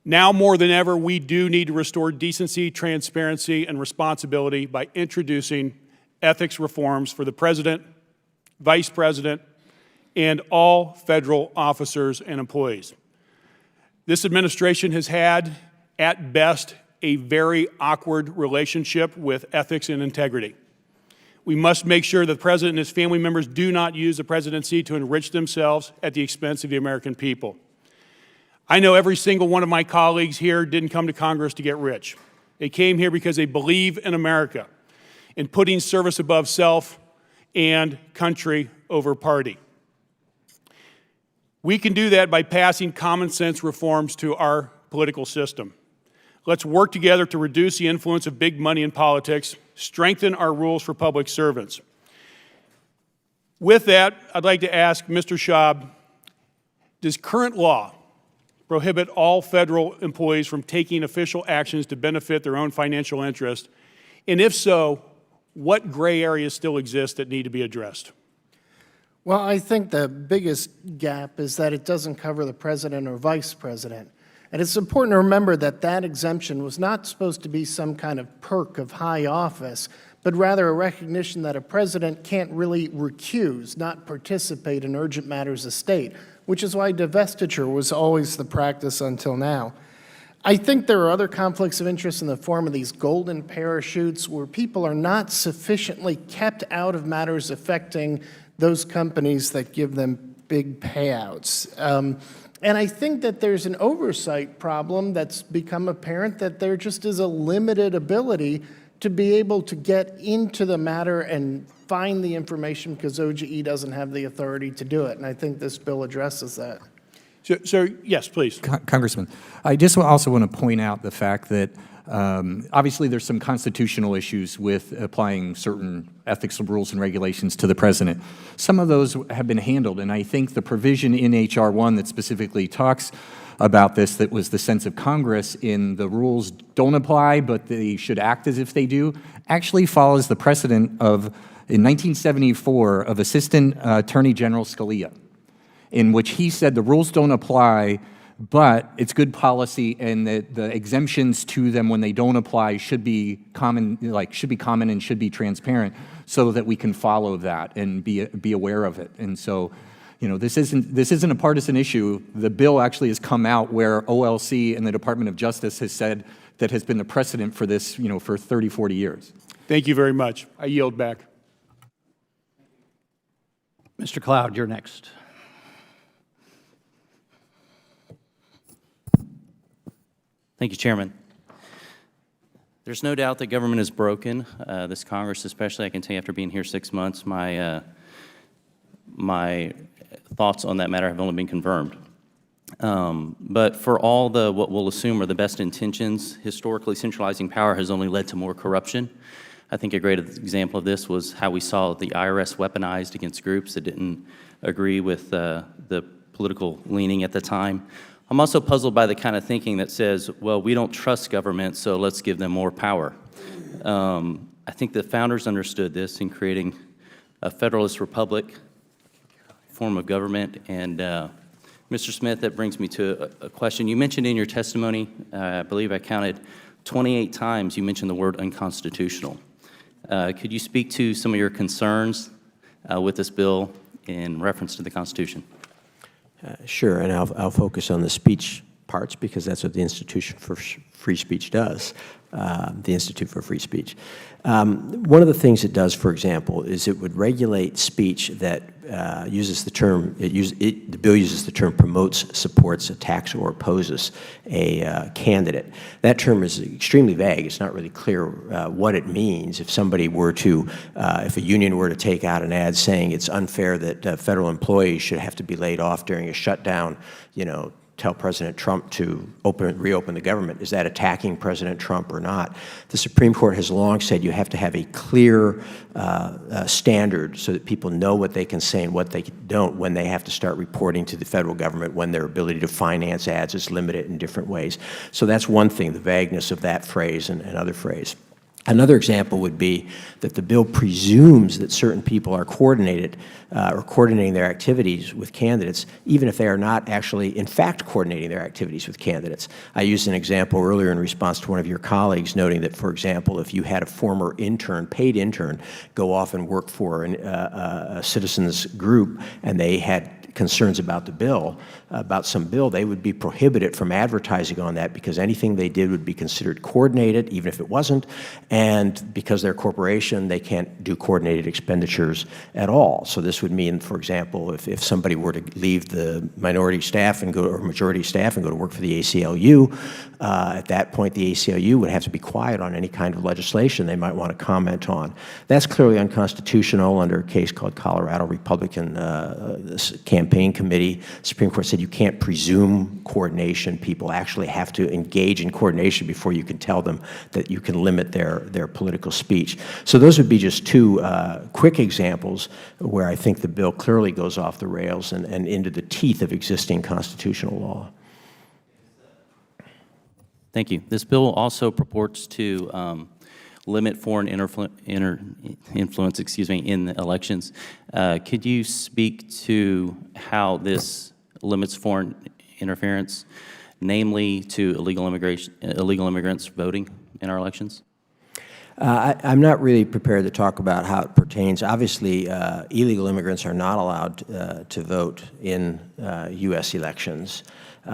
Now more than ever, we do need to restore decency, transparency, and responsibility by introducing ethics reforms for the President, Vice President, and all federal officers and employees. This administration has had, at best, a very awkward relationship with ethics and integrity. We must make sure that the President and his family members do not use the presidency to enrich themselves at the expense of the American people. I know every single one of my colleagues here didn't come to Congress to get rich. They came here because they believe in America, in putting service above self and country over party. We can do that by passing common sense reforms to our political system. Let's work together to reduce the influence of big money in politics, strengthen our rules for public servants. With that, I'd like to ask Mr. Schaub, does current law prohibit all federal employees from taking official actions to benefit their own financial interest? And if so, what gray areas still exist that need to be addressed? Well, I think the biggest gap is that it doesn't cover the president or vice president. And it's important to remember that that exemption was not supposed to be some kind of perk of high office, but rather a recognition that a president can't really recuse, not participate in urgent matters of state, which is why divestiture was always the practice until now. I think there are other conflicts of interest in the form of these golden parachutes where people are not sufficiently kept out of matters affecting those companies that give them big payouts. And I think that there's an oversight problem that's become apparent, that there just is a limited ability to be able to get into the matter and find the information because OGE doesn't have the authority to do it. And I think this bill addresses that. So yes, please. Congressman, I just also want to point out the fact that obviously there's some constitutional issues with applying certain ethics rules and regulations to the president. Some of those have been handled, and I think the provision in H.R.1 that specifically talks about this, that was the sense of Congress in the rules don't apply, but they should act as if they do, actually follows the precedent of, in 1974, of Assistant Attorney General Scalia, in which he said the rules don't apply, but it's good policy, and that the exemptions to them when they don't apply should be common, and should be transparent, so that we can follow that and be aware of it. And so, you know, this isn't a partisan issue. The bill actually has come out where OLC and the Department of Justice has said that has been the precedent for this, you know, for 30, 40 years. Thank you very much. I yield back. Mr. Cloud, you're next. Thank you, Chairman. There's no doubt that government is broken. This Congress, especially, I can tell you after being here 6 months, my thoughts on that matter have only been confirmed. But for all what we'll assume are the best intentions, historically centralizing power has only led to more corruption. I think a great example of this was how we saw the IRS weaponized against groups that didn't agree with the political leaning at the time. I'm also puzzled by the kind of thinking that says, well, we don't trust government, so let's give them more power. I think the founders understood this in creating a federalist republic form of government. And Mr. Smith, that brings me to a question. You mentioned in your testimony, I believe I counted 28 times you mentioned the word unconstitutional. Could you speak to some of your concerns with this bill in reference to the Constitution? Sure, and I'll focus on the speech parts because that's what the Institution for Free Speech does, the Institute for Free Speech. One of the things it does, for example, is it would regulate speech that uses the term, the bill uses the term promotes, supports, attacks, or opposes a candidate. That term is extremely vague. It's not really clear what it means. If somebody were to, if a union were to take out an ad saying it's unfair that federal employees should have to be laid off during a shutdown, you know, tell President Trump to reopen the government. Is that attacking President Trump or not? The Supreme Court has long said you have to have a clear standard so that people know what they can say and what they don't when they have to start reporting to the federal government, when their ability to finance ads is limited in different ways. So that's one thing, the vagueness of that phrase and other phrase. Another example would be that the bill presumes that certain people are coordinated or coordinating their activities with candidates, even if they are not actually, in fact, coordinating their activities with candidates. I used an example earlier in response to one of your colleagues, noting that, for example, if you had a former intern, paid intern, go off and work for a citizens group and they had concerns about the bill, about some bill, they would be prohibited from advertising on that because anything they did would be considered coordinated, even if it wasn't, and because they're a corporation, they can't do coordinated expenditures at all. So this would mean, for example, if somebody were to leave the minority staff and go, or majority staff and go to work for the ACLU, at that point the ACLU would have to be quiet on any kind of legislation they might want to comment on. That's clearly unconstitutional under a case called Colorado Republican Campaign Committee. The Supreme Court said you can't presume coordination. People actually have to engage in coordination before you can tell them that you can limit their political speech. So those would be just two quick examples where I think the bill clearly goes off the rails and into the teeth of existing constitutional law. Thank you. This bill also purports to limit foreign influence in the elections. Could you speak to how this limits foreign interference, namely to illegal immigrants voting in our elections? I'm not really prepared to talk about how it pertains. Obviously, illegal immigrants are not allowed to vote in U.S. elections. You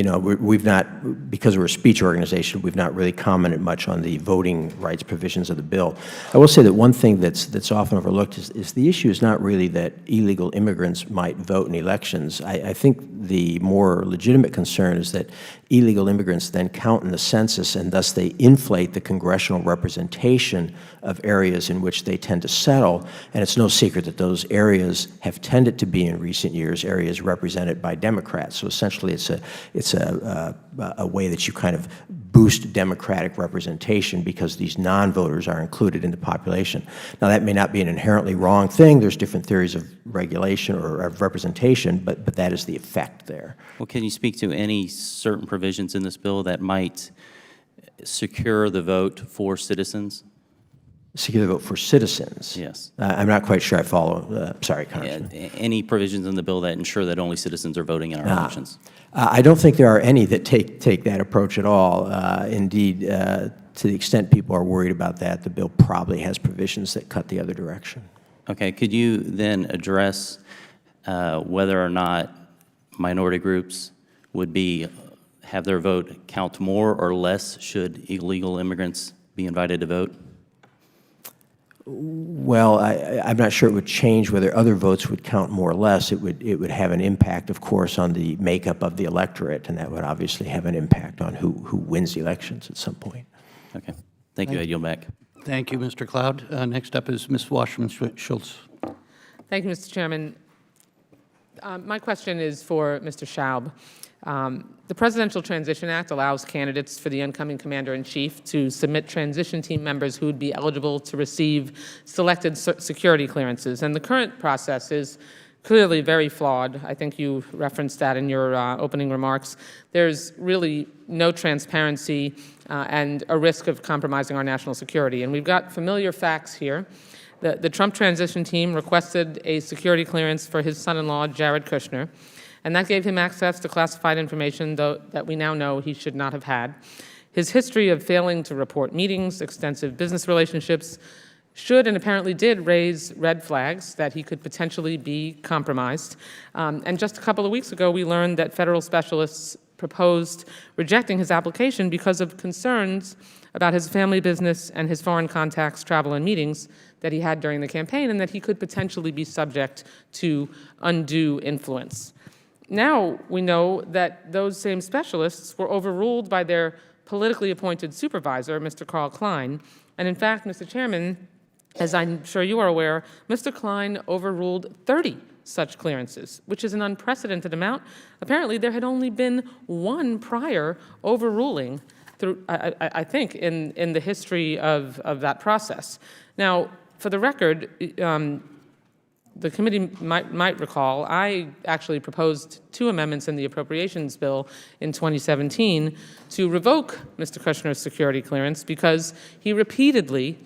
know, we've not, because we're a speech organization, we've not really commented much on the voting rights provisions of the bill. I will say that one thing that's often overlooked is the issue is not really that illegal immigrants might vote in elections. I think the more legitimate concern is that illegal immigrants then count in the census, and thus they inflate the congressional representation of areas in which they tend to settle. And it's no secret that those areas have tended to be, in recent years, areas represented by Democrats. So essentially, it's a way that you kind of boost Democratic representation because these non-voters are included in the population. Now, that may not be an inherently wrong thing. There's different theories of regulation or of representation, but that is the effect there. Well, can you speak to any certain provisions in this bill that might secure the vote for citizens? Secure the vote for citizens? Yes. I'm not quite sure I follow. Sorry, Congressman. Any provisions in the bill that ensure that only citizens are voting in our elections? I don't think there are any that take that approach at all. Indeed, to the extent people are worried about that, the bill probably has provisions that cut the other direction. Okay. Could you then address whether or not minority groups would have their vote count more or less should illegal immigrants be invited to vote? Well, I'm not sure it would change whether other votes would count more or less. It would have an impact, of course, on the makeup of the electorate, and that would obviously have an impact on who wins the elections at some point. Okay. Thank you. I yield back. Thank you, Mr. Cloud. Next up is Ms. Wasserman-Schultz. Thank you, Mr. Chairman. My question is for Mr. Schaub. The Presidential Transition Act allows candidates for the incoming Commander-in-Chief to submit transition team members who would be eligible to receive selected security clearances. And the current process is clearly very flawed. I think you referenced that in your opening remarks. There's really no transparency and a risk of compromising our national security. And we've got familiar facts here. The Trump transition team requested a security clearance for his son-in-law, Jared Kushner, and that gave him access to classified information that we now know he should not have had. His history of failing to report meetings, extensive business relationships, should and apparently did raise red flags that he could potentially be compromised. And just a couple of weeks ago, we learned that federal specialists proposed rejecting his application because of concerns about his family business and his foreign contacts, travel, and meetings that he had during the campaign, and that he could potentially be subject to undue influence. Now we know that those same specialists were overruled by their politically appointed supervisor, Mr. Carl Klein. And in fact, Mr. Chairman, as I'm sure you are aware, Mr. Klein overruled 30 such clearances, which is an unprecedented amount. Apparently, there had only been one prior overruling through, I think, in the history of that process. Now, for the record, the committee might recall, I actually proposed 2 amendments in the appropriations bill in 2017 to revoke Mr. Kushner's security clearance because he repeatedly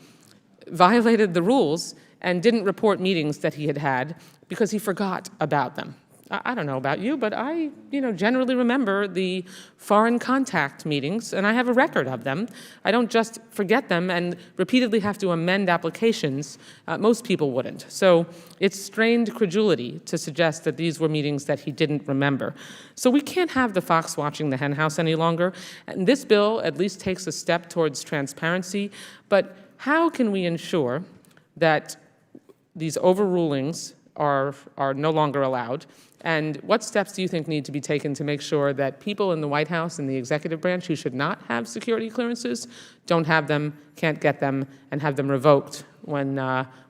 violated the rules and didn't report meetings that he had had because he forgot about them. I don't know about you, but I generally remember the foreign contact meetings, and I have a record of them. I don't just forget them and repeatedly have to amend applications. Most people wouldn't. So it's strained credulity to suggest that these were meetings that he didn't remember. So we can't have the fox watching the henhouse any longer. And this bill at least takes a step towards transparency. But how can we ensure that these overrulings are no longer allowed? And what steps do you think need to be taken to make sure that people in the White House and the executive branch who should not have security clearances don't have them, can't get them, and have them revoked when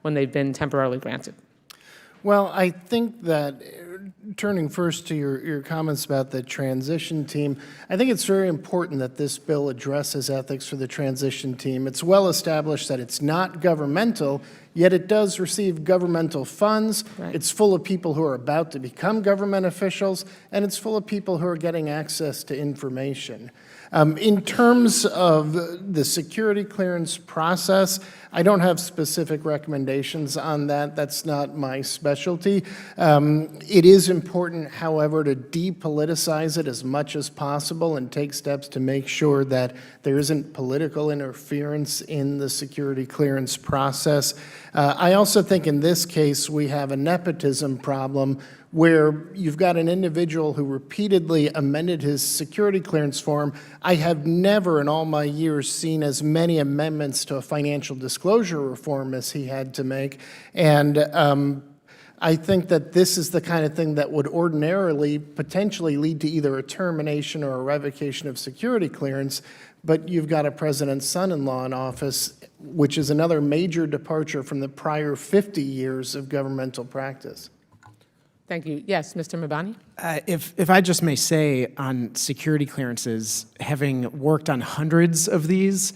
they've been temporarily granted? Well, I think that turning first to your comments about the transition team, I think it's very important that this bill addresses ethics for the transition team. It's well established that it's not governmental, yet it does receive governmental funds. Right. It's full of people who are about to become government officials, and it's full of people who are getting access to information. In terms of the security clearance process, I don't have specific recommendations on that. That's not my specialty. It is important, however, to depoliticize it as much as possible and take steps to make sure that there isn't political interference in the security clearance process. I also think in this case we have a nepotism problem where you've got an individual who repeatedly amended his security clearance form. I have never in all my years seen as many amendments to a financial disclosure reform as he had to make. And I think that this is the kind of thing that would ordinarily potentially lead to either a termination or a revocation of security clearance, but you've got a president's son-in-law in office, which is another major departure from the prior 50 years of governmental practice. Thank you. Yes, Mr. Mabani? If I just may say on security clearances, having worked on hundreds of these,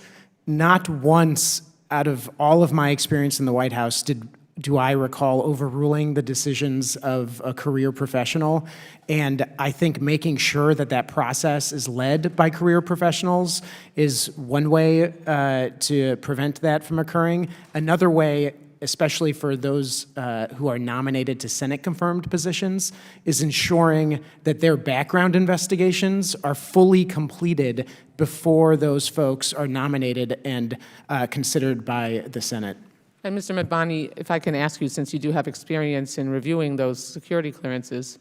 not once out of all of my experience in the White House do I recall overruling the decisions of a career professional. And I think making sure that that process is led by career professionals is one way to prevent that from occurring. Another way, especially for those who are nominated to Senate-confirmed positions, is ensuring that their background investigations are fully completed before those folks are nominated and considered by the Senate. And Mr. Mabani, if I can ask you, since you do have experience in reviewing those security clearances,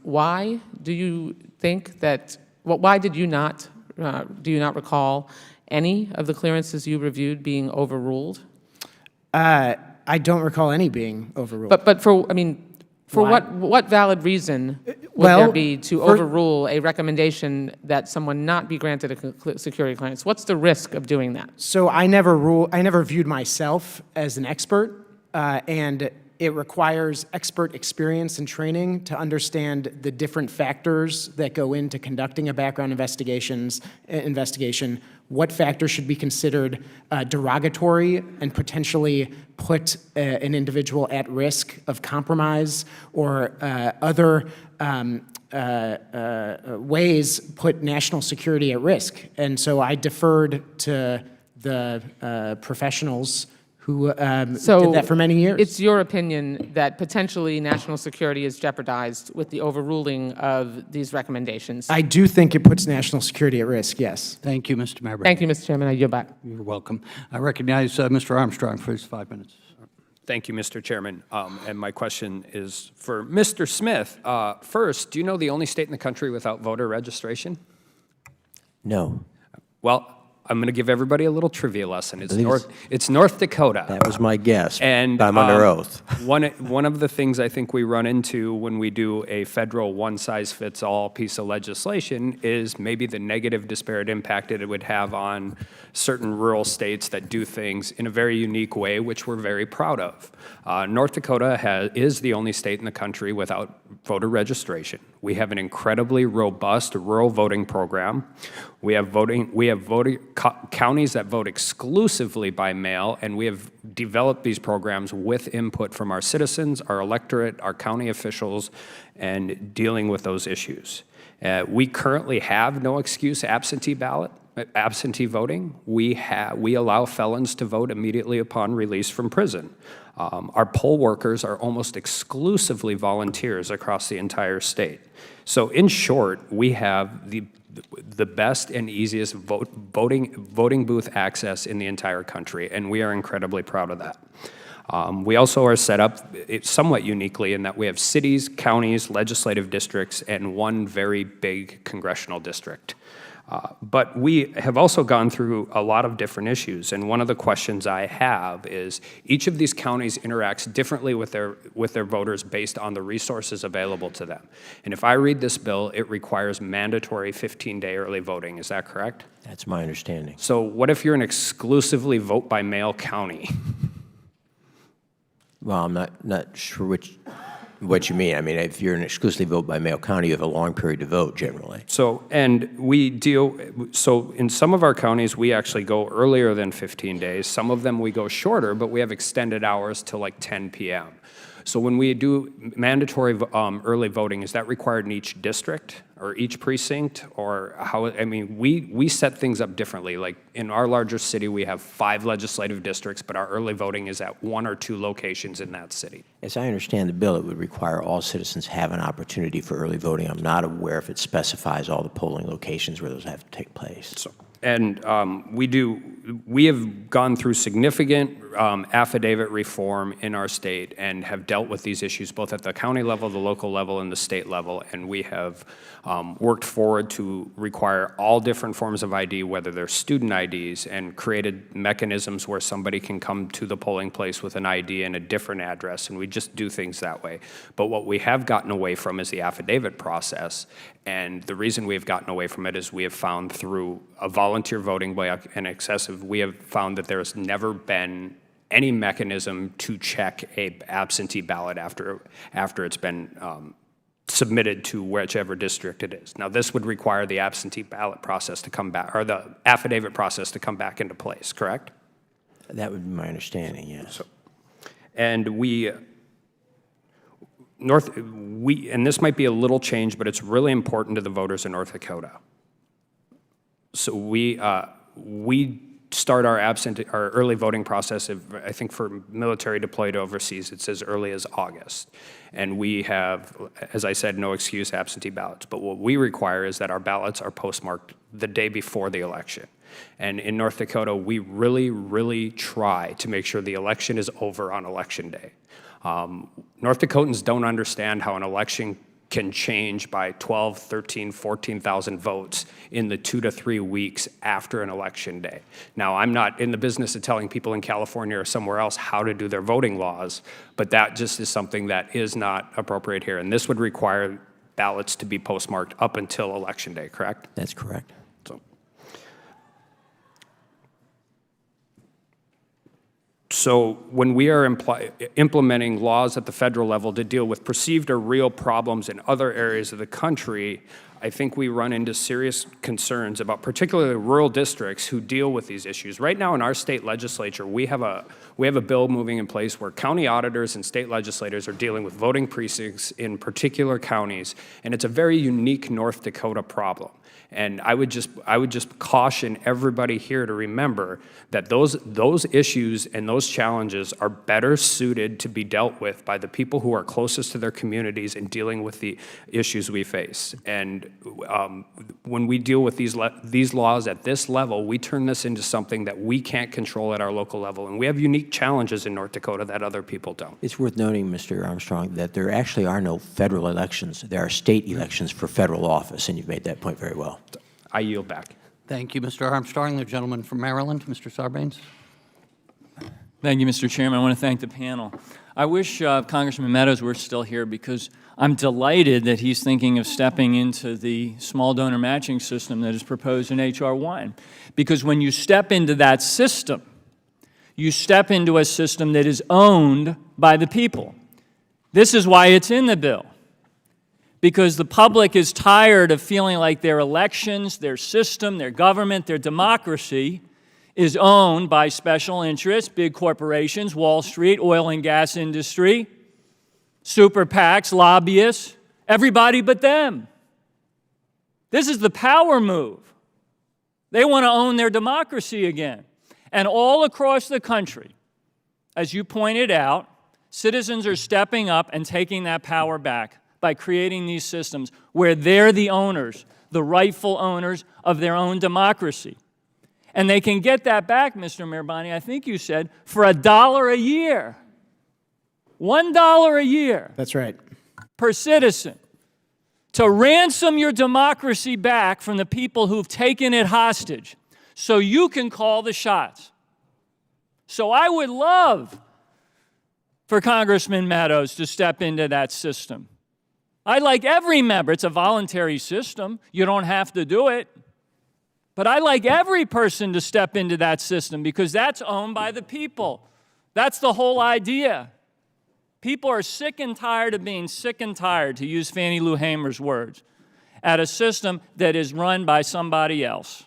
why do you think that, why did you not, do you not recall any of the clearances you reviewed being overruled? I don't recall any being overruled. But for, I mean, for what valid reason would there be to overrule a recommendation that someone not be granted a security clearance? What's the risk of doing that? So I never viewed myself as an expert, and it requires expert experience and training to understand the different factors that go into conducting a background investigation, what factors should be considered derogatory and potentially put an individual at risk of compromise, or other ways put national security at risk. And so I deferred to the professionals who did that for many years. It's your opinion that potentially national security is jeopardized with the overruling of these recommendations? I do think it puts national security at risk, yes. Thank you, Mr. Mabry. Thank you, Mr. Chairman. I yield back. You're welcome. I recognize Mr. Armstrong for his 5 minutes. Thank you, Mr. Chairman. And my question is for Mr. Smith. First, do you know the only state in the country without voter registration? No. Well, I'm going to give everybody a little trivia lesson. It's North Dakota. That was my guess, and I'm under oath. One of the things I think we run into when we do a federal one-size-fits-all piece of legislation is maybe the negative disparate impact that it would have on certain rural states that do things in a very unique way, which we're very proud of. North Dakota is the only state in the country without voter registration. We have an incredibly robust rural voting program. We have counties that vote exclusively by mail, and we have developed these programs with input from our citizens, our electorate, our county officials, and dealing with those issues. We currently have no excuse absentee voting. We allow felons to vote immediately upon release from prison. Our poll workers are almost exclusively volunteers across the entire state. So in short, we have the best and easiest voting booth access in the entire country, and we are incredibly proud of that. We also are set up somewhat uniquely in that we have cities, counties, legislative districts, and one very big congressional district. But we have also gone through a lot of different issues, and one of the questions I have is each of these counties interacts differently with their voters based on the resources available to them. And if I read this bill, it requires mandatory 15-day early voting. Is that correct? That's my understanding. So what if you're an exclusively vote-by-mail county? Well, I'm not sure what you mean. I mean, if you're an exclusively vote-by-mail county, you have a long period to vote generally. So in some of our counties, we actually go earlier than 15 days. Some of them we go shorter, but we have extended hours till like 10 p.m. So when we do mandatory early voting, is that required in each district or each precinct, or how? I mean, we set things up differently. Like in our larger city, we have 5 legislative districts, but our early voting is at 1 or 2 locations in that city. As I understand the bill, it would require all citizens have an opportunity for early voting. I'm not aware if it specifies all the polling locations where those have to take place. We have gone through significant affidavit reform in our state and have dealt with these issues both at the county level, the local level, and the state level. And we have worked forward to require all different forms of ID, whether they're student IDs, and created mechanisms where somebody can come to the polling place with an ID and a different address, and we just do things that way. But what we have gotten away from is the affidavit process. And the reason we have gotten away from it is we have found through a volunteer voting by an excessive, we have found that there has never been any mechanism to check a absentee ballot after it's been submitted to whichever district it is. Now, this would require the absentee ballot process to come back, or the affidavit process to come back into place, correct? That would be my understanding, yes. And and this might be a little change, but it's really important to the voters in North Dakota. So we start our early voting process, I think for military deployed overseas, it's as early as August. And we have, as I said, no excuse absentee ballots. But what we require is that our ballots are postmarked the day before the election. And in North Dakota, we really, really try to make sure the election is over on Election Day. North Dakotans don't understand how an election can change by 12, 13, 14,000 votes in the 2 to 3 weeks after an election day. Now, I'm not in the business of telling people in California or somewhere else how to do their voting laws, but that just is something that is not appropriate here. And this would require ballots to be postmarked up until election day, correct? That's correct. So when we are implementing laws at the federal level to deal with perceived or real problems in other areas of the country, I think we run into serious concerns about particularly rural districts who deal with these issues. Right now in our state legislature, we have a bill moving in place where county auditors and state legislators are dealing with voting precincts in particular counties, and it's a very unique North Dakota problem. And I would just caution everybody here to remember that those issues and those challenges are better suited to be dealt with by the people who are closest to their communities in dealing with the issues we face. And when we deal with these laws at this level, we turn this into something that we can't control at our local level. And we have unique challenges in North Dakota that other people don't. It's worth noting, Mr. Armstrong, that there actually are no federal elections. There are state elections for federal office, and you've made that point very well. I yield back. Thank you, Mr. Armstrong. The gentleman from Maryland, Mr. Sarbanes. Thank you, Mr. Chairman. I want to thank the panel. I wish Congressman Meadows were still here because I'm delighted that he's thinking of stepping into the small donor matching system that is proposed in H.R.1. Because when you step into that system, you step into a system that is owned by the people. This is why it's in the bill. Because the public is tired of feeling like their elections, their system, their government, their democracy is owned by special interests, big corporations, Wall Street, oil and gas industry, super PACs, lobbyists, everybody but them. This is the power move. They want to own their democracy again. And all across the country, as you pointed out, citizens are stepping up and taking that power back by creating these systems where they're the owners, the rightful owners of their own democracy. And they can get that back, Mr. Mirbani, I think you said, for $1 a year. $1 a year. That's right. Per citizen. To ransom your democracy back from the people who've taken it hostage so you can call the shots. So I would love for Congressman Meadows to step into that system. I'd like every member. It's a voluntary system. You don't have to do it. But I'd like every person to step into that system because that's owned by the people. That's the whole idea. People are sick and tired of being sick and tired, to use Fannie Lou Hamer's words, at a system that is run by somebody else.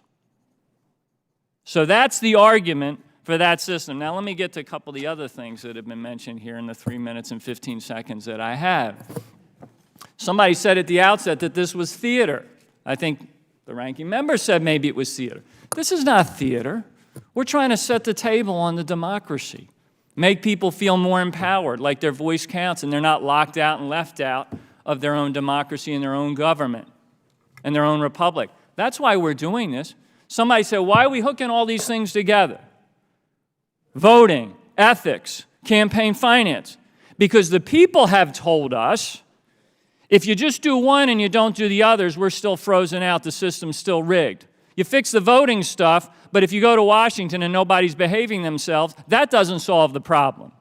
So that's the argument for that system. Now let me get to a couple of the other things that have been mentioned here in the 3 minutes and 15 seconds that I have. Somebody said at the outset that this was theater. I think the ranking member said maybe it was theater. This is not theater. We're trying to set the table on the democracy, make people feel more empowered, like their voice counts and they're not locked out and left out of their own democracy and their own government and their own republic. That's why we're doing this. Somebody said, why are we hooking all these things together? Voting, ethics, campaign finance. Because the people have told us, if you just do one and you don't do the others, we're still frozen out, the system's still rigged. You fix the voting stuff, but if you go to Washington and nobody's behaving themselves, that doesn't solve the problem.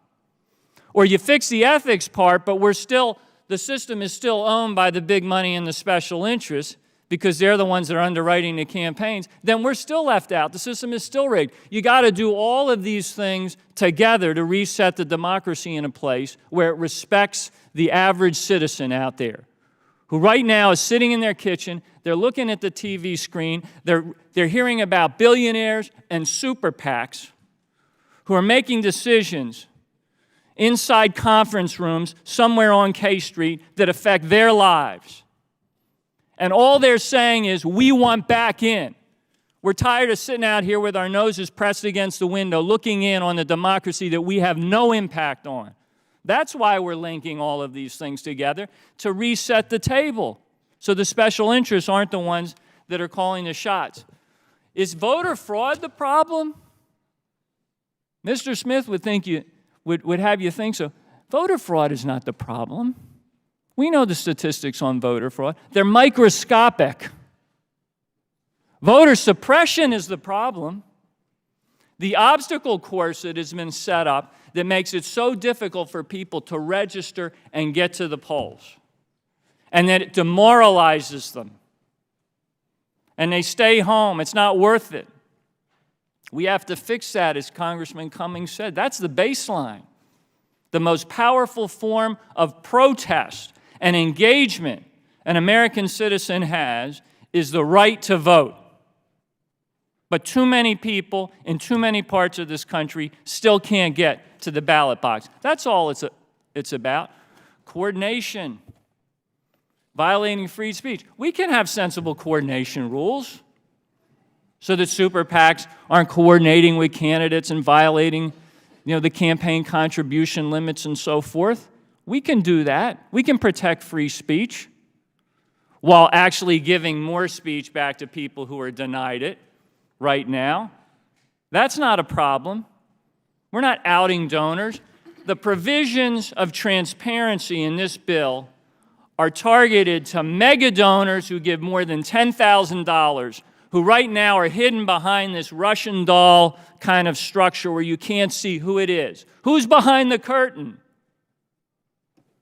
Or you fix the ethics part, but the system is still owned by the big money and the special interests because they're the ones that are underwriting the campaigns, then we're still left out. The system is still rigged. You got to do all of these things together to reset the democracy in a place where it respects the average citizen out there, who right now is sitting in their kitchen, they're looking at the TV screen, they're hearing about billionaires and super PACs who are making decisions inside conference rooms somewhere on K Street that affect their lives. And all they're saying is, we want back in. We're tired of sitting out here with our noses pressed against the window, looking in on the democracy that we have no impact on. That's why we're linking all of these things together, to reset the table, so the special interests aren't the ones that are calling the shots. Is voter fraud the problem? Mr. Smith would have you think so. Voter fraud is not the problem. We know the statistics on voter fraud. They're microscopic. Voter suppression is the problem. The obstacle course that has been set up that makes it so difficult for people to register and get to the polls, and that it demoralizes them, and they stay home. It's not worth it. We have to fix that, as Congressman Cummings said. That's the baseline. The most powerful form of protest and engagement an American citizen has is the right to vote. But too many people in too many parts of this country still can't get to the ballot box. That's all it's about. Coordination, violating free speech. We can have sensible coordination rules so that super PACs aren't coordinating with candidates and violating, the campaign contribution limits and so forth. We can do that. We can protect free speech while actually giving more speech back to people who are denied it right now. That's not a problem. We're not outing donors. The provisions of transparency in this bill are targeted to mega donors who give more than $10,000, who right now are hidden behind this Russian doll kind of structure where you can't see who it is. Who's behind the curtain?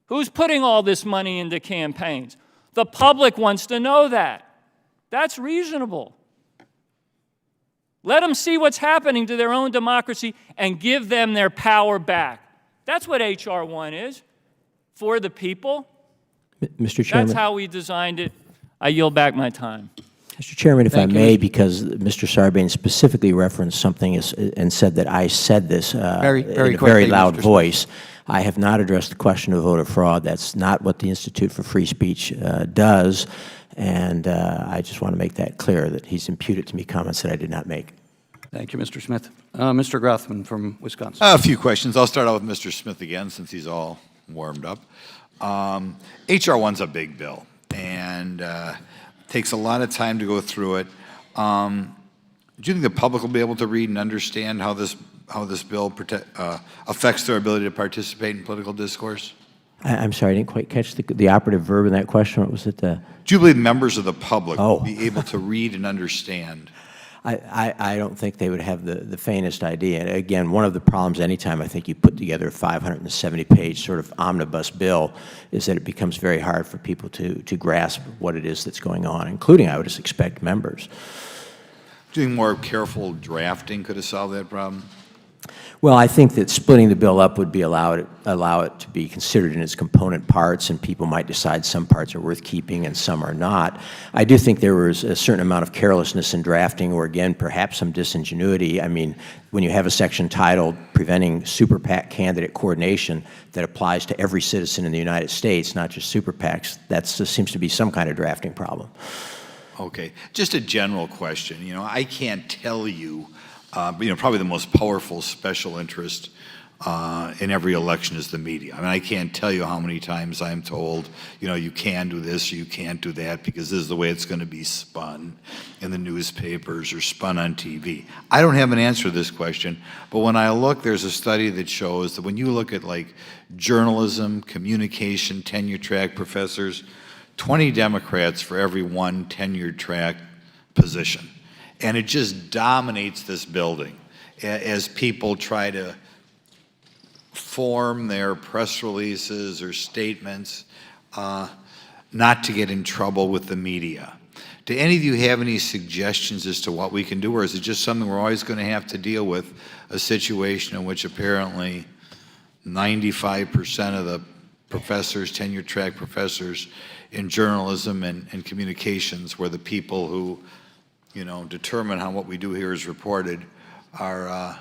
Who's putting all this money into campaigns? The public wants to know that. That's reasonable. Let them see what's happening to their own democracy and give them their power back. That's what H.R.1 is, for the people. Mr. Chairman. That's how we designed it. I yield back my time. Mr. Chairman, if I Thank you, may, because Mr. Sarbanes specifically referenced something and said that I said this in a very loud voice. I have not addressed the question of voter fraud. That's not what the Institute for Free Speech does, and I just want to make that clear, that he's imputed to me comments that I did not make. Thank you, Mr. Smith. Mr. Grothman from Wisconsin. A few questions. I'll start out with Mr. Smith again, since he's all warmed up. H.R.1's a big bill, and takes a lot of time to go through it. Do you think the public will be able to read and understand how this bill affects their ability to participate in political discourse? I'm sorry, I didn't quite catch the operative verb in that question. What was it? Do you believe members of the public will be able to read and understand? I don't think they would have the faintest idea. And again, one of the problems anytime I think you put together a 570-page sort of omnibus bill is that it becomes very hard for people to grasp what it is that's going on, including, I would just expect, members. Do you think more careful drafting could have solved that problem? Well, I think that splitting the bill up would be allow it to be considered in its component parts, and people might decide some parts are worth keeping and some are not. I do think there was a certain amount of carelessness in drafting, or again, perhaps some disingenuity. I mean, when you have a section titled Preventing Super PAC Candidate Coordination that applies to every citizen in the United States, not just super PACs, that seems to be some kind of drafting problem. Okay. Just a general question. I can't tell you, probably the most powerful special interest in every election is the media. I mean, I can't tell you how many times I'm told, you know, you can do this or you can't do that because this is the way it's going to be spun in the newspapers or spun on TV. I don't have an answer to this question, but when I look, there's a study that shows that when you look at like journalism, communication, tenure track professors, 20 Democrats for every one tenured track position. And it just dominates this building as people try to form their press releases or statements not to get in trouble with the media. Do any of you have any suggestions as to what we can do, or is it just something we're always going to have to deal with, a situation in which apparently 95% of the professors, tenure track professors in journalism and communications, where the people who, you know, determine how what we do here is reported, are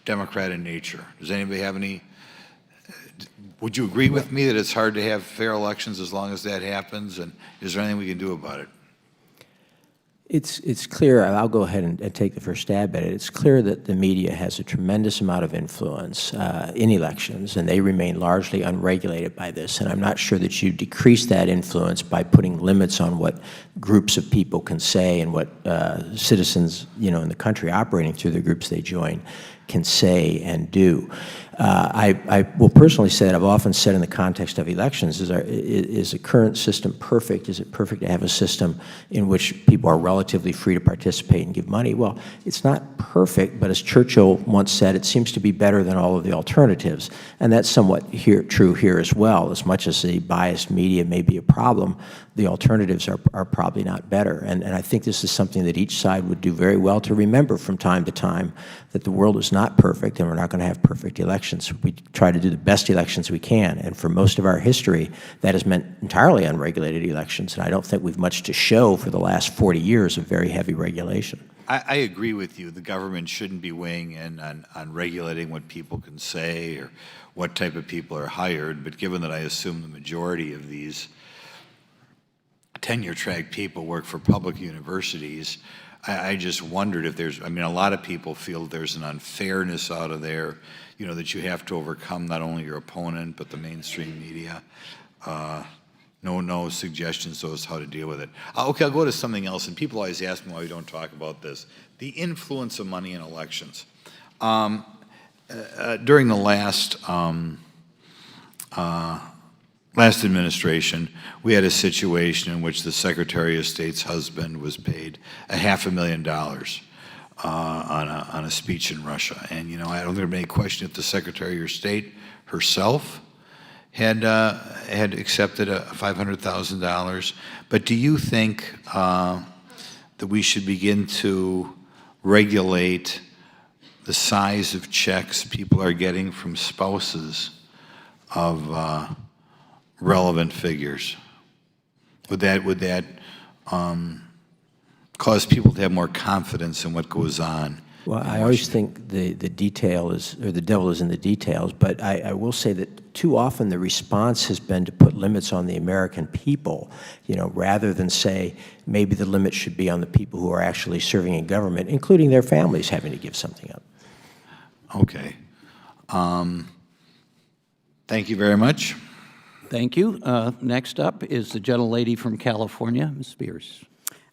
Democrat in nature? Does anybody have any? Would you agree with me that it's hard to have fair elections as long as that happens? And is there anything we can do about it? It's clear, I'll go ahead and take the first stab at it. It's clear that the media has a tremendous amount of influence in elections, and they remain largely unregulated by this. And I'm not sure that you decrease that influence by putting limits on what groups of people can say and what citizens, you know, in the country operating through the groups they join can say and do. I will personally say that I've often said in the context of elections, is the current system perfect? Is it perfect to have a system in which people are relatively free to participate and give money? Well, it's not perfect, but as Churchill once said, it seems to be better than all of the alternatives. And that's somewhat true here as well. As much as the biased media may be a problem, the alternatives are probably not better. And I think this is something that each side would do very well to remember from time to time, that the world is not perfect and we're not going to have perfect elections. We try to do the best elections we can, and for most of our history, that has meant entirely unregulated elections, and I don't think we've much to show for the last 40 years of very heavy regulation. I agree with you. The government shouldn't be weighing in on regulating what people can say or what type of people are hired, but given that I assume the majority of these tenure-track people work for public universities, I just wondered if there's, I mean, a lot of people feel there's an unfairness out of there, you know, that you have to overcome not only your opponent, but the mainstream media. No suggestions as to how to deal with it. Okay, I'll go to something else, and people always ask me why we don't talk about this. The influence of money in elections. During the last administration, we had a situation in which the Secretary of State's husband was paid $500,000 on a speech in Russia. And, you know, I don't think there'd be any question if the Secretary of State herself had accepted $500,000. But do you think that we should begin to regulate the size of checks people are getting from spouses of relevant figures? Would that cause people to have more confidence in what goes on? Well, I always think the detail is, or the devil is in the details, but I will say that too often the response has been to put limits on the American people, you know, rather than say maybe the limit should be on the people who are actually serving in government, including their families having to give something up. Okay. Thank you very much. Thank you. Next up is the gentlelady from California, Ms. Spears.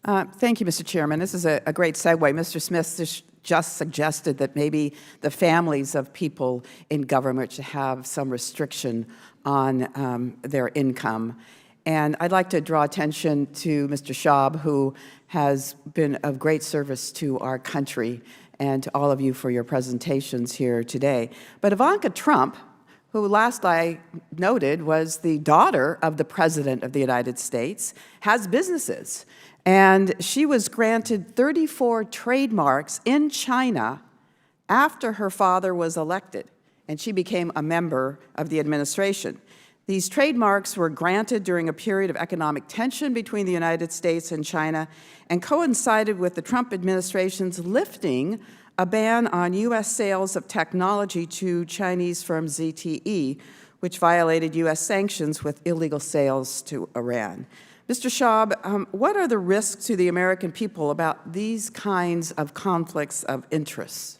Thank you, Mr. Chairman. This is a great segue. Mr. Smith just suggested that maybe the families of people in government should have some restriction on their income. And I'd like to draw attention to Mr. Schaub, who has been of great service to our country, and to all of you for your presentations here today. But Ivanka Trump, who last I noted was the daughter of the President of the United States, has businesses. And she was granted 34 trademarks in China after her father was elected, and she became a member of the administration. These trademarks were granted during a period of economic tension between the United States and China and coincided with the Trump administration's lifting a ban on U.S. sales of technology to Chinese firm ZTE, which violated U.S. sanctions with illegal sales to Iran. Mr. Schaub, what are the risks to the American people about these kinds of conflicts of interest?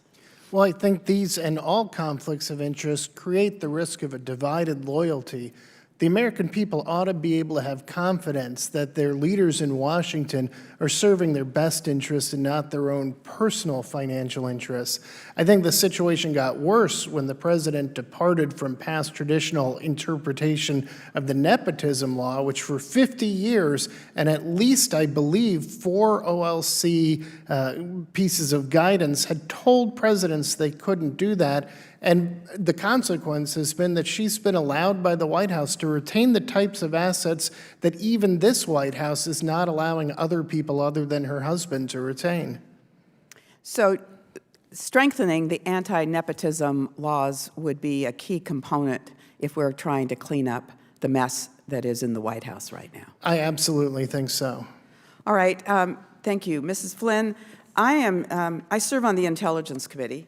Well, I think these and all conflicts of interest create the risk of a divided loyalty. The American people ought to be able to have confidence that their leaders in Washington are serving their best interests and not their own personal financial interests. I think the situation got worse when the president departed from past traditional interpretation of the nepotism law, which for 50 years, and at least, I believe, 4 OLC pieces of guidance had told presidents they couldn't do that. And the consequence has been that she's been allowed by the White House to retain the types of assets that even this White House is not allowing other people other than her husband to retain. So strengthening the anti-nepotism laws would be a key component if we're trying to clean up the mess that is in the White House right now. I absolutely think so. All right. Thank you. Mrs. Flynn, I serve on the Intelligence Committee,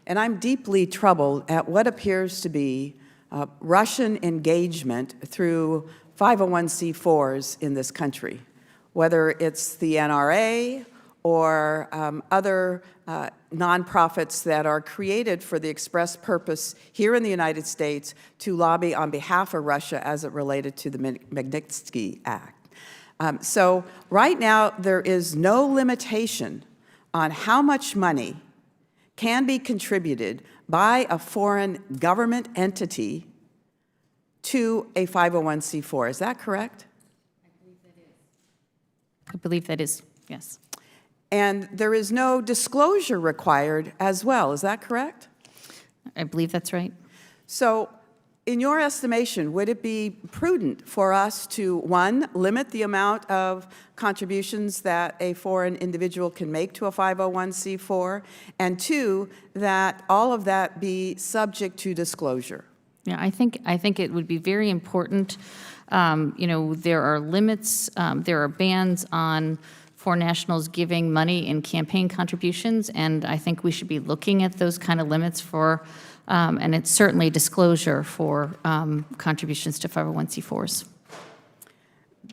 and I'm deeply troubled at what appears to be Russian engagement through 501c4s in this country, whether it's the NRA or other nonprofits that are created for the express purpose here in the United States to lobby on behalf of Russia as it related to the Magnitsky Act. So right now, there is no limitation on how much money can be contributed by a foreign government entity to a 501c4. Is that correct? I believe that is, yes. And there is no disclosure required as well. Is that correct? I believe that's right. So in your estimation, would it be prudent for us to, one, limit the amount of contributions that a foreign individual can make to a 501c4, and two, that all of that be subject to disclosure? Yeah, I think it would be very important. There are limits, there are bans on foreign nationals giving money in campaign contributions, and I think we should be looking at those kind of limits for, and it's certainly disclosure for contributions to 501c4s.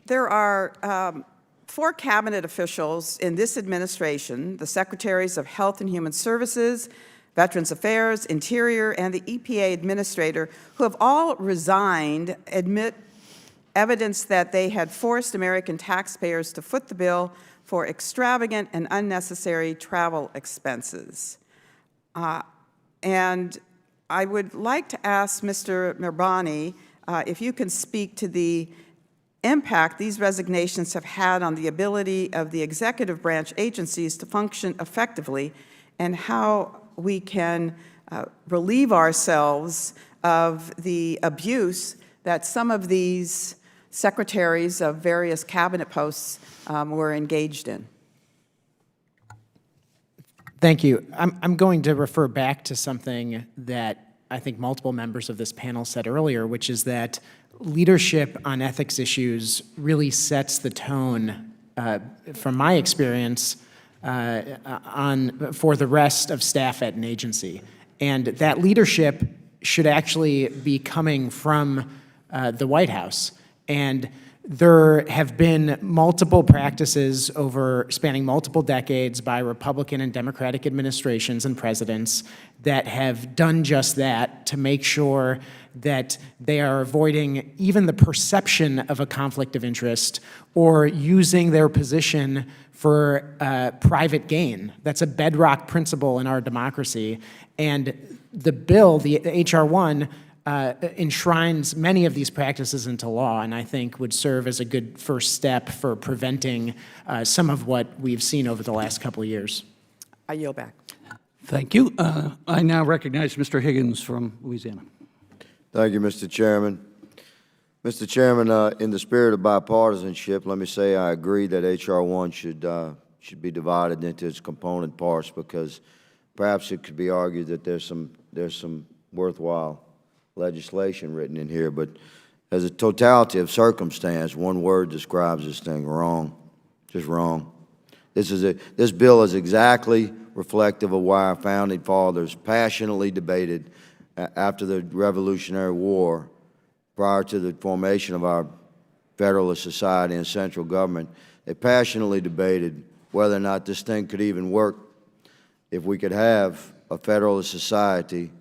There are 4 cabinet officials in this administration, the Secretaries of Health and Human Services, Veterans Affairs, Interior, and the EPA Administrator, who have all resigned, admit evidence that they had forced American taxpayers to foot the bill for extravagant and unnecessary travel expenses. And I would like to ask Mr. Mirbani if you can speak to the impact these resignations have had on the ability of the executive branch agencies to function effectively, and how we can relieve ourselves of the abuse that some of these secretaries of various cabinet posts were engaged in. Thank you. I'm going to refer back to something that I think multiple members of this panel said earlier, which is that leadership on ethics issues really sets the tone, from my experience, for the rest of staff at an agency. And that leadership should actually be coming from the White House. And there have been multiple practices spanning multiple decades by Republican and Democratic administrations and presidents that have done just that to make sure that they are avoiding even the perception of a conflict of interest or using their position for private gain. That's a bedrock principle in our democracy. And the bill, the H.R.1, enshrines many of these practices into law, and I think would serve as a good first step for preventing some of what we've seen over the last couple of years. I yield back. Thank you. I now recognize Mr. Higgins from Louisiana. Thank you, Mr. Chairman. Mr. Chairman, in the spirit of bipartisanship, let me say I agree that H.R.1 should be divided into its component parts, because perhaps it could be argued that there's some worthwhile legislation written in here, but as a totality of circumstance, one word describes this thing: wrong, just wrong. This bill is exactly reflective of why our founding fathers passionately debated after the Revolutionary War, prior to the formation of our Federalist Society and central government. They passionately debated whether or not this thing could even work, if we could have a federalist society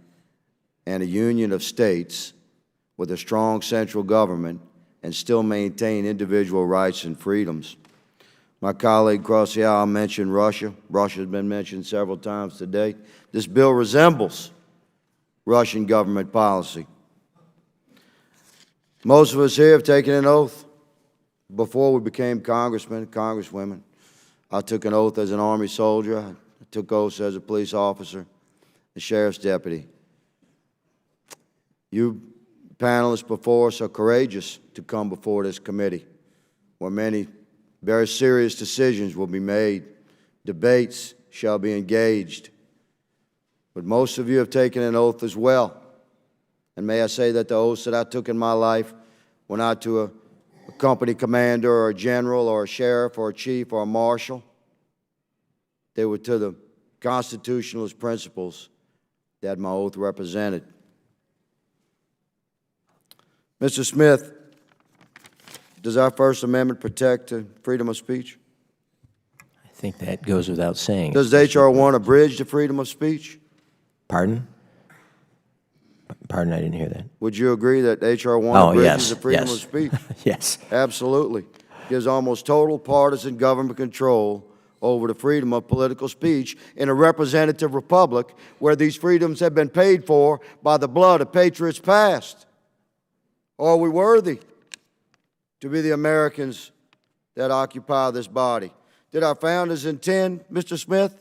and a union of states with a strong central government and still maintain individual rights and freedoms. My colleague across the aisle mentioned Russia. Russia has been mentioned several times today. This bill resembles Russian government policy. Most of us here have taken an oath before we became congressmen and congresswomen. I took an oath as an Army soldier. I took oaths as a police officer, a sheriff's deputy. You panelists before us are courageous to come before this committee, where many very serious decisions will be made. Debates shall be engaged. But most of you have taken an oath as well. And may I say that the oaths that I took in my life were not to a company commander or a general or a sheriff or a chief or a marshal. They were to the constitutionalist principles that my oath represented. Mr. Smith, does our First Amendment protect freedom of speech? I think that goes without saying. Does H.R.1 abridge the freedom of speech? Pardon? Pardon, I didn't hear that. Would you agree that H.R.1 abridges the freedom yes. of speech? Yes. Absolutely. Gives almost total partisan government control over the freedom of political speech in a representative republic where these freedoms have been paid for by the blood of patriots past. Are we worthy to be the Americans that occupy this body? Did our founders intend, Mr. Smith,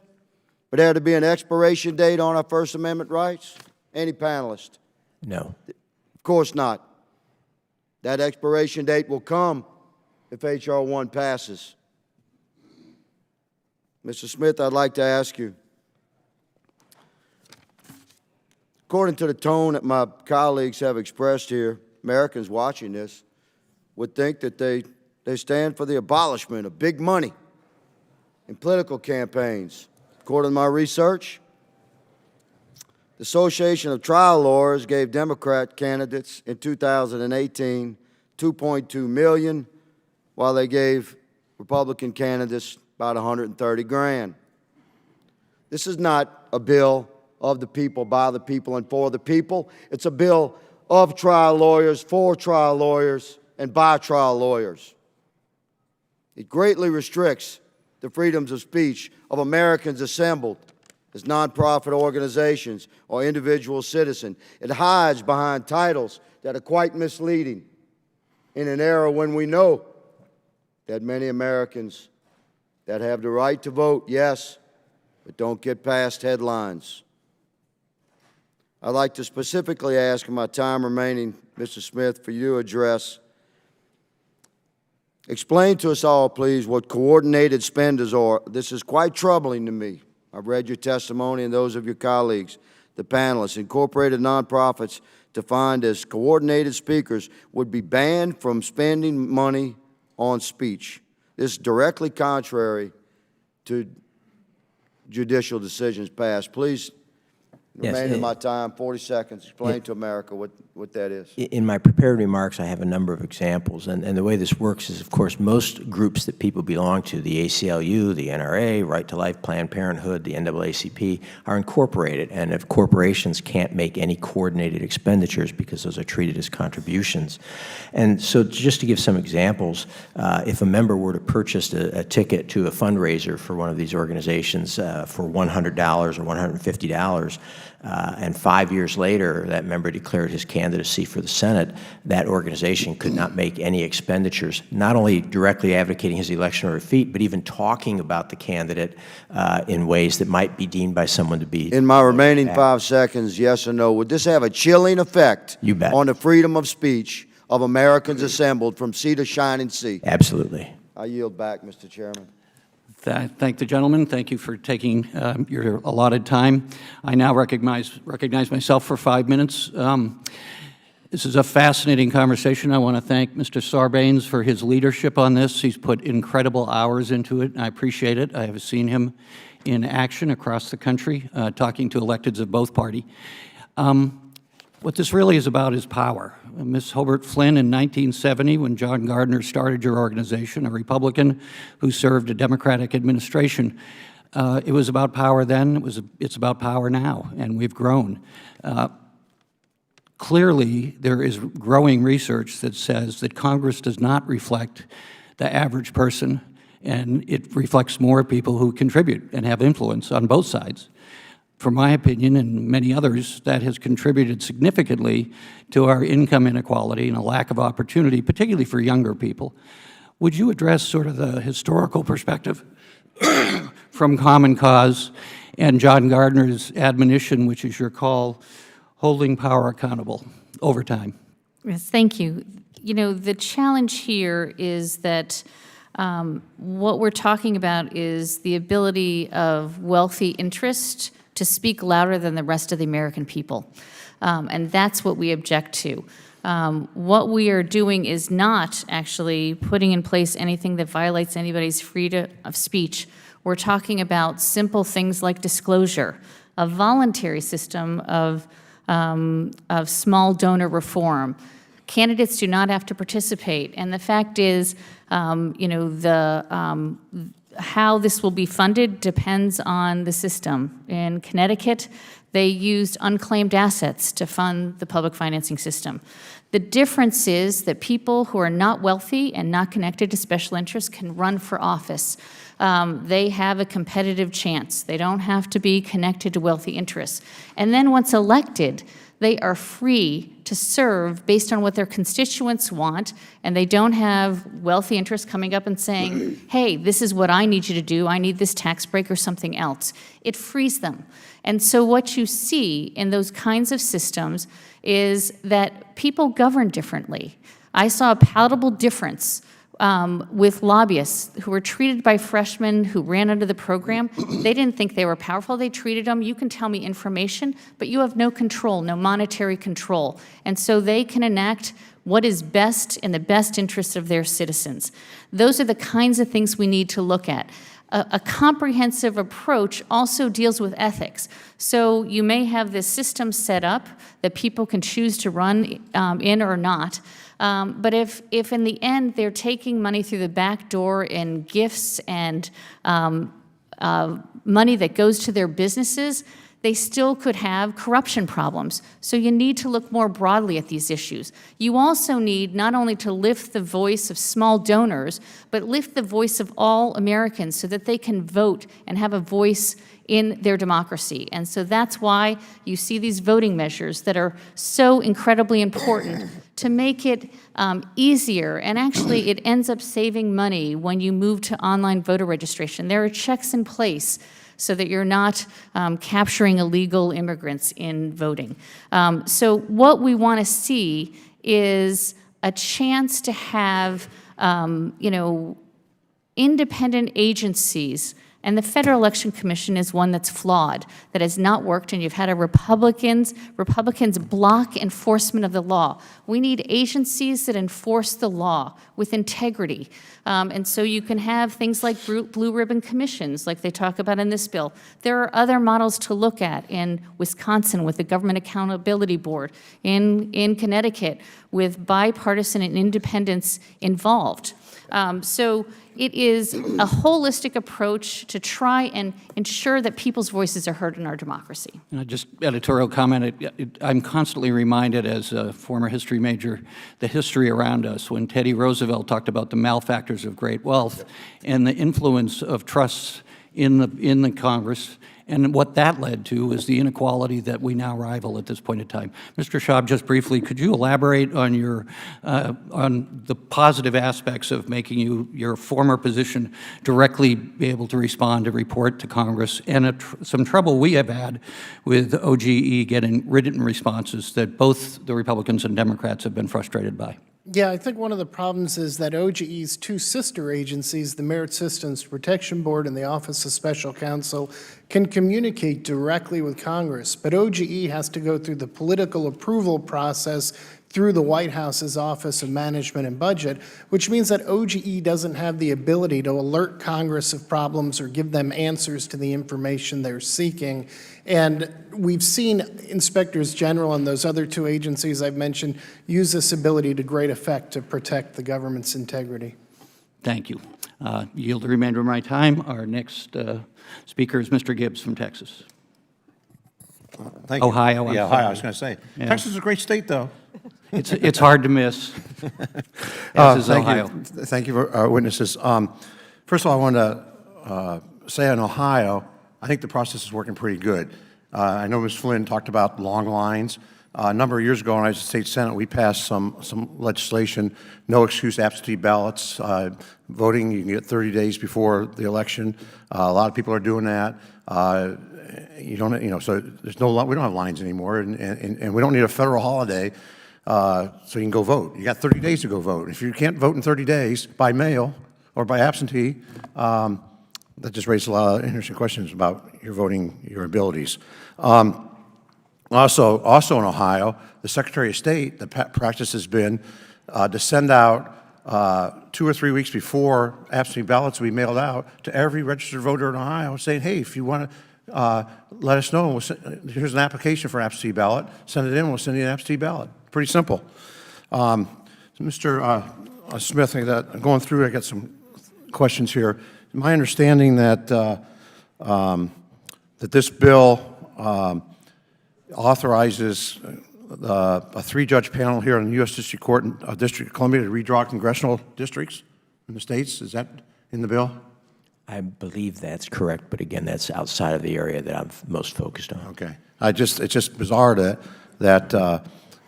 for there to be an expiration date on our First Amendment rights? Any panelist? No. Of course not. That expiration date will come if H.R. 1 passes. Mr. Smith, I'd like to ask you, according to the tone that my colleagues have expressed here, Americans watching this would think that they stand for the abolishment of big money in political campaigns. According to my research, the Association of Trial Lawyers gave Democrat candidates in 2018 $2.2 million, while they gave Republican candidates about $130,000. This is not a bill of the people, by the people, and for the people. It's a bill of trial lawyers, for trial lawyers, and by trial lawyers. It greatly restricts the freedoms of speech of Americans assembled as nonprofit organizations or individual citizens. It hides behind titles that are quite misleading in an era when we know that many Americans that have the right to vote, yes, but don't get past headlines. I'd like to specifically ask in my time remaining, Mr. Smith, for you to address. Explain to us all, please, what coordinated spenders are. This is quite troubling to me. I've read your testimony and those of your colleagues, the panelists. Incorporated nonprofits defined as coordinated speakers would be banned from spending money on speech. This is directly contrary to judicial decisions passed. Please, remaining my time, 40 seconds, explain to America what that is. In my prepared remarks, I have a number of examples, and the way this works is, of course, most groups that people belong to, the ACLU, the NRA, Right to Life, Planned Parenthood, the NAACP, are incorporated, and if corporations can't make any coordinated expenditures because those are treated as contributions. And so just to give some examples, if a member were to purchase a ticket to a fundraiser for one of these organizations for $100 or $150, and 5 years later, that member declared his candidacy for the Senate, that organization could not make any expenditures, not only directly advocating his election or defeat, but even talking about the candidate in ways that might be deemed by someone to be. In my remaining 5 seconds, yes or no, would this have a chilling effect on the freedom of speech of Americans assembled from sea to shining sea? Absolutely. I yield back, Mr. Chairman. Thank the gentleman. Thank you for taking your allotted time. I now recognize myself for 5 minutes. This is a fascinating conversation. I want to thank Mr. Sarbanes for his leadership on this. He's put incredible hours into it, and I appreciate it. I have seen him in action across the country, talking to electeds of both parties. What this really is about is power. Ms. Hobart Flynn in 1970, when John Gardner started your organization, a Republican who served a Democratic administration, It was about power then, it's about power now, and we've grown. Clearly, there is growing research that says that Congress does not reflect the average person, and it reflects more people who contribute and have influence on both sides. For my opinion and many others, that has contributed significantly to our income inequality and a lack of opportunity, particularly for younger people. Would you address sort of the historical perspective from Common Cause and John Gardner's admonition, which is your call, holding power accountable over time? Yes, thank you. You know, the challenge here is that what we're talking about is the ability of wealthy interest to speak louder than the rest of the American people. And that's what we object to. What we are doing is not actually putting in place anything that violates anybody's freedom of speech. We're talking about simple things like disclosure, a voluntary system of small donor reform. Candidates do not have to participate, and the fact is, you know, how this will be funded depends on the system. In Connecticut, they used unclaimed assets to fund the public financing system. The difference is that people who are not wealthy and not connected to special interests can run for office. They have a competitive chance. They don't have to be connected to wealthy interests. And then once elected, they are free to serve based on what their constituents want, and they don't have wealthy interests coming up and saying, hey, this is what I need you to do, I need this tax break or something else. It frees them. And so what you see in those kinds of systems is that people govern differently. I saw a palatable difference with lobbyists who were treated by freshmen who ran under the program. They didn't think they were powerful. They treated them, you can tell me information, but you have no control, no monetary control. And so they can enact what is best in the best interest of their citizens. Those are the kinds of things we need to look at. A comprehensive approach also deals with ethics. So you may have this system set up that people can choose to run in or not. But if in the end they're taking money through the back door in gifts and money that goes to their businesses, they still could have corruption problems. So you need to look more broadly at these issues. You also need not only to lift the voice of small donors, but lift the voice of all Americans so that they can vote and have a voice in their democracy. And so that's why you see these voting measures that are so incredibly important to make it easier. And actually, it ends up saving money when you move to online voter registration. There are checks in place so that you're not capturing illegal immigrants in voting. So what we want to see is a chance to have, you know, independent agencies. And the Federal Election Commission is one that's flawed, that has not worked, and you've had Republicans block enforcement of the law. We need agencies that enforce the law with integrity. And so you can have things like blue ribbon commissions, like they talk about in this bill. There are other models to look at in Wisconsin with the Government Accountability Board, in Connecticut with bipartisan and independents involved. So it is a holistic approach to try and ensure that people's voices are heard in our democracy. And just editorial comment, I'm constantly reminded as a former history major, the history around us when Teddy Roosevelt talked about the malefactors of great wealth and the influence of trusts in the Congress. And what that led to is the inequality that we now rival at this point in time. Mr. Schaub, just briefly, could you elaborate on on the positive aspects of making your former position directly be able to respond to report to Congress, and some trouble we have had with OGE getting written responses that both the Republicans and Democrats have been frustrated by? Yeah, I think one of the problems is that OGE's two sister agencies, the Merit Systems Protection Board and the Office of Special Counsel, can communicate directly with Congress, but OGE has to go through the political approval process through the White House's Office of Management and Budget, which means that OGE doesn't have the ability to alert Congress of problems or give them answers to the information they're seeking. And we've seen inspectors general and those other two agencies I've mentioned use this ability to great effect to protect the government's integrity. Thank you. Yield the remainder of my time. Our next speaker is Mr. Gibbs from Texas. Thank you. Ohio. I'm Yeah, Ohio, sorry. I was going to say. Yeah. Texas is a great state, though. It's hard to miss. As is thank Ohio. you. Thank you for our witnesses. First of all, I want to say in Ohio, I think the process is working pretty good. I know Ms. Flynn talked about long lines. A number of years ago in the United States Senate, we passed some legislation, no excuse absentee ballots. Voting, you can get 30 days before the election. A lot of people are doing that. You don't, so there's we don't have lines anymore, and we don't need a federal holiday so you can go vote. You got 30 days to go vote. If you can't vote in 30 days by mail or by absentee, that just raises a lot of interesting questions about your voting, your abilities. Also in Ohio, the Secretary of State, the practice has been to send out 2 or 3 weeks before absentee ballots will be mailed out to every registered voter in Ohio, saying, hey, if you want to let us know, here's an application for an absentee ballot, send it in, we'll send you an absentee ballot. Pretty simple. Mr. Smith, going through, I got some questions here. My understanding that that this bill authorizes a 3-judge panel here in the U.S. District Court in District of Columbia to redraw congressional districts in the states. Is that in the bill? I believe that's correct, but again, that's outside of the area that I'm most focused on. Okay. It's just bizarre that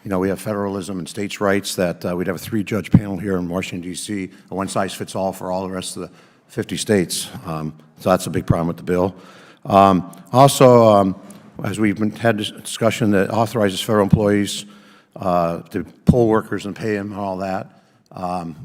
we have federalism and states' rights, that we'd have a 3-judge panel here in Washington, D.C., a one-size-fits-all for all the rest of the 50 states. So that's a big problem with the bill. Also, as we've had this discussion that authorizes federal employees to poll workers and pay them and all that.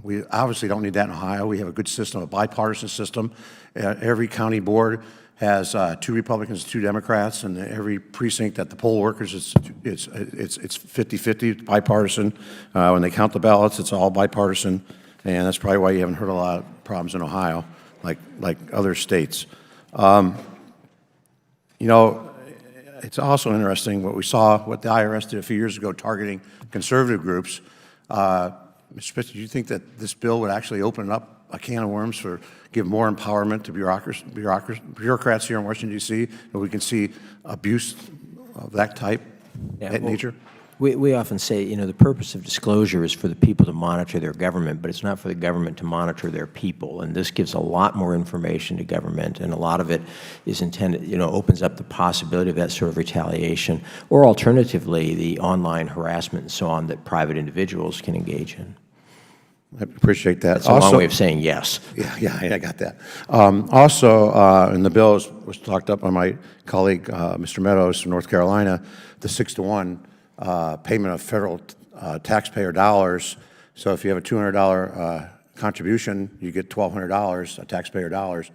We obviously don't need that in Ohio. We have a good system, a bipartisan system. Every county board has 2 Republicans and 2 Democrats, and every precinct that the poll workers, it's 50-50, bipartisan. When they count the ballots, it's all bipartisan, and that's probably why you haven't heard a lot of problems in Ohio, like other states. It's also interesting what we saw, what the IRS did a few years ago targeting conservative groups. Mr. Smith, do you think that this bill would actually open up a can of worms give more empowerment to bureaucrats here in Washington, D.C., and we can see abuse of that type, that nature? We often say, the purpose of disclosure is for the people to monitor their government, but it's not for the government to monitor their people. And this gives a lot more information to government, and a lot of it is intended, opens up the possibility of that sort of retaliation, or alternatively, the online harassment and so on that private individuals can engage in. I appreciate that. That's a long way of saying yes. Yeah, I got that. Also, in the bill was talked up by my colleague, Mr. Meadows from North Carolina, the 6-to-1 payment of federal taxpayer dollars. So if you have a $200 contribution, you get $1,200 taxpayer dollars.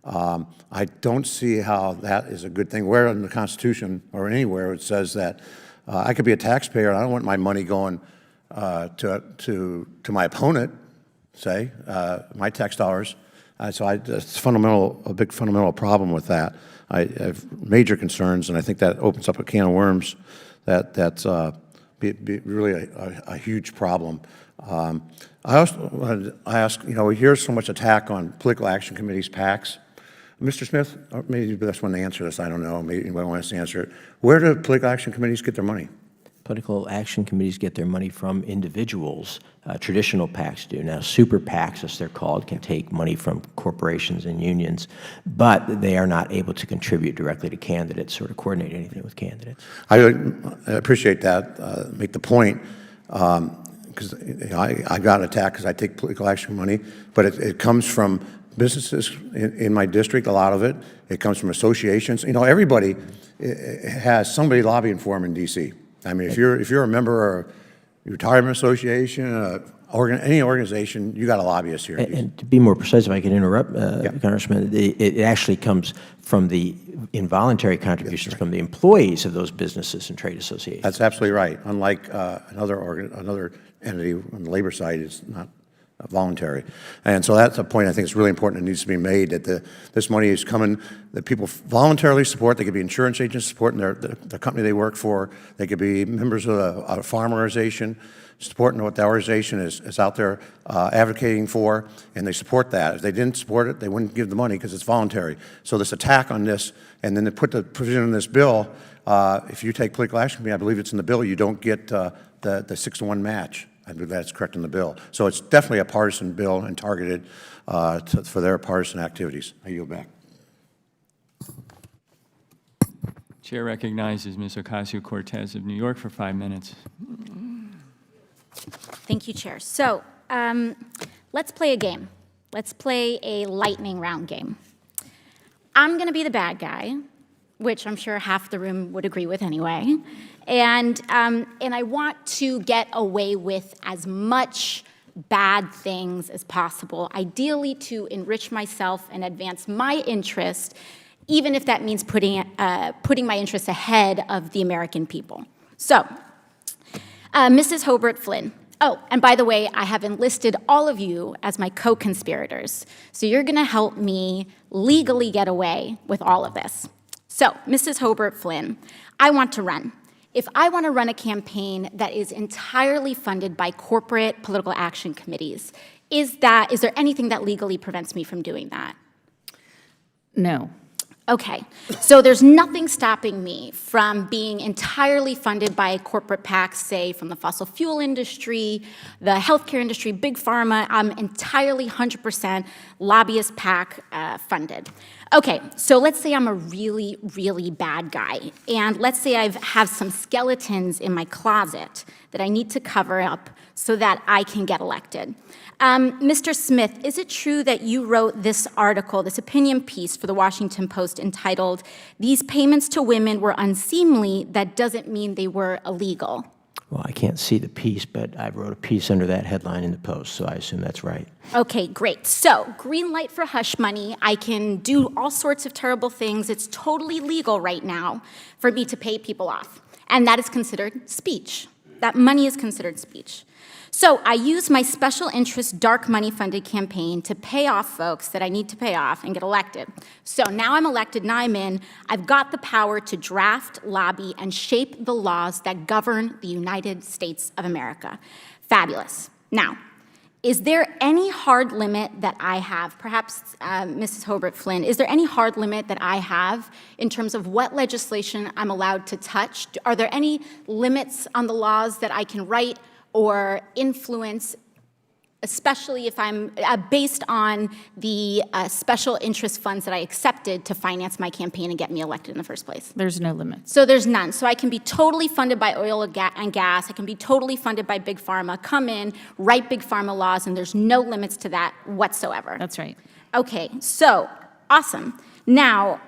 I don't see how that is a good thing. Where in the Constitution or anywhere it says that I could be a taxpayer and I don't want my money going to my opponent, say, my tax dollars. So it's a big fundamental problem with that. I have major concerns, and I think that opens up a can of worms that's be really a huge problem. I also wanted to ask, we hear so much attack on political action committees, PACs. Mr. Smith, maybe you're the best one to answer this, I don't know, maybe anybody wants to answer it. Where do political action committees get their money? Political action committees get their money from individuals. Traditional PACs do. Now, super PACs, as they're called, can take money from corporations and unions, but they are not able to contribute directly to candidates or to coordinate anything with candidates. I appreciate that. Make the point, because I got attacked because I take political action money, but it comes from businesses in my district, a lot of it. It comes from associations. Everybody has somebody lobbying for them in D.C. I mean, if you're a member of a retirement association, any organization, you got a lobbyist here. And to be more precise, if I can interrupt, Congressman, it actually comes from the involuntary contributions from the employees of those businesses and trade associations. That's absolutely right. Unlike another entity on the labor side, it's voluntary. And so that's a point I think is really important and needs to be made, that this money is coming, that people voluntarily support. They could be insurance agents supporting the company they work for. They could be members of a farm organization supporting what the organization is out there advocating for, and they support that. If they didn't support it, they wouldn't give the money because it's voluntary. So this attack on this, and then to put the provision in this bill, if you take political action, I believe it's in the bill, you don't get the 6-to-1 match. I believe that's correct in the bill. So it's definitely a partisan bill and targeted for their partisan activities. I yield back. Chair recognizes Ms. Ocasio-Cortez of New York for 5 minutes. Thank you, Chair. So let's play a game. Let's play a lightning round game. I'm going to be the bad guy, which I'm sure half the room would agree with anyway. And I want to get away with as much bad things as possible, ideally to enrich myself and advance my interest, even if that means putting my interests ahead of the American people. So, Mrs. Hobart Flynn. Oh, and by the way, I have enlisted all of you as my co-conspirators. So you're going to help me legally get away with all of this. So, Mrs. Hobart Flynn, I want to run. If I want to run a campaign that is entirely funded by corporate political action committees, is there anything that legally prevents me from doing that? No. Okay, so there's nothing stopping me from being entirely funded by corporate PACs, say from the fossil fuel industry, the healthcare industry, big pharma. I'm entirely 100% lobbyist PAC funded. Okay, so let's say I'm a really, really bad guy, and let's say I have some skeletons in my closet that I need to cover up so that I can get elected. Mr. Smith, is it true that you wrote this article, this opinion piece for the Washington Post entitled, "These payments to women were unseemly, that doesn't mean they were illegal"? Well, I can't see the piece, but I wrote a piece under that headline in the Post, so I assume that's right. Okay, great. So, green light for hush money. I can do all sorts of terrible things. It's totally legal right now for me to pay people off. And that is considered speech. That money is considered speech. So I use my special interest dark money funded campaign to pay off folks that I need to pay off and get elected. So now I'm elected, now I'm in. I've got the power to draft, lobby, and shape the laws that govern the United States of America. Fabulous. Now, is there any hard limit that I have, perhaps Mrs. Hobart Flynn, is there any hard limit that I have in terms of what legislation I'm allowed to touch? Are there any limits on the laws that I can write or influence, especially if I'm based on the special interest funds that I accepted to finance my campaign and get me elected in the first place? There's no limit. So there's none. So I can be totally funded by oil and gas. I can be totally funded by Big Pharma, come in, write Big Pharma laws, and there's no limits to that whatsoever. That's right. Okay, so awesome. Now,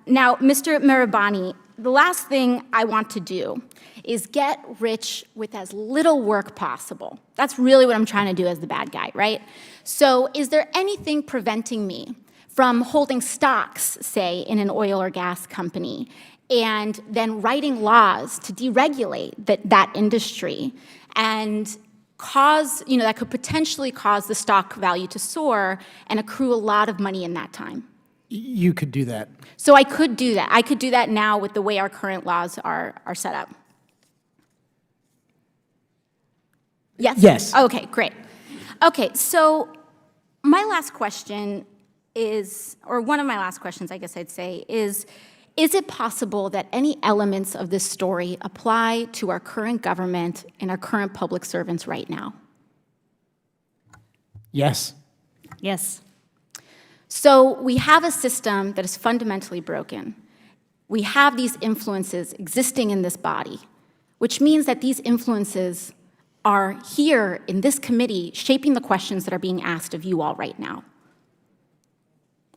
Mr. Mirabani, the last thing I want to do is get rich with as little work possible. That's really what I'm trying to do as the bad guy, right? So is there anything preventing me from holding stocks, say, in an oil or gas company, and then writing laws to deregulate that industry and cause, that could potentially cause the stock value to soar and accrue a lot of money in that time? You could do that. So I could do that. I could do that now with the way our current laws are set up. Yes? Yes. Okay, great. Okay, so my last question is, or one of my last questions, I guess I'd say, is it possible that any elements of this story apply to our current government and our current public servants right now? Yes. Yes. So we have a system that is fundamentally broken. We have these influences existing in this body, which means that these influences are here in this committee shaping the questions that are being asked of you all right now.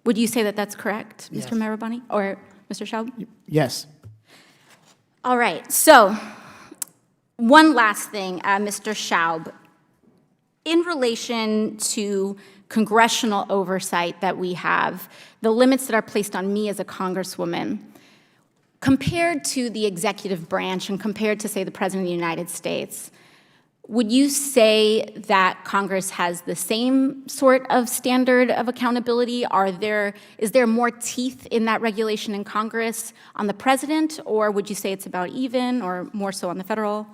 Would you say that that's correct, Yes. Mr. Marabani or Mr. Schaub? Yes. All right, so one last thing, Mr. Schaub. In relation to congressional oversight that we have, the limits that are placed on me as a congresswoman, compared to the executive branch and compared to, say, the President of the United States, would you say that Congress has the same sort of standard of accountability? Is there more teeth in that regulation in Congress on the president, or would you say it's about even, or more so on the federal?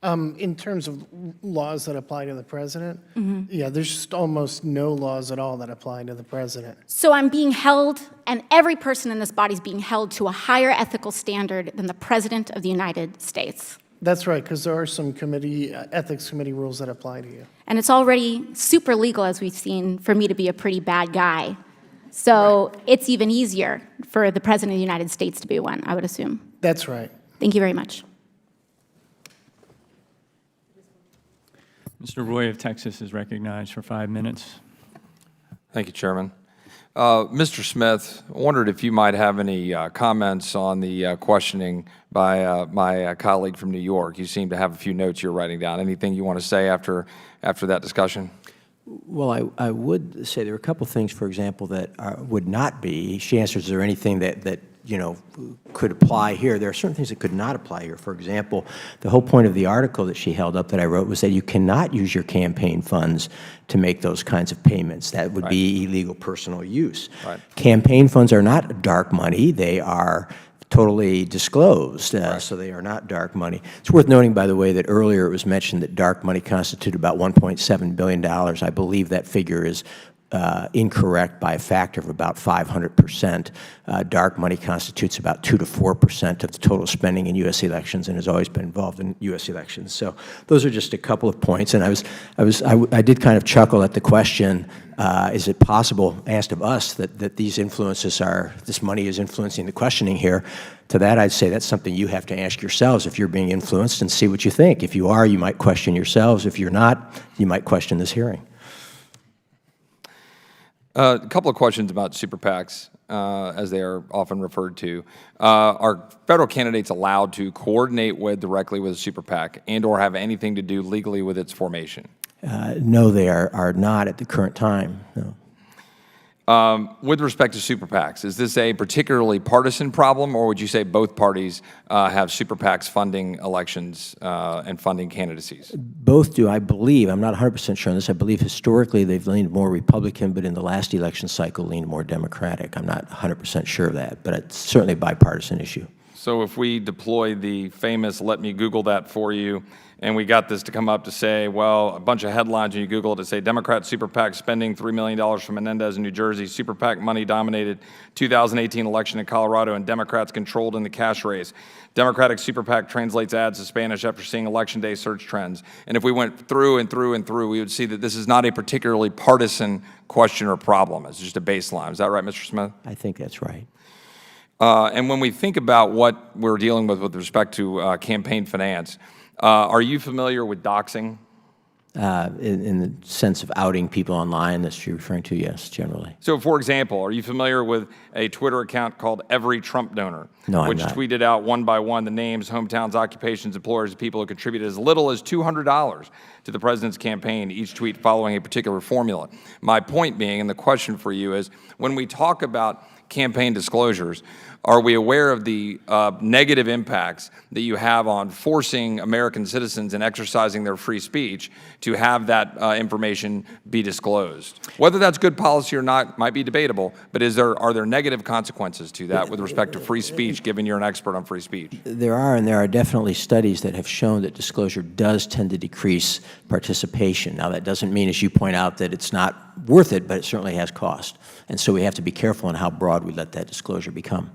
In terms of laws that apply to the president, yeah, there's just almost no laws at all that apply to the president. So I'm being held, and every person in this body is being held to a higher ethical standard than the President of the United States. That's right, because there are some ethics committee rules that apply to you. And it's already super legal, as we've seen, for me to be a pretty bad guy. So it's even easier for the President of the United States to be one, I would assume. That's right. Thank you very much. Mr. Roy of Texas is recognized for 5 minutes. Thank you, Chairman. Mr. Smith, I wondered if you might have any comments on the questioning by my colleague from New York. You seem to have a few notes you're writing down. Anything you want to say after that discussion? Well, I would say there are a couple things, for example, that would not be. She answers, is there anything that could apply here? There are certain things that could not apply here. For example, the whole point of the article that she held up that I wrote was that you cannot use your campaign funds to make those kinds of payments. That would be illegal personal use. Right. Campaign funds are not dark money. They are totally disclosed, so they are not dark money. It's worth noting, by the way, that earlier it was mentioned that dark money constituted about $1.7 billion. I believe that figure is incorrect by a factor of about 500%. Dark money constitutes about 2 to 4% of the total spending in U.S. elections and has always been involved in U.S. elections. So those are just a couple of points. And I did kind of chuckle at the question, is it possible, asked of us, that this money is influencing the questioning here? To that, I'd say that's something you have to ask yourselves if you're being influenced and see what you think. If you are, you might question yourselves. If you're not, you might question this hearing. A couple of questions about super PACs, as they are often referred to. Are federal candidates allowed to coordinate directly with a super PAC and/or have anything to do legally with its formation? No, they are not at the current time. No. With respect to super PACs, is this a particularly partisan problem, or would you say both parties have super PACs funding elections and funding candidacies? Both do, I believe. I'm not 100% sure on this. I believe historically they've leaned more Republican, but in the last election cycle leaned more Democratic. I'm not 100% sure of that, but it's certainly a bipartisan issue. So if we deploy the famous "let me Google that for you," and we got this to come up to say, well, a bunch of headlines, and you Google it to say, Democrat super PAC spending $3 million from Menendez in New Jersey, super PAC money dominated 2018 election in Colorado, and Democrats controlled in the cash race. Democratic super PAC translates ads to Spanish after seeing election day search trends. And if we went through and through and through, we would see that this is not a particularly partisan question or problem. It's just a baseline. Is that right, Mr. Smith? I think that's right. And when we think about what we're dealing with respect to campaign finance, are you familiar with doxing? In the sense of outing people online, that's what you're referring to, yes, generally. So, for example, are you familiar with a Twitter account called Every Trump Donor? No, which I'm not. tweeted out one by one the names, hometowns, occupations, employers, people who contributed as little as $200 to the president's campaign, each tweet following a particular formula. My point being, and the question for you is, when we talk about campaign disclosures, are we aware of the negative impacts that you have on forcing American citizens in exercising their free speech to have that information be disclosed? Whether that's good policy or not might be debatable, but are there negative consequences to that with respect to free speech, given you're an expert on free speech? There are, and there are definitely studies that have shown that disclosure does tend to decrease participation. Now, that doesn't mean, as you point out, that it's not worth it, but it certainly has cost. And so we have to be careful in how broad we let that disclosure become.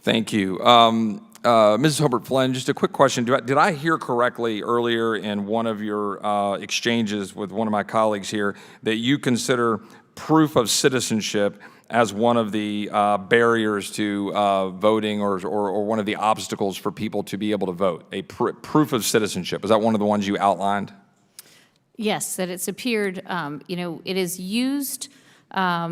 Thank you. Mrs. Hobart Flynn, just a quick question. Did I hear correctly earlier in one of your exchanges with one of my colleagues here that you consider proof of citizenship as one of the barriers to voting or one of the obstacles for people to be able to vote? A proof of citizenship. Is that one of the ones you outlined? Yes, that it's appeared, it is used at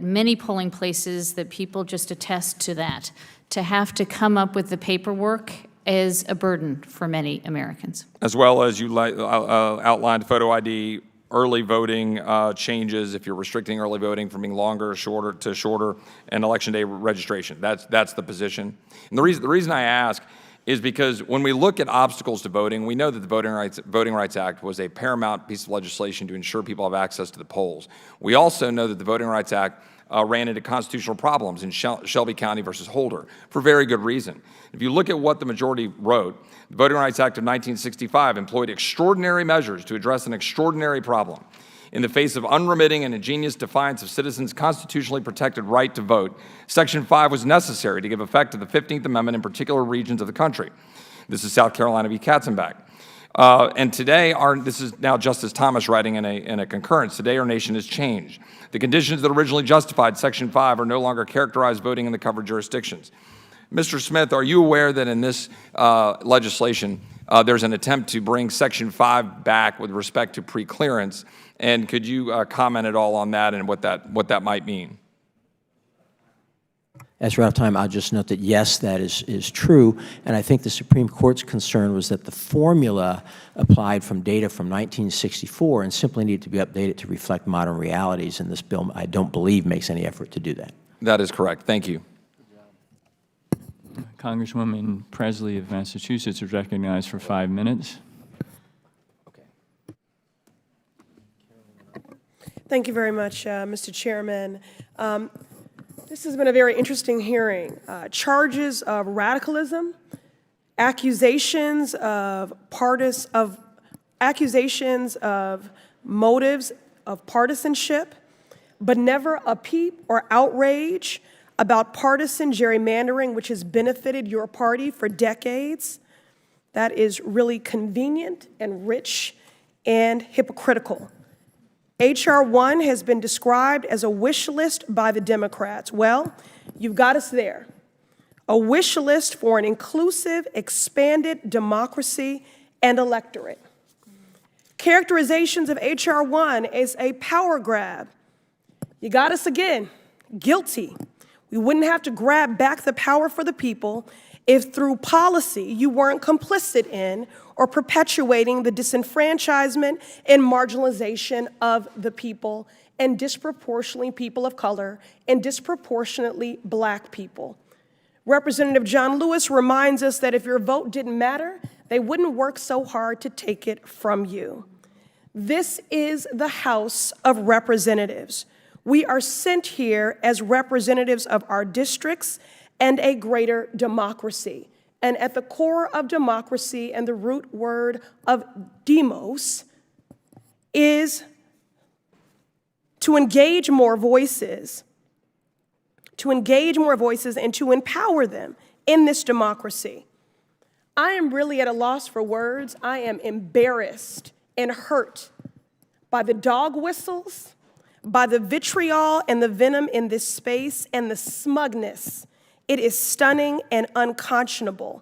many polling places that people just attest to that. To have to come up with the paperwork is a burden for many Americans. As well as you outlined photo ID, early voting changes, if you're restricting early voting from being longer to shorter, and election day registration. That's the position. And the reason I ask is because when we look at obstacles to voting, we know that the Voting Rights Act was a paramount piece of legislation to ensure people have access to the polls. We also know that the Voting Rights Act ran into constitutional problems in Shelby County versus Holder for very good reason. If you look at what the majority wrote, the Voting Rights Act of 1965 employed extraordinary measures to address an extraordinary problem. In the face of unremitting and ingenious defiance of citizens' constitutionally protected right to vote, Section 5 was necessary to give effect to the 15th Amendment in particular regions of the country. This is South Carolina v. Katzenbach. And today, this is now Justice Thomas writing in a concurrence, today our nation has changed. The conditions that originally justified Section 5 are no longer characterized voting in the covered jurisdictions. Mr. Smith, are you aware that in this legislation, there's an attempt to bring Section 5 back with respect to preclearance? And could you comment at all on that and what that might mean? As we're out of time, I'll just note that yes, that is true, and I think the Supreme Court's concern was that the formula applied from data from 1964 and simply needed to be updated to reflect modern realities, and this bill, I don't believe, makes any effort to do that. That is correct. Thank you. Congresswoman Presley of Massachusetts is recognized for 5 minutes. Thank you very much, Mr. Chairman. This has been a very interesting hearing. Charges of radicalism, accusations of motives of partisanship, but never a peep or outrage about partisan gerrymandering, which has benefited your party for decades. That is really convenient and rich and hypocritical. H.R.1 has been described as a wish list by the Democrats. Well, you've got us there. A wish list for an inclusive, expanded democracy and electorate. Characterizations of H.R.1 as a power grab. You got us again, guilty. We wouldn't have to grab back the power for the people if through policy you weren't complicit in or perpetuating the disenfranchisement and marginalization of the people, and disproportionately people of color, and disproportionately Black people. Representative John Lewis reminds us that if your vote didn't matter, they wouldn't work so hard to take it from you. This is the House of Representatives. We are sent here as representatives of our districts and a greater democracy. And at the core of democracy and the root word of demos is to engage more voices, and to empower them in this democracy. I am really at a loss for words. I am embarrassed and hurt by the dog whistles, by the vitriol and the venom in this space, and the smugness. It is stunning and unconscionable.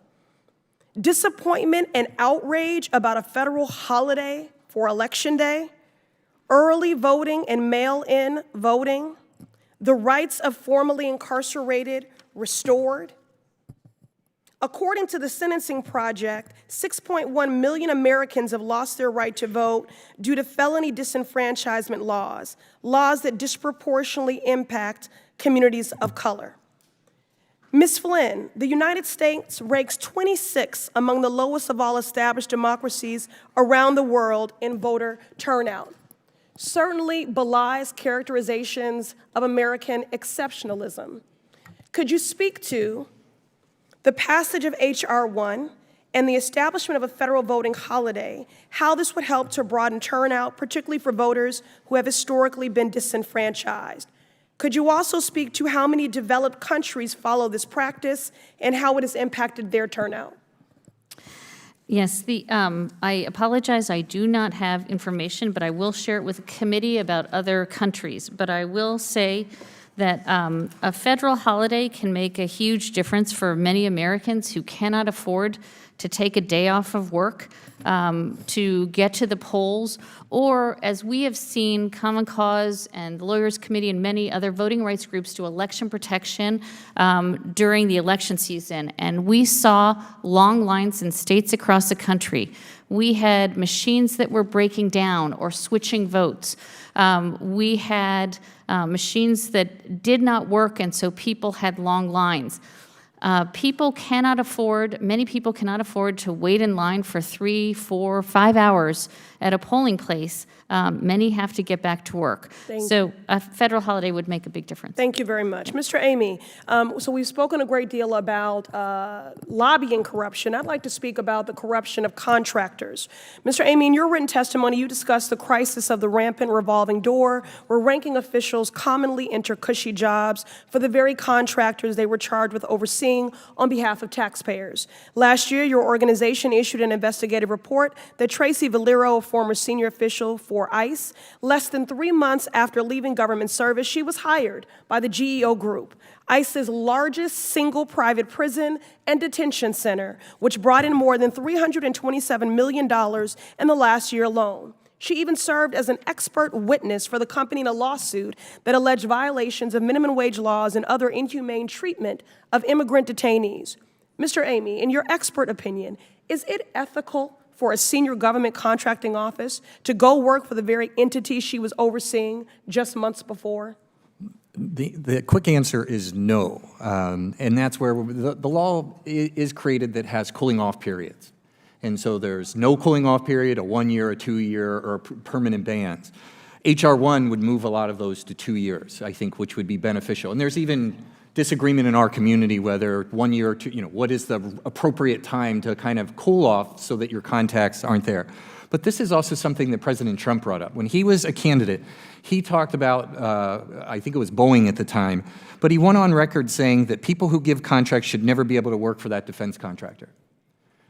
Disappointment and outrage about a federal holiday for Election Day, early voting and mail-in voting, the rights of formerly incarcerated restored. According to the Sentencing Project, 6.1 million Americans have lost their right to vote due to felony disenfranchisement laws, laws that disproportionately impact communities of color. Ms. Flynn, the United States ranks 26 among the lowest of all established democracies around the world in voter turnout. Certainly belies characterizations of American exceptionalism. Could you speak to the passage of H.R.1 and the establishment of a federal voting holiday, how this would help to broaden turnout, particularly for voters who have historically been disenfranchised? Could you also speak to how many developed countries follow this practice and how it has impacted their turnout? Yes, I apologize, I do not have information, but I will share it with the committee about other countries. But I will say that a federal holiday can make a huge difference for many Americans who cannot afford to take a day off of work to get to the polls, or as we have seen Common Cause and the Lawyers Committee and many other voting rights groups do election protection during the election season. And we saw long lines in states across the country. We had machines that were breaking down or switching votes. We had machines that did not work, and so people had long lines. Many people cannot afford to wait in line for 3, 4, 5 hours at a polling place. Many have to get back to work. So a federal holiday would make a big difference. Thank you very much. Mr. Amy, so we've spoken a great deal about lobbying corruption. I'd like to speak about the corruption of contractors. Mr. Amy, in your written testimony, you discussed the crisis of the rampant revolving door, where ranking officials commonly enter cushy jobs for the very contractors they were charged with overseeing on behalf of taxpayers. Last year, your organization issued an investigative report that Tracy Valero, a former senior official for ICE, less than 3 months after leaving government service, she was hired by the GEO Group, ICE's largest single private prison and detention center, which brought in more than $327 million in the last year alone. She even served as an expert witness for the company in a lawsuit that alleged violations of minimum wage laws and other inhumane treatment of immigrant detainees. Mr. Amy, in your expert opinion, is it ethical for a senior government contracting office to go work for the very entity she was overseeing just months before? The quick answer is no, and that's where the law is created that has cooling off periods. And so there's no cooling off period, a 1-year, a 2-year, or permanent bans. H.R.1 would move a lot of those to 2 years, I think, which would be beneficial. And there's even disagreement in our community whether 1 year or 2, what is the appropriate time to kind of cool off so that your contacts aren't there. But this is also something that President Trump brought up. When he was a candidate, he talked about, I think it was Boeing at the time, but he went on record saying that people who give contracts should never be able to work for that defense contractor.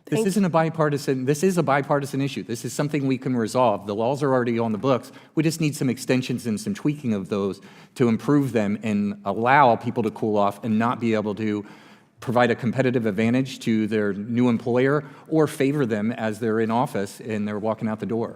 This is a bipartisan issue. This is something we can resolve. The laws are already on the books. We just need some extensions and some tweaking of those to improve them and allow people to cool off and not be able to provide a competitive advantage to their new employer or favor them as they're in office and they're walking out the door.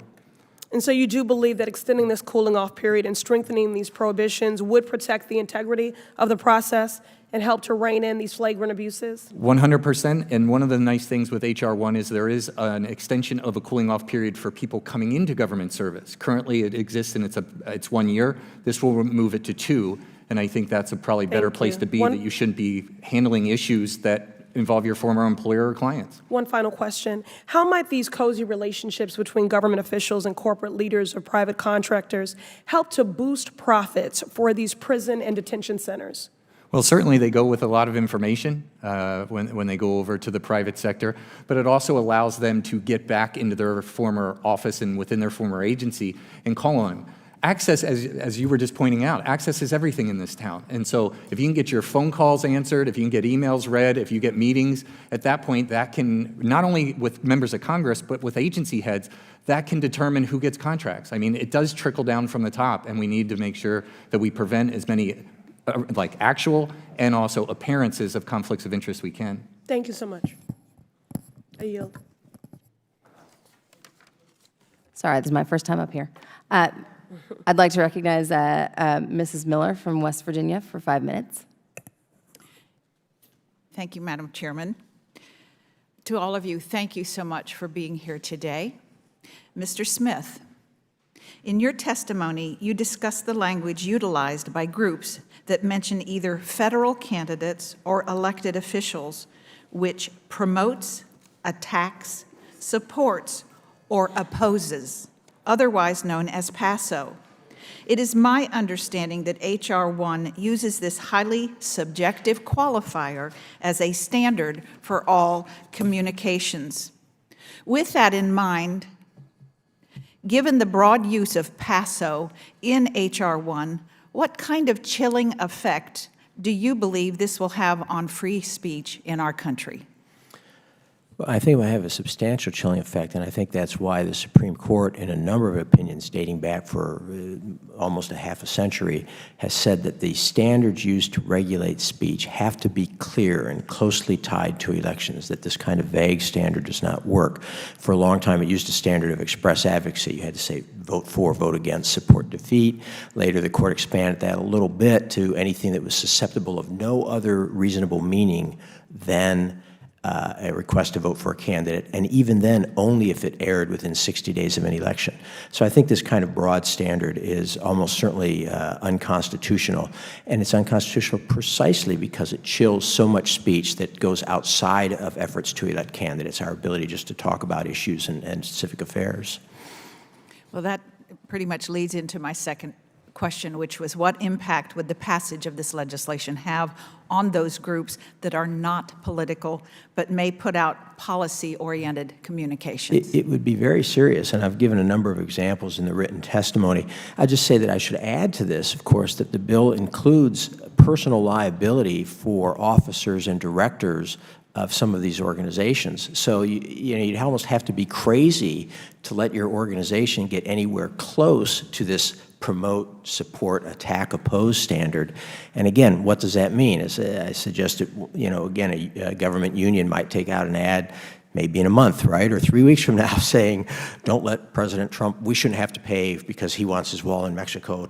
And so you do believe that extending this cooling off period and strengthening these prohibitions would protect the integrity of the process and help to rein in these flagrant abuses? 100%, and one of the nice things with H.R.1 is there is an extension of a cooling off period for people coming into government service. Currently it exists and it's 1 year. This will move it to 2, and I think that's a probably better place to be, that you shouldn't be handling issues that involve your former employer or clients. One final question. How might these cozy relationships between government officials and corporate leaders or private contractors help to boost profits for these prison and detention centers? Well, certainly they go with a lot of information when they go over to the private sector, but it also allows them to get back into their former office and within their former agency and call on them. Access, as you were just pointing out, access is everything in this town. And so if you can get your phone calls answered, if you can get emails read, if you get meetings, at that point that can, not only with members of Congress, but with agency heads, that can determine who gets contracts. I mean, it does trickle down from the top, and we need to make sure that we prevent as many like actual and also appearances of conflicts of interest we can. Thank you so much. I yield. Sorry, this is my first time up here. I'd like to recognize Mrs. Miller from West Virginia for 5 minutes. Thank you, Madam Chairman. To all of you, thank you so much for being here today. Mr. Smith, in your testimony, you discussed the language utilized by groups that mention either federal candidates or elected officials, which promotes, attacks, supports, or opposes, otherwise known as PASO. It is my understanding that H.R.1 uses this highly subjective qualifier as a standard for all communications. With that in mind, given the broad use of PASO in H.R.1, what kind of chilling effect do you believe this will have on free speech in our country? Well, I think it will have a substantial chilling effect, and I think that's why the Supreme Court, in a number of opinions dating back for almost a half a century, has said that the standards used to regulate speech have to be clear and closely tied to elections, that this kind of vague standard does not work. For a long time, it used a standard of express advocacy. You had to say vote for, vote against, support, defeat. Later, the court expanded that a little bit to anything that was susceptible of no other reasonable meaning than a request to vote for a candidate, and even then, only if it aired within 60 days of an election. So I think this kind of broad standard is almost certainly unconstitutional, and it's unconstitutional precisely because it chills so much speech that goes outside of efforts to elect candidates, our ability just to talk about issues and civic affairs. Well, that pretty much leads into my second question, which was what impact would the passage of this legislation have on those groups that are not political but may put out policy-oriented communications? It would be very serious, and I've given a number of examples in the written testimony. I just say that I should add to this, of course, that the bill includes personal liability for officers and directors of some of these organizations. So you'd almost have to be crazy to let your organization get anywhere close to this promote, support, attack, oppose standard. And again, what does that mean? As I suggested, again, a government union might take out an ad maybe in a month, right, or 3 weeks from now saying, don't let President Trump, we shouldn't have to pay because he wants his wall in Mexico,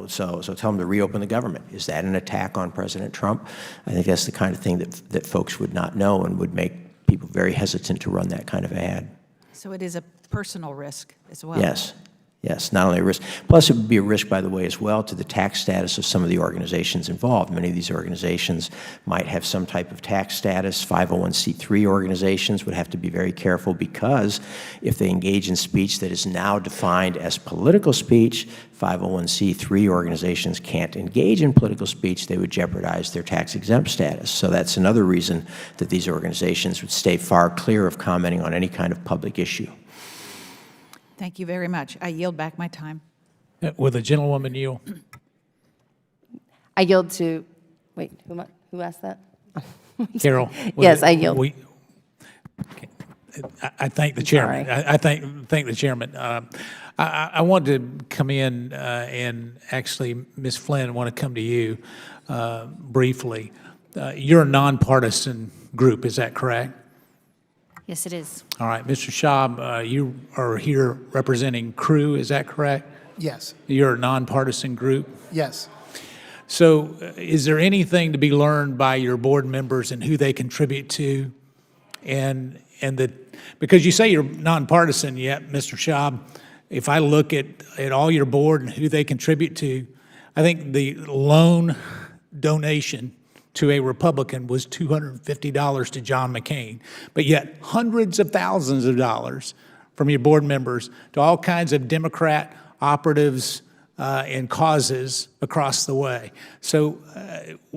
so tell him to reopen the government. Is that an attack on President Trump? I think that's the kind of thing that folks would not know and would make people very hesitant to run that kind of ad. So it is a personal risk as well. Yes. Yes, not only a risk. Plus, it would be a risk, by the way, as well to the tax status of some of the organizations involved. Many of these organizations might have some type of tax status. 501c3 organizations would have to be very careful because if they engage in speech that is now defined as political speech, 501c3 organizations can't engage in political speech. They would jeopardize their tax-exempt status. So that's another reason that these organizations would stay far clear of commenting on any kind of public issue. Thank you very much. I yield back my time. Will the gentlewoman yield? I yield to, wait, who asked that? Carol. Yes, I yield. I thank the chairman. I thank the chairman. I wanted to come in and actually, Ms. Flynn, want to come to you briefly. You're a nonpartisan group, is that correct? Yes, it is. All right, Mr. Schaub, you are here representing Crew, is that correct? Yes. You're a nonpartisan group? Yes. So is there anything to be learned by your board members and who they contribute to? And because you say you're nonpartisan, yet, Mr. Schaub, if I look at all your board and who they contribute to, I think the lone donation to a Republican was $250 to John McCain, but yet hundreds of thousands of dollars from your board members to all kinds of Democrat operatives and causes across the way. So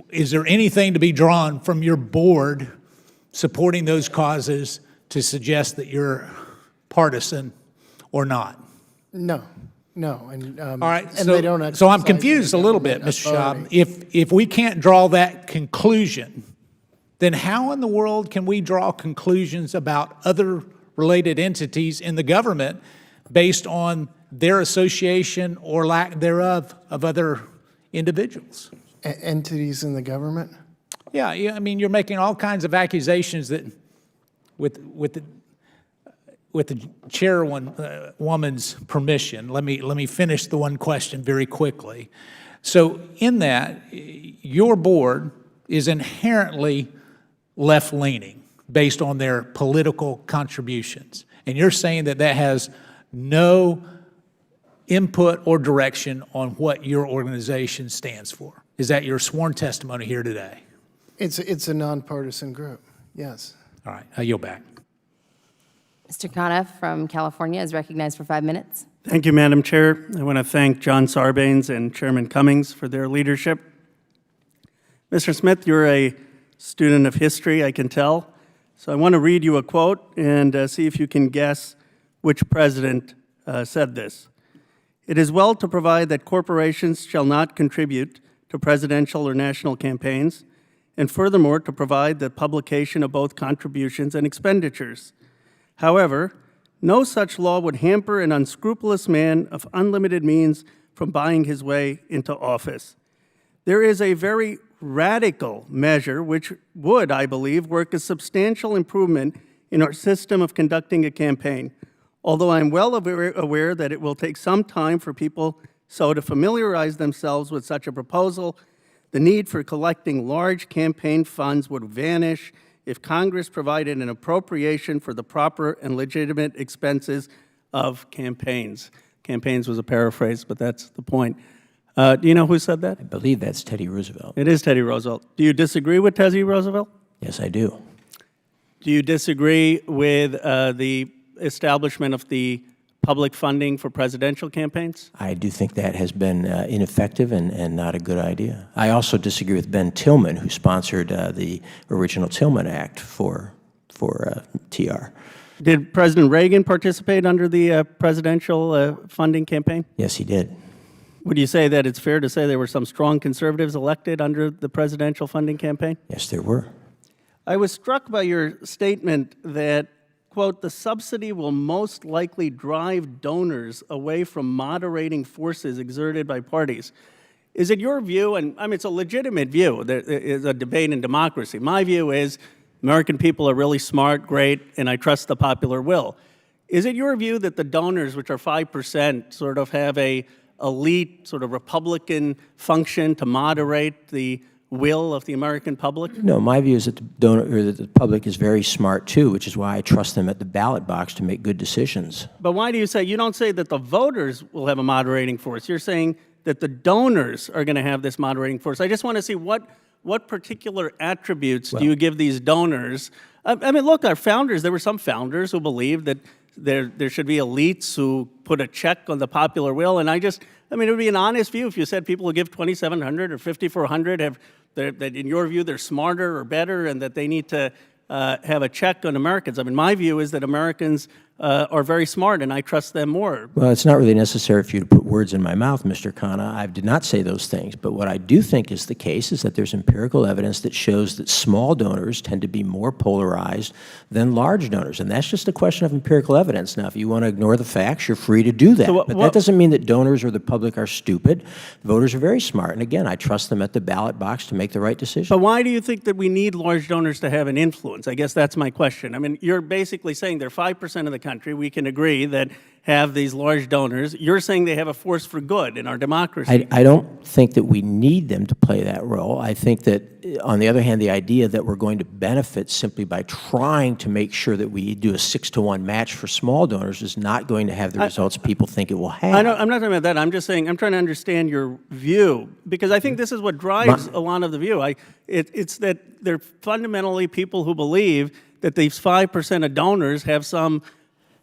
is there anything to be drawn from your board supporting those causes to suggest that you're partisan or not? No. No, and all right. And they don't so I'm confused a little bit, Mr. Schaub. If we can't draw that conclusion, then how in the world can we draw conclusions about other related entities in the government based on their association or lack thereof of other individuals? Entities in the government? Yeah. I mean, you're making all kinds of accusations that, with the chairwoman's permission, let me finish the one question very quickly. So in that, your board is inherently left-leaning based on their political contributions. And you're saying that that has no input or direction on what your organization stands for. Is that your sworn testimony here today? It's a nonpartisan group, yes. All right, I yield back. Mr. Conniff from California is recognized for 5 minutes. Thank you, Madam Chair. I want to thank John Sarbanes and Chairman Cummings for their leadership. Mr. Smith, you're a student of history, I can tell. So I want to read you a quote and see if you can guess which president said this. It is well to provide that corporations shall not contribute to presidential or national campaigns, and furthermore, to provide the publication of both contributions and expenditures. However, no such law would hamper an unscrupulous man of unlimited means from buying his way into office. There is a very radical measure which would, I believe, work a substantial improvement in our system of conducting a campaign, although I'm well aware that it will take some time for people so to familiarize themselves with such a proposal. The need for collecting large campaign funds would vanish if Congress provided an appropriation for the proper and legitimate expenses of campaigns. Campaigns was a paraphrase, but that's the point. Do you know who said that? I believe that's Teddy Roosevelt. It is Teddy Roosevelt. Do you disagree with Teddy Roosevelt? Yes, I do. Do you disagree with the establishment of the public funding for presidential campaigns? I do think that has been ineffective and not a good idea. I also disagree with Ben Tillman, who sponsored the original Tillman Act for TR. Did President Reagan participate under the presidential funding campaign? Yes, he did. Would you say that it's fair to say there were some strong conservatives elected under the presidential funding campaign? Yes, there were. I was struck by your statement that, quote, the subsidy will most likely drive donors away from moderating forces exerted by parties. Is it your view, and I mean, it's a legitimate view, there is a debate in democracy. My view is American people are really smart, great, and I trust the popular will. Is it your view that the donors, which are 5%, sort of have a elite, sort of Republican function to moderate the will of the American public? No, my view is that the public is very smart too, which is why I trust them at the ballot box to make good decisions. But why do you say, you don't say that the voters will have a moderating force. You're saying that the donors are going to have this moderating force. I just want to see what particular attributes do you give these donors? I mean, look, our founders, there were some founders who believed that there should be elites who put a check on the popular will, and I mean, it would be an honest view if you said people who give $2,700 or $5,400 that in your view they're smarter or better and that they need to have a check on Americans. I mean, my view is that Americans are very smart, and I trust them more. Well, it's not really necessary for you to put words in my mouth, Mr. Khanna. I did not say those things. But what I do think is the case is that there's empirical evidence that shows that small donors tend to be more polarized than large donors. And that's just a question of empirical evidence. Now, if you want to ignore the facts, you're free to do that. But that doesn't mean that donors or the public are stupid. Voters are very smart. And again, I trust them at the ballot box to make the right decision. But why do you think that we need large donors to have an influence? I guess that's my question. I mean, you're basically saying they're 5% of the country. We can agree that have these large donors. You're saying they have a force for good in our democracy. I don't think that we need them to play that role. I think that, on the other hand, the idea that we're going to benefit simply by trying to make sure that we do a 6-to-1 match for small donors is not going to have the results people think it will have. I'm not talking about that. I'm just saying I'm trying to understand your view, because I think this is what drives a lot of the view. It's that they're fundamentally people who believe that these 5% of donors have some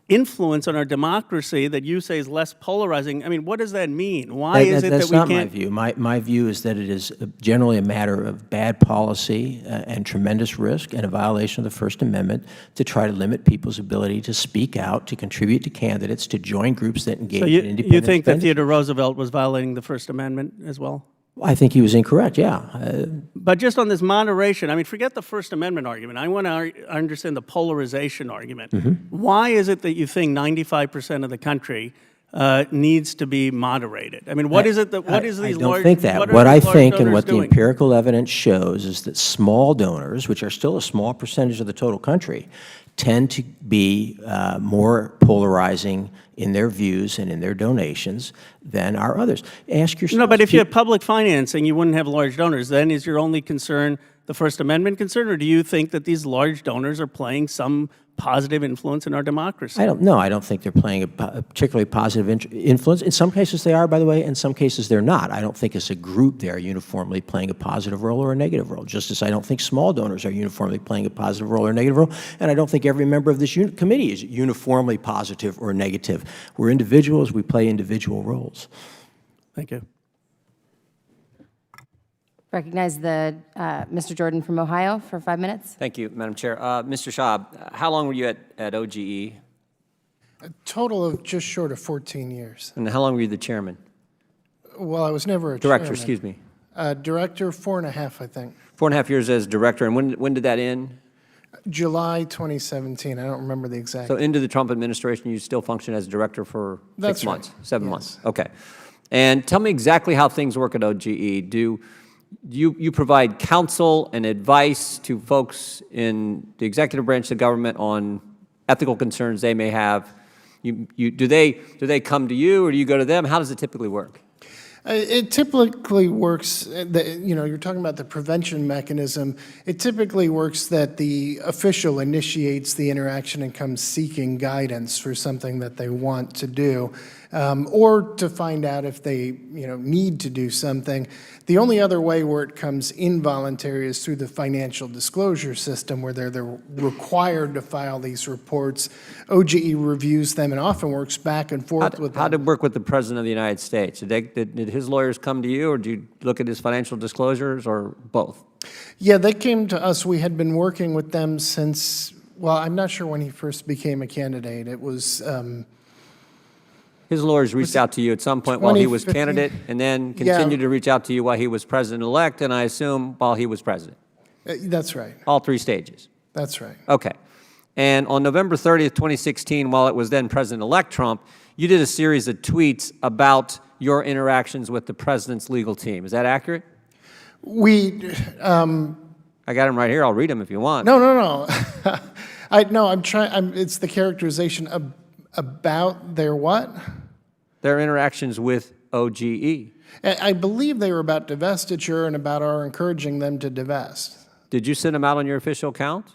influence on our democracy that you say is less polarizing. I mean, what does that mean? Why is it that we can't? That's not my view. My view is that it is generally a matter of bad policy and tremendous risk and a violation of the First Amendment to try to limit people's ability to speak out, to contribute to candidates, to join groups that engage in independent you think that Theodore Roosevelt was violating the First Amendment as well? I think he was incorrect, yeah. But just on this moderation, I mean, forget the First Amendment argument. I want to understand the polarization argument. Why is it that you think 95% of the country needs to be moderated? I mean, what is it that, what is these large? I don't think that. What I think and what the empirical evidence shows is that small donors, which are still a small percentage of the total country, tend to be more polarizing in their views and in their donations than are others. Ask yourself. No, but if you have public financing, you wouldn't have large donors. Then is your only concern the First Amendment concern, or do you think that these large donors are playing some positive influence in our democracy? I don't know. I don't think they're playing a particularly positive influence. In some cases they are, by the way. In some cases they're not. I don't think as a group they're uniformly playing a positive role or a negative role, just as I don't think small donors are uniformly playing a positive role or a negative role, and I don't think every member of this committee is uniformly positive or negative. We're individuals. We play individual roles. Thank you. Recognize Mr. Jordan from Ohio for 5 minutes. Thank you, Madam Chair. Mr. Schaub, how long were you at OGE? A total of just short of 14 years. And how long were you the chairman? Well, I was never a director, chairman. excuse me. Director, 4.5, I think. 4.5 years as director, and when did that end? July 2017. I don't remember the exact. So into the Trump administration, you still function as director for That's 6 months, right. 7 months. Okay. And tell me exactly how things work at OGE. Do you provide counsel and advice to folks in the executive branch of the government on ethical concerns they may have? Do they come to you, or do you go to them? How does it typically work? It typically works, you're talking about the prevention mechanism. It typically works that the official initiates the interaction and comes seeking guidance for something that they want to do, or to find out if they, need to do something. The only other way where it comes involuntary is through the financial disclosure system, where they're required to file these reports. OGE reviews them and often works back and forth with them. How did it work with the President of the United States? Did his lawyers come to you, or did you look at his financial disclosures, or both? Yeah, they came to us. We had been working with them since, well, I'm not sure when he first became a candidate. It was... His lawyers reached out to you at some point while he was candidate, and then continued to reach out to you while he was president-elect, and I assume while he was president. That's right. All three stages. That's right. Okay. And on November 30th, 2016, while it was then President-elect Trump, you did a series of tweets about your interactions with the president's legal team. Is that accurate? I got them right here. I'll read them if you want. No. It's the characterization about their what? Their interactions with OGE. I believe they were about divestiture and about our encouraging them to divest. Did you send them out on your official account?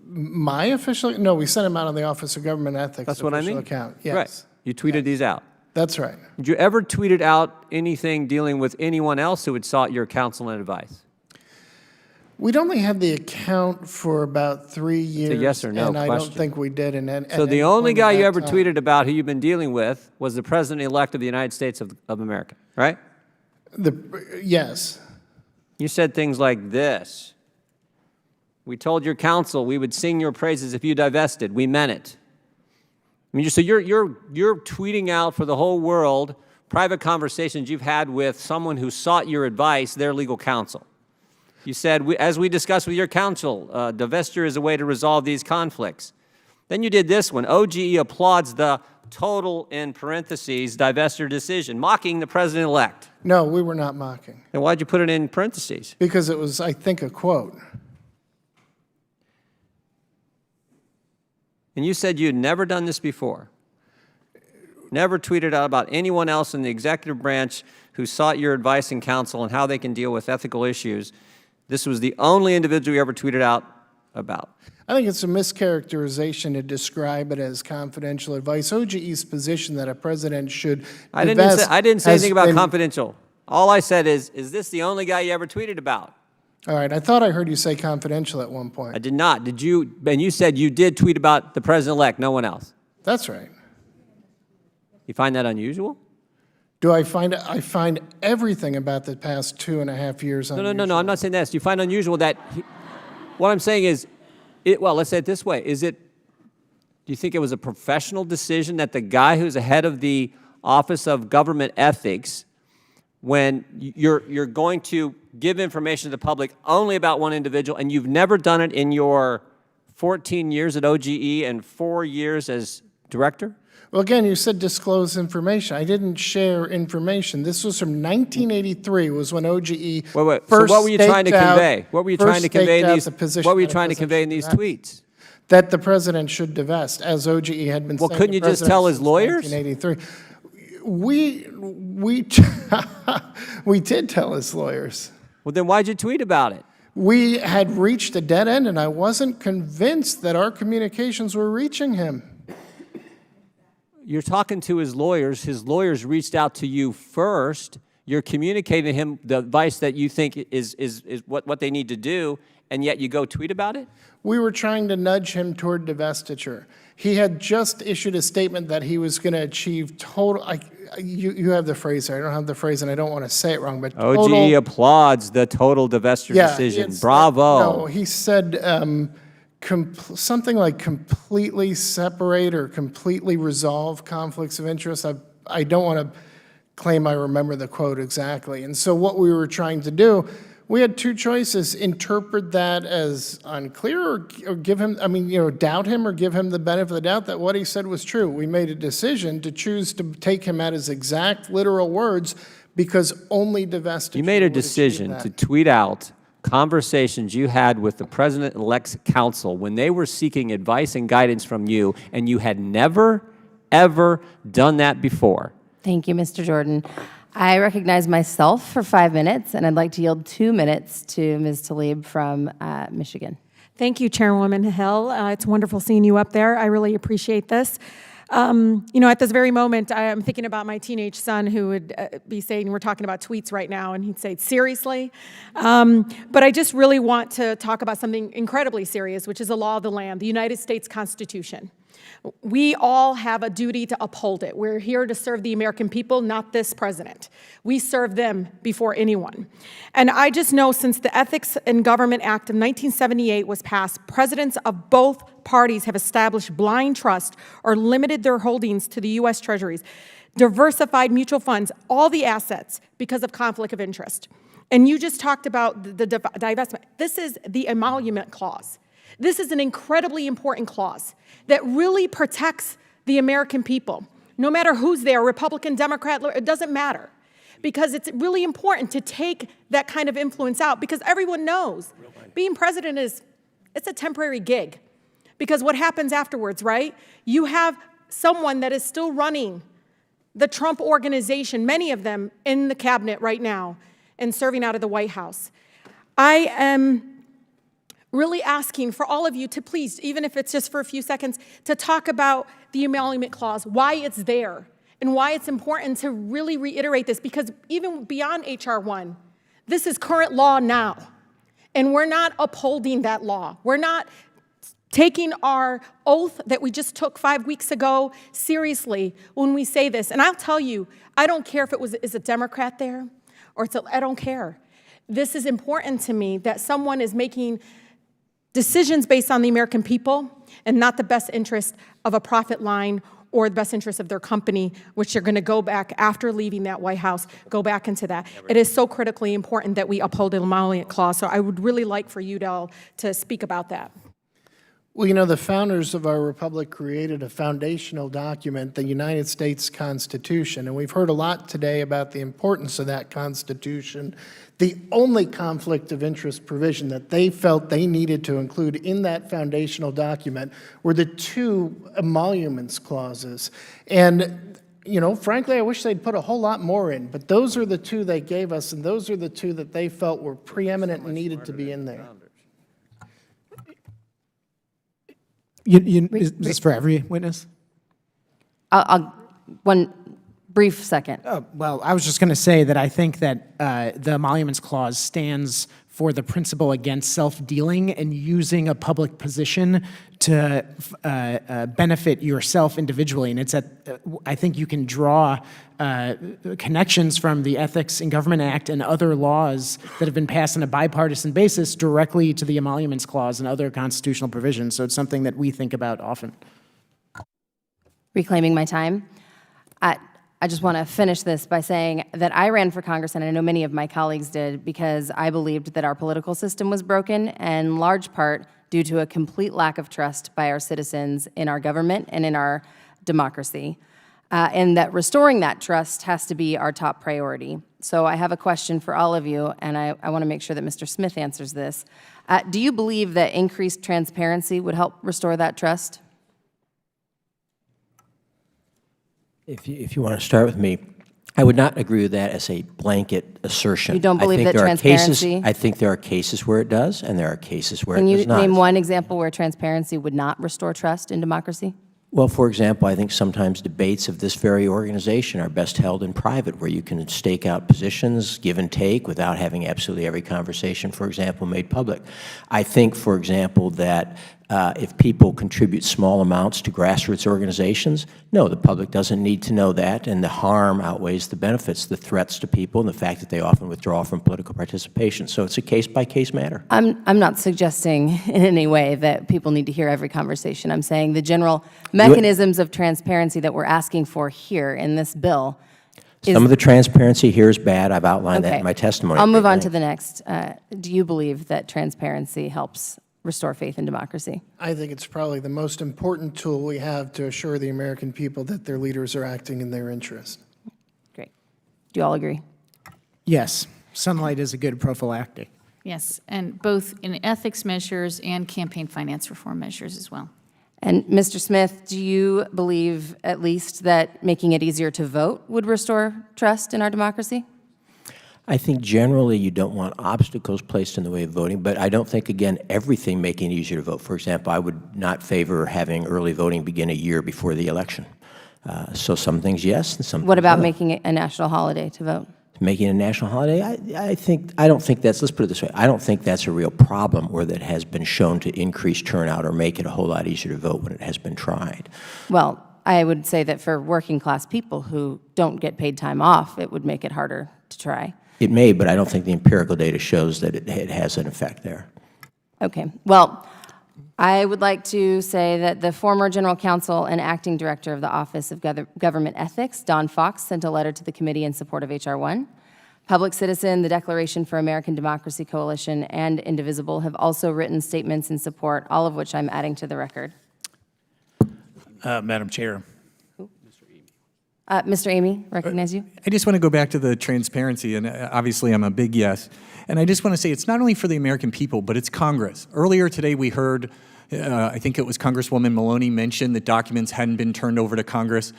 My official? No, we sent them out on the Office of Government Ethics. That's what I mean. Account. Yes. Right. You tweeted these out. That's right. Did you ever tweet out anything dealing with anyone else who had sought your counsel and advice? We'd only had the account for about 3 years. It's a yes or no and question. I don't think we did. So the only guy you ever tweeted about who you've been dealing with was the President-elect of the United States of America, right? Yes. You said things like this. We told your counsel we would sing your praises if you divested. We meant it. I mean, so you're tweeting out for the whole world private conversations you've had with someone who sought your advice, their legal counsel. You said, as we discussed with your counsel, divestiture is a way to resolve these conflicts. Then you did this one. OGE applauds the total, in parentheses, divestiture decision, mocking the president-elect. No, we were not mocking. Then why'd you put it in parentheses? Because it was, I think, a quote. And you said you'd never done this before. Never tweeted out about anyone else in the executive branch who sought your advice and counsel on how they can deal with ethical issues. This was the only individual you ever tweeted out about. I think it's a mischaracterization to describe it as confidential advice. OGE's position that a president should I didn't say anything about confidential. All I said is this the only guy you ever tweeted about? All right, I thought I heard you say confidential at one point. I did not. Did you? And you said you did tweet about the president-elect, no one else. That's right. You find that unusual? Do I find it? I find everything about the past 2.5 years unusual. No, I'm not saying that. Do you find unusual that what I'm saying is, well, let's say it this way. Do you think it was a professional decision that the guy who's ahead of the Office of Government Ethics, when you're going to give information to the public only about one individual, and you've never done it in your 14 years at OGE and 4 years as director? Well, again, you said disclose information. I didn't share information. This was from 1983, was when OGE Wait. first So what were you trying to convey? What were you trying to convey in these? What were you trying to convey in these tweets? That the president should divest, as OGE had been saying. Well, couldn't you just tell his lawyers? 1983. We did tell his lawyers. Well, then why'd you tweet about it? We had reached a dead end, and I wasn't convinced that our communications were reaching him. You're talking to his lawyers. His lawyers reached out to you first. You're communicating to him the advice that you think is what they need to do, and yet you go tweet about it? We were trying to nudge him toward divestiture. He had just issued a statement that he was going to achieve total, you have the phrase there, I don't have the phrase and I don't want to say it wrong, but total. OGE applauds the total divestiture decision. Bravo. No, he said something like completely separate or completely resolve conflicts of interest. I don't want to claim I remember the quote exactly. And so what we were trying to do, we had two choices: interpret that as unclear, or give him, doubt him or give him the benefit of the doubt that what he said was true. We made a decision to choose to take him at his exact literal words because only divestiture. You made a decision to tweet out conversations you had with the president-elect's counsel when they were seeking advice and guidance from you, and you had never, ever done that before. Thank you, Mr. Jordan. I recognize myself for 5 minutes, and I'd like to yield 2 minutes to Ms. Tlaib from Michigan. Thank you, Chairwoman Hill. It's wonderful seeing you up there. I really appreciate this. You know, at this very moment, I am thinking about my teenage son who would be saying, we're talking about tweets right now, and he'd say, seriously? But I just really want to talk about something incredibly serious, which is the law of the land, the United States Constitution. We all have a duty to uphold it. We're here to serve the American people, not this president. We serve them before anyone. And I just know since the Ethics in Government Act of 1978 was passed, presidents of both parties have established blind trust or limited their holdings to the U.S. Treasuries, diversified mutual funds, all the assets because of conflict of interest. And you just talked about the divestment. This is the emolument clause. This is an incredibly important clause that really protects the American people. No matter who's there, Republican, Democrat, it doesn't matter. Because it's really important to take that kind of influence out, because everyone knows being president it's a temporary gig. Because what happens afterwards, right? You have someone that is still running the Trump organization, many of them in the cabinet right now, and serving out of the White House. I am really asking for all of you to please, even if it's just for a few seconds, to talk about the emolument clause, why it's there, and why it's important to really reiterate this, because even beyond H.R.1, this is current law now, and we're not upholding that law. We're not taking our oath that we just took 5 weeks ago seriously when we say this. And I'll tell you, I don't care if is a Democrat there, or I don't care. This is important to me that someone is making decisions based on the American people and not the best interest of a profit line or the best interest of their company, which they're going to go back after leaving that White House, go back into that. It is so critically important that we uphold the emolument clause. So I would really like for you to speak about that. Well, you know, the founders of our republic created a foundational document, the United States Constitution, and we've heard a lot today about the importance of that Constitution. The only conflict of interest provision that they felt they needed to include in that foundational document were the 2 emoluments clauses. And, you know, frankly, I wish they'd put a whole lot more in, but those are the 2 they gave us, and those are the 2 that they felt were preeminent and needed to be in there. Is this for every witness? One brief second. Well, I was just going to say that I think that the emoluments clause stands for the principle against self-dealing and using a public position to benefit yourself individually. And it's I think you can draw connections from the Ethics in Government Act and other laws that have been passed on a bipartisan basis directly to the emoluments clause and other constitutional provisions. So it's something that we think about often. Reclaiming my time. I just want to finish this by saying that I ran for Congress, and I know many of my colleagues did, because I believed that our political system was broken, in large part due to a complete lack of trust by our citizens in our government and in our democracy, and that restoring that trust has to be our top priority. So I have a question for all of you, and I want to make sure that Mr. Smith answers this. Do you believe that increased transparency would help restore that trust? If you want to start with me, I would not agree with that as a blanket assertion. You don't believe that transparency? I think there are cases where it does, and there are cases where it does not. Can you name one example where transparency would not restore trust in democracy? Well, for example, I think sometimes debates of this very organization are best held in private, where you can stake out positions, give and take, without having absolutely every conversation, for example, made public. I think, for example, that if people contribute small amounts to grassroots organizations, no, the public doesn't need to know that, and the harm outweighs the benefits, the threats to people, and the fact that they often withdraw from political participation. So it's a case-by-case matter. I'm not suggesting in any way that people need to hear every conversation. I'm saying the general mechanisms of transparency that we're asking for here in this bill. Some of the transparency here is bad. I've outlined that in my testimony. I'll move on to the next. Do you believe that transparency helps restore faith in democracy? I think it's probably the most important tool we have to assure the American people that their leaders are acting in their interest. Great. Do you all agree? Yes. Sunlight is a good prophylactic. Yes, and both in ethics measures and campaign finance reform measures as well. And Mr. Smith, do you believe at least that making it easier to vote would restore trust in our democracy? I think generally you don't want obstacles placed in the way of voting, but I don't think, again, everything making it easier to vote. For example, I would not favor having early voting begin a year before the election. So some things yes, and some What things about no. making it a national holiday to vote? Making it a national holiday, I don't think that's, let's put it this way, I don't think that's a real problem or that has been shown to increase turnout or make it a whole lot easier to vote when it has been tried. Well, I would say that for working class people who don't get paid time off, it would make it harder to try. It may, but I don't think the empirical data shows that it has an effect there. Okay, well, I would like to say that the former General Counsel and Acting Director of the Office of Government Ethics, Don Fox, sent a letter to the committee in support of H.R.1. Public Citizen, the Declaration for American Democracy Coalition, and Indivisible have also written statements in support, all of which I'm adding to the record. Madam Chair. Mr. Amy, recognize you. I just want to go back to the transparency, and obviously I'm a big yes. And I just want to say it's not only for the American people, but it's Congress. Earlier today we heard, I think it was Congresswoman Maloney mention that documents hadn't been turned over to Congress.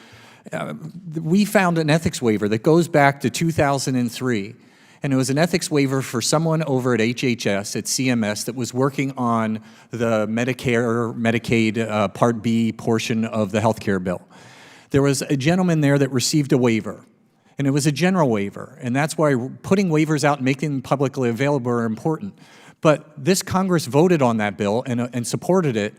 We found an ethics waiver that goes back to 2003. And it was an ethics waiver for someone over at HHS, at CMS, that was working on the Medicare, Medicaid Part B portion of the health care bill. There was a gentleman there that received a waiver, and it was a general waiver, and that's why putting waivers out and making them publicly available are important. But this Congress voted on that bill and supported it,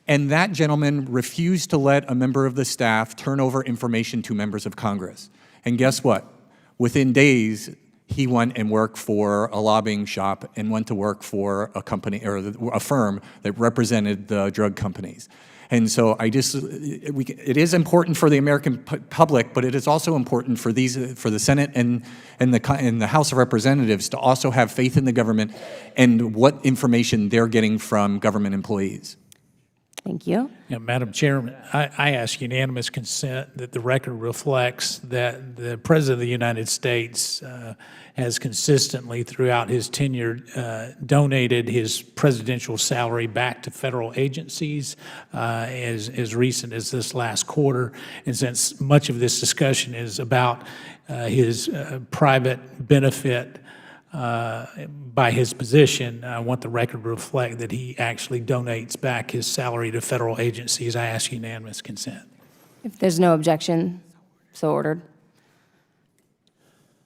and that gentleman refused to let a member of the staff turn over information to members of Congress. And guess what? Within days, he went and worked for a lobbying shop and went to work for a company or a firm that represented the drug companies. And so it is important for the American public, but it is also important for the Senate and the House of Representatives to also have faith in the government and what information they're getting from government employees. Thank you. Yeah, Madam Chairman, I ask unanimous consent that the record reflects that the President of the United States has consistently throughout his tenure donated his presidential salary back to federal agencies as recent as this last quarter. And since much of this discussion is about his private benefit by his position, I want the record to reflect that he actually donates back his salary to federal agencies. I ask unanimous consent. If there's no objection, so ordered.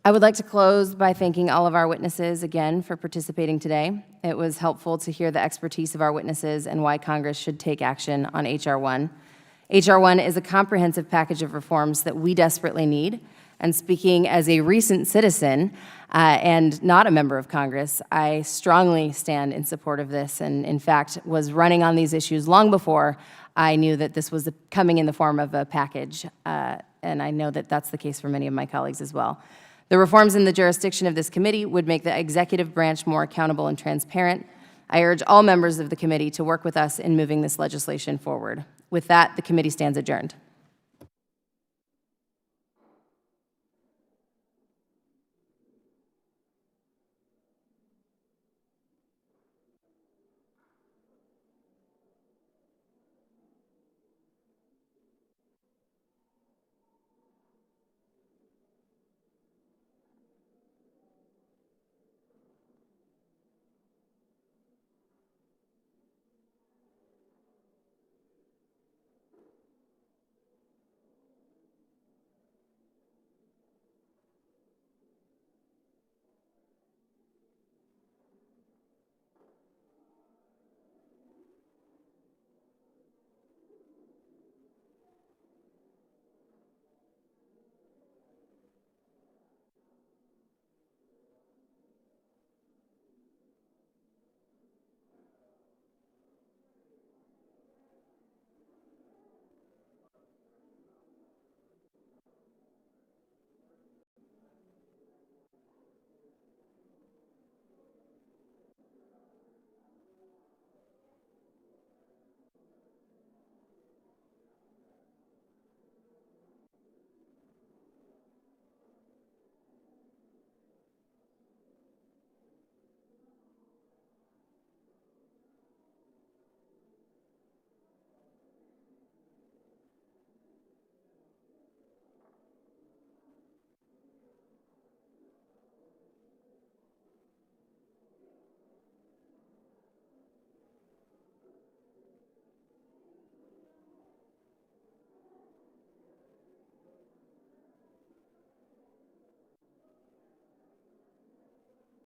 I would like to close by thanking all of our witnesses again for participating today. It was helpful to hear the expertise of our witnesses and why Congress should take action on H.R.1. H.R.1 is a comprehensive package of reforms that we desperately need. And speaking as a recent citizen and not a member of Congress, I strongly stand in support of this and, in fact, was running on these issues long before I knew that this was coming in the form of a package. And I know that that's the case for many of my colleagues as well. The reforms in the jurisdiction of this committee would make the executive branch more accountable and transparent. I urge all members of the committee to work with us in moving this legislation forward. With that, the committee stands adjourned.